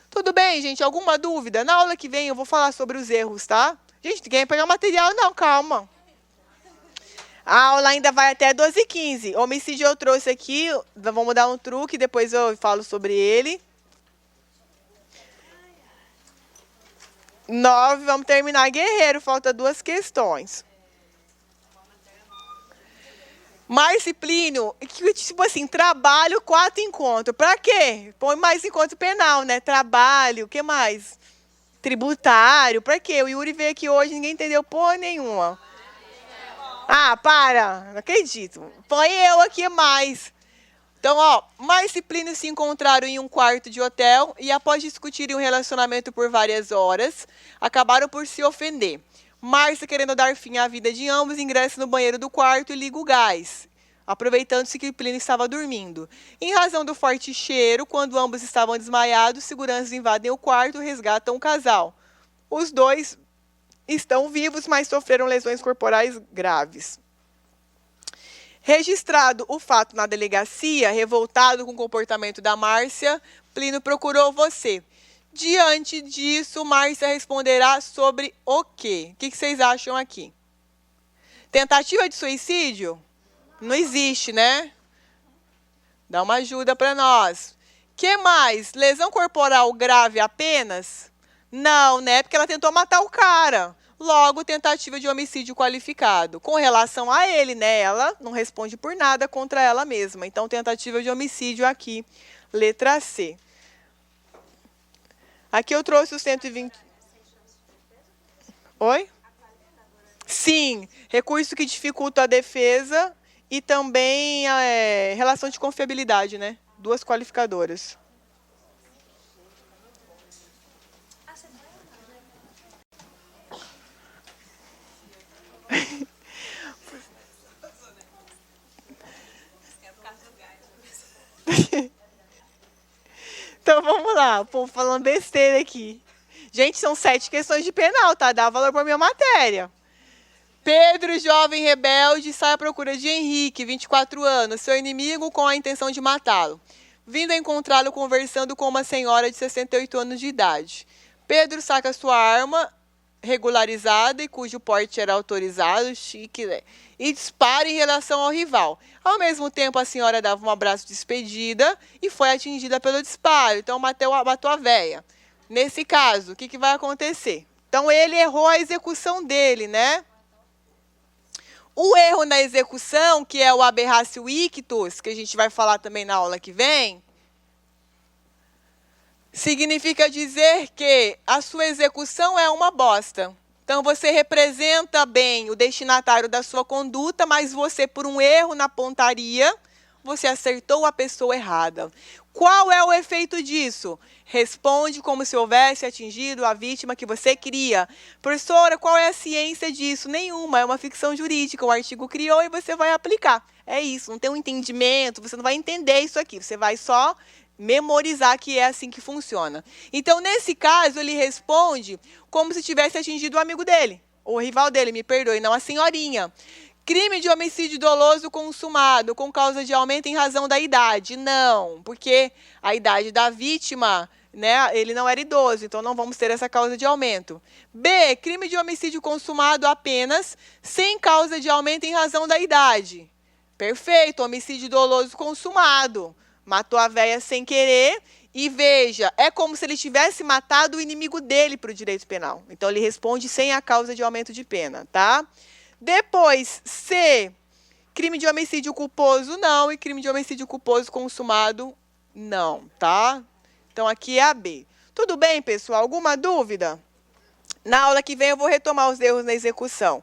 Tudo bem, gente? Alguma dúvida? Na aula que vem eu vou falar sobre os erros, tá? Gente, ninguém vai pegar material, não, calma. A aula ainda vai até 12h15. Homicídio eu trouxe aqui, vamos dar um truque, depois eu falo sobre ele. 9, vamos terminar guerreiro, falta 2 questões. Márcio Plínio, tipo assim, trabalho, 4 encontros. Pra quê? Põe mais encontro penal, né? Trabalho, o que mais? Tributário, pra quê? O Yuri veio aqui hoje, ninguém entendeu porra nenhuma. Ah, para, não acredito. Põe eu aqui mais. Então, ó, Márcio e Plínio se encontraram em um quarto de hotel e, após discutirem um relacionamento por várias horas, acabaram por se ofender. Márcia, querendo dar fim à vida de ambos, ingressa no banheiro do quarto e liga o gás, aproveitando-se que Plínio estava dormindo. Em razão do forte cheiro, quando ambos estavam desmaiados, seguranças invadem o quarto e resgatam o casal. Os dois estão vivos, mas sofreram lesões corporais graves. Registrado o fato na delegacia, revoltado com o comportamento da Márcia, Plínio procurou você. Diante disso, Márcia responderá sobre o quê? O que vocês acham aqui? Tentativa de suicídio? Não existe, né? Dá uma ajuda para nós. Que mais? Lesão corporal grave apenas? Não, né? Porque ela tentou matar o cara. Logo, tentativa de homicídio qualificado. Com relação a ele, né? Ela não responde por nada contra ela mesma. Então, tentativa de homicídio aqui, letra C. Aqui eu trouxe o 120... Oi? Sim, recurso que dificulta a defesa e também relação de confiabilidade, né? 2 qualificadoras. Então vamos lá, o povo falando besteira aqui. Gente, são 7 questões de penal, tá? Dá valor para minha matéria. Pedro, jovem rebelde, sai à procura de Henrique, 24 anos, seu inimigo, com a intenção de matá-lo. Vindo a encontrá-lo conversando com uma senhora de 68 anos de idade. Pedro saca sua arma regularizada e cujo porte era autorizado, chique, né? E dispara em relação ao rival. Ao mesmo tempo, a senhora dava um abraço de despedida e foi atingida pelo disparo. Então, matou a véia. Nesse caso, o que vai acontecer? Então, ele errou a execução dele, né? O erro na execução, que é o aberratio ictus, que a gente vai falar também na aula que vem, significa dizer que a sua execução é uma bosta. Então, você representa bem o destinatário da sua conduta, mas você, por um erro na pontaria, você acertou a pessoa errada. Qual é o efeito disso? Responde como se houvesse atingido a vítima que você queria. Professora, qual é a ciência disso? Nenhuma, é uma ficção jurídica. O artigo criou e você vai aplicar. É isso, não tem um entendimento, você não vai entender isso aqui, você vai só memorizar que é assim que funciona. Então, nesse caso, ele responde como se tivesse atingido o amigo dele, o rival dele, me perdoe, não a senhorinha. Crime de homicídio doloso consumado com causa de aumento em razão da idade. Não, porque a idade da vítima, né, ele não era idoso, então não vamos ter essa causa de aumento. B, crime de homicídio consumado apenas sem causa de aumento em razão da idade. Perfeito, homicídio doloso consumado. Matou a véia sem querer e, veja, é como se ele tivesse matado o inimigo dele para o direito penal. Então, ele responde sem a causa de aumento de pena, tá? Depois, C, crime de homicídio culposo, não. E crime de homicídio culposo consumado, não, tá? Então, aqui é a B. Tudo bem, pessoal? Alguma dúvida? Na aula que vem, eu vou retomar os erros na execução.